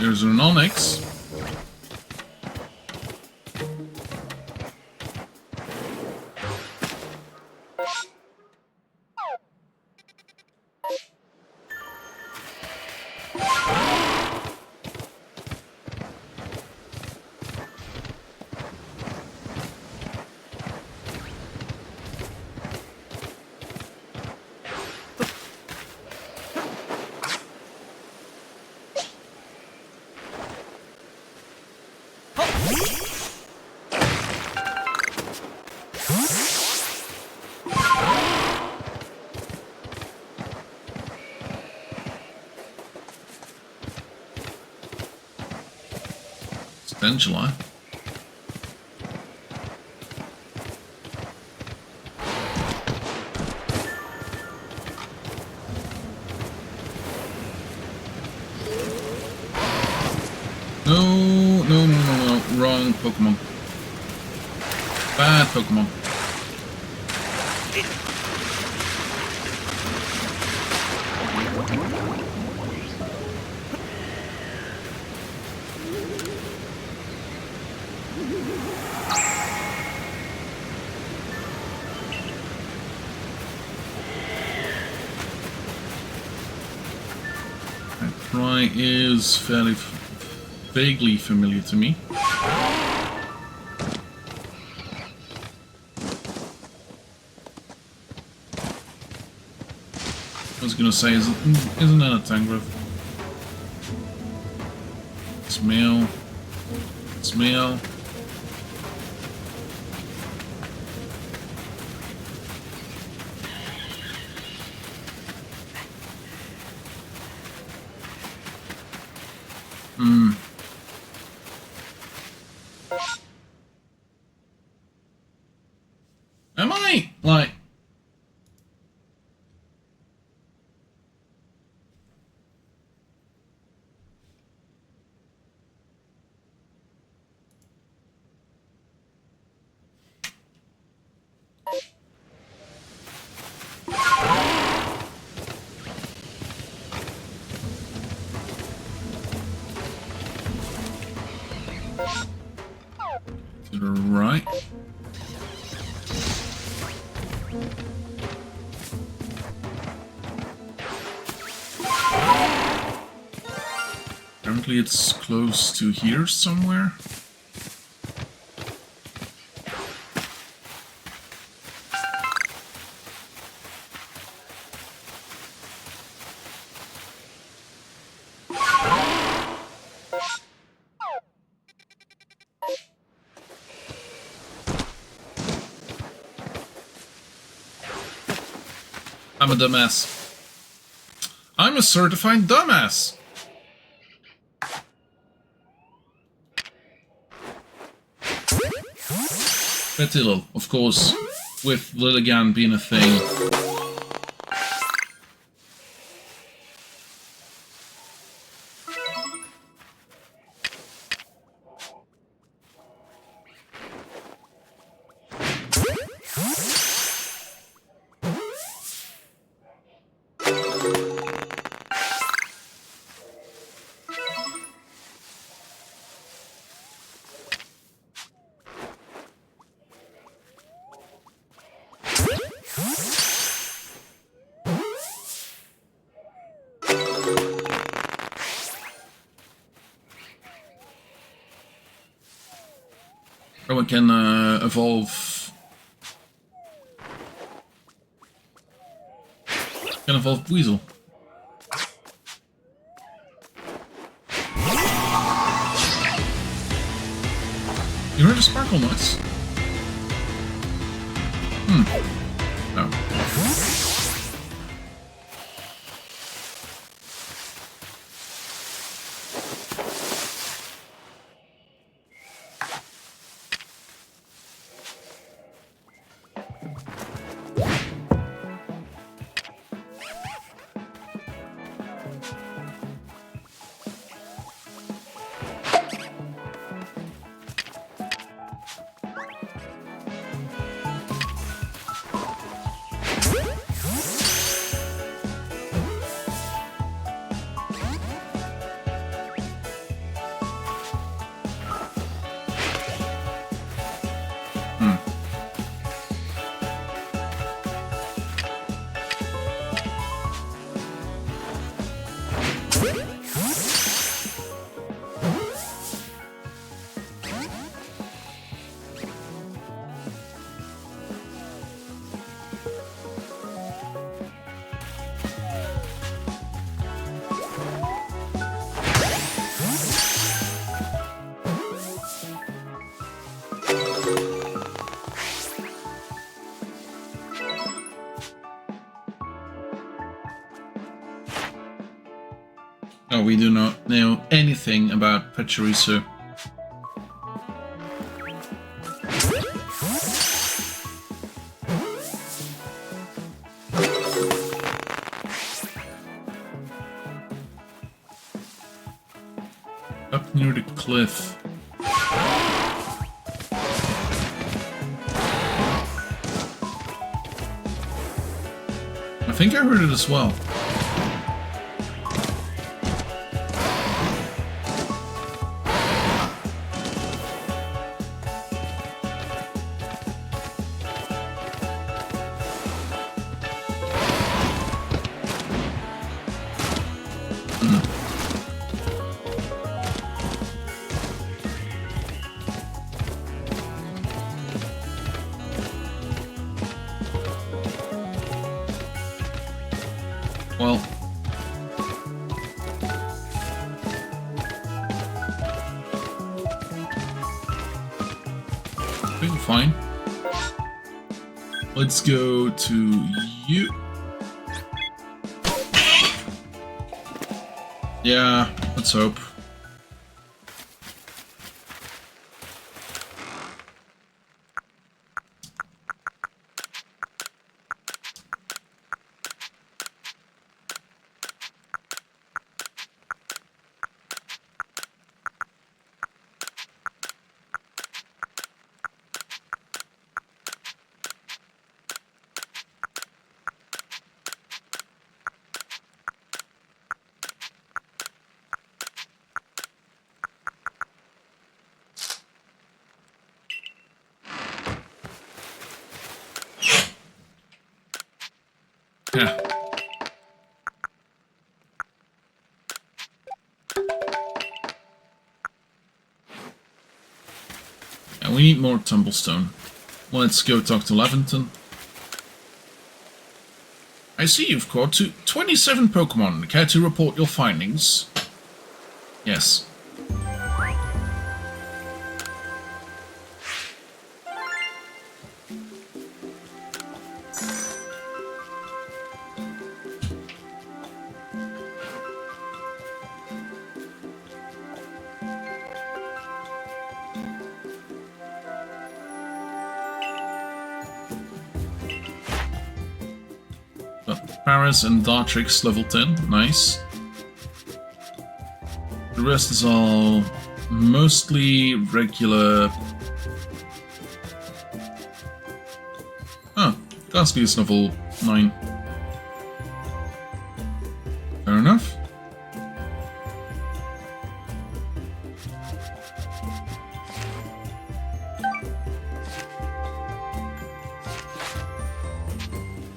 There's an Onyx. Potentially. No. Wrong Pokemon. Bad Pokemon. That cry is fairly vaguely familiar to me. I was gonna say, isn't that a Tangrowth? Smell. Smell. Am I, like... to the right? Apparently it's close to here somewhere. I'm a dumbass. I'm a certified dumbass! Petilil, of course, with Lilligan being a thing. Oh, it can evolve. Can evolve Weasel. You heard a sparkle noise? Oh. No, we do not know anything about Pachirisu. Up near the cliff. I think I heard it as well. Well, I think fine. Let's go to you. Yeah, let's hope. Yeah. And we need more Tumblestone. Let's go talk to Leventon. I see you've caught 27 Pokémon. Care to report your findings? Yes. Paris and Dartrix level 10, nice. The rest is all mostly regular. Oh, Ghastly is level 9. Fair enough.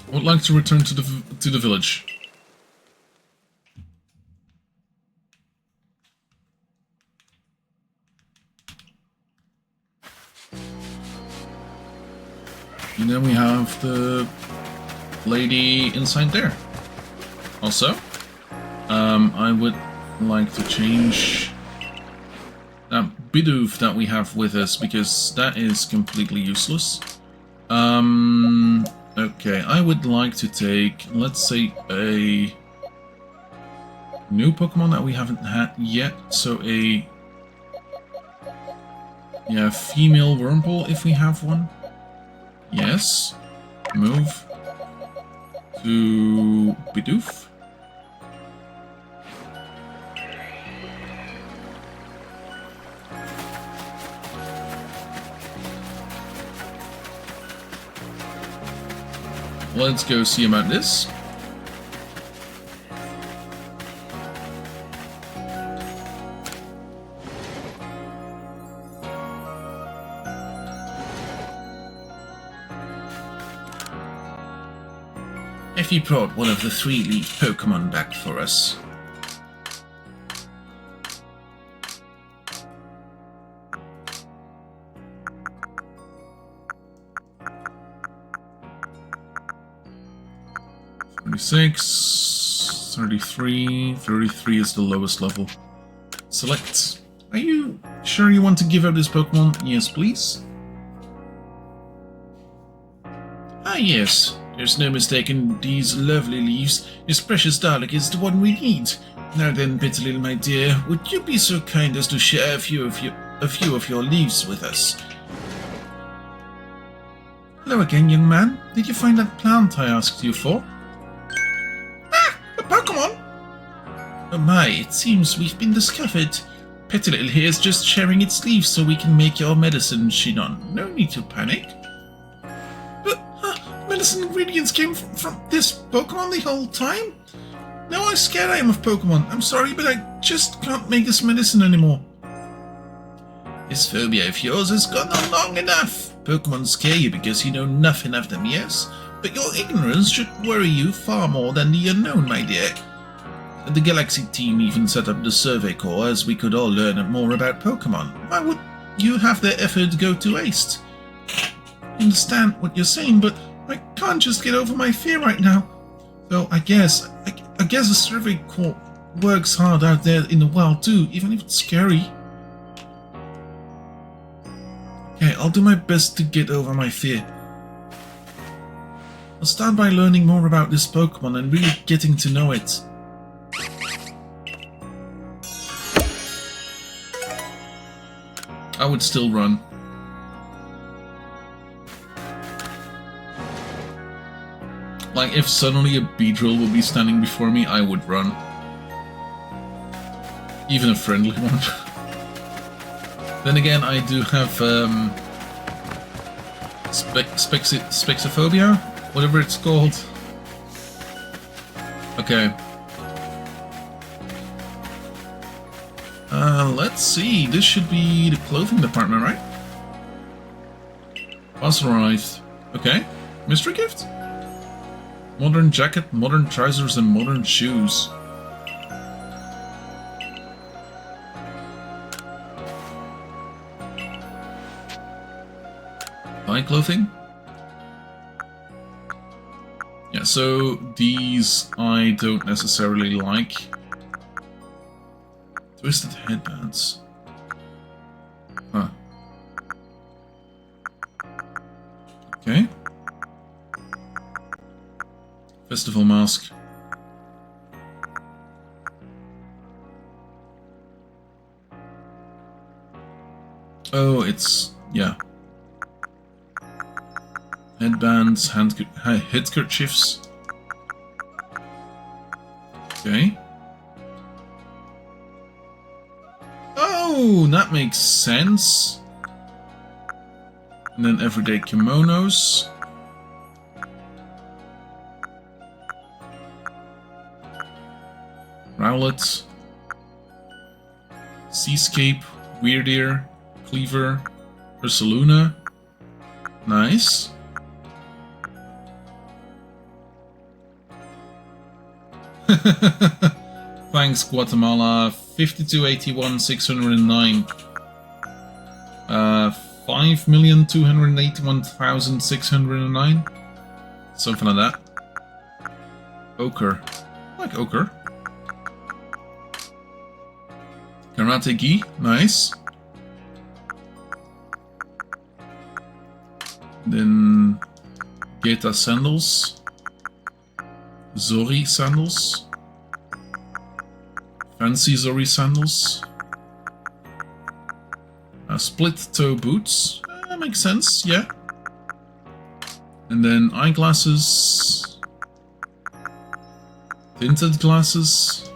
I would like to return to the village. And then we have the lady inside there. Also, I would like to change that Bidoof that we have with us because that is completely useless. Okay, I would like to take, let's say, a new Pokemon that we haven't had yet. So a, yeah, female Wurmple if we have one. Yes. Move to Bidoof. Let's go see about this. If you brought one of the 3-leaf Pokemon back for us. Six, 33, 33 is the lowest level. Select. Are you sure you want to give out this Pokemon? Yes, please. Ah, yes. There's no mistaking these lovely leaves. This precious Dalek is the one we need. Now then, Bitterlil, my dear, would you be so kind as to share a few of your leaves with us? Hello again, young man. Did you find that plant I asked you for? Ah! A Pokémon! Oh my, it seems we've been discovered. Bitterlil here is just sharing its leaves so we can make your medicine, Shinon. No need to panic. But, medicine ingredients came from this Pokémon the whole time? Now I'm scared I am of Pokémon. I'm sorry, but I just can't make this medicine anymore. This phobia of yours has gone on long enough. Pokémon scare you because you know nothing of them, yes? But your ignorance should worry you far more than the unknown, my dear. The Galaxy team even set up the Survey Corps as we could all learn more about Pokémon. Why would you have their effort go to waste? I understand what you're saying, but I can't just get over my fear right now. So I guess the Survey Corps works hard out there in the wild too, even if it's scary. Okay, I'll do my best to get over my fear. I'll start by learning more about this Pokémon and really getting to know it. I would still run. Like, if suddenly a Beedrill would be standing before me, I would run. Even a friendly one. Then again, I do have Spexophobia? Whatever it's called. Okay. Let's see. This should be the clothing department, right? Puzzle arrived. Okay. Mystery gift? Modern jacket, modern trousers, and modern shoes. Buy clothing? Yeah, so these I don't necessarily like. Twisted headbands. Huh. Okay. Festival mask. Oh, it's... yeah. Headbands, headkerchiefs. Okay. Oh, that makes sense. And then everyday kimonos. Rowlet. Seascape, Weirdeer, Cleaver, Ursaluna. Nice. Thanks, Guatemala. 5281 609. 5,281,609. Something like that. Ochre. I like ochre. Karate gi. Nice. Then Geta sandals. Zori sandals. Fancy Zori sandals. Split toe boots. That makes sense, yeah. And then eyeglasses. Tinted glasses.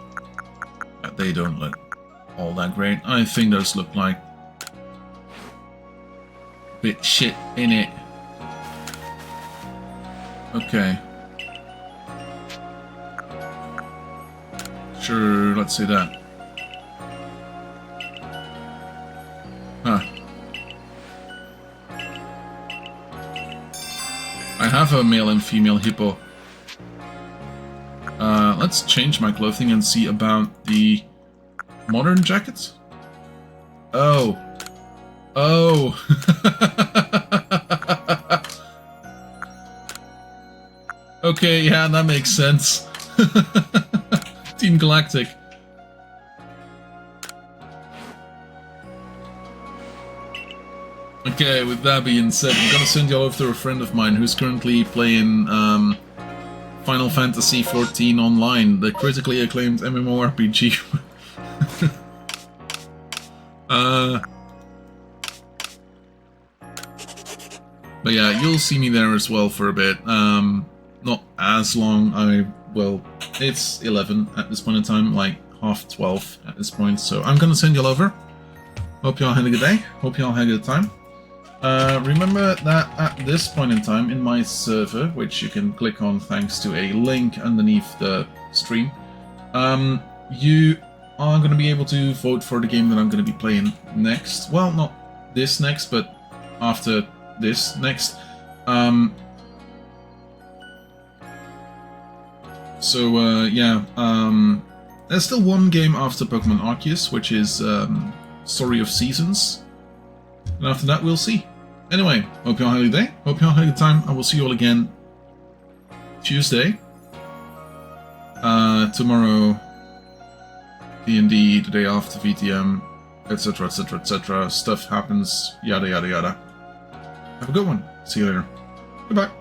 They don't look all that great. I think those look like bit shit in it. Okay. Sure, let's say that. Huh. I have a male and female hippo. Let's change my clothing and see about the modern jacket. Oh. Oh. Okay, yeah, that makes sense. Team Galactic. Okay, with that being said, I'm gonna send you over to a friend of mine who's currently playing Final Fantasy XIV Online, the critically acclaimed MMORPG. But yeah, you'll see me there as well for a bit. Not as long. Well, it's 11 at this point in time, like half 12 at this point. So I'm gonna send you all over. Hope y'all had a good day. Hope y'all had a good time. Remember that at this point in time, in my server, which you can click on thanks to a link underneath the stream, you are going to be able to vote for the game that I'm going to be playing next. Well, not this next, but after this next. There's still one game after Pokemon Arceus, which is Story of Seasons. And after that, we'll see. Anyway, hope you all had a good day. Hope you all had a good time. I will see you all again Tuesday. Tomorrow, D&D, the day after VTM, etc, etc, etc. Stuff happens, yada yada yada. Have a good one. See you later. Goodbye.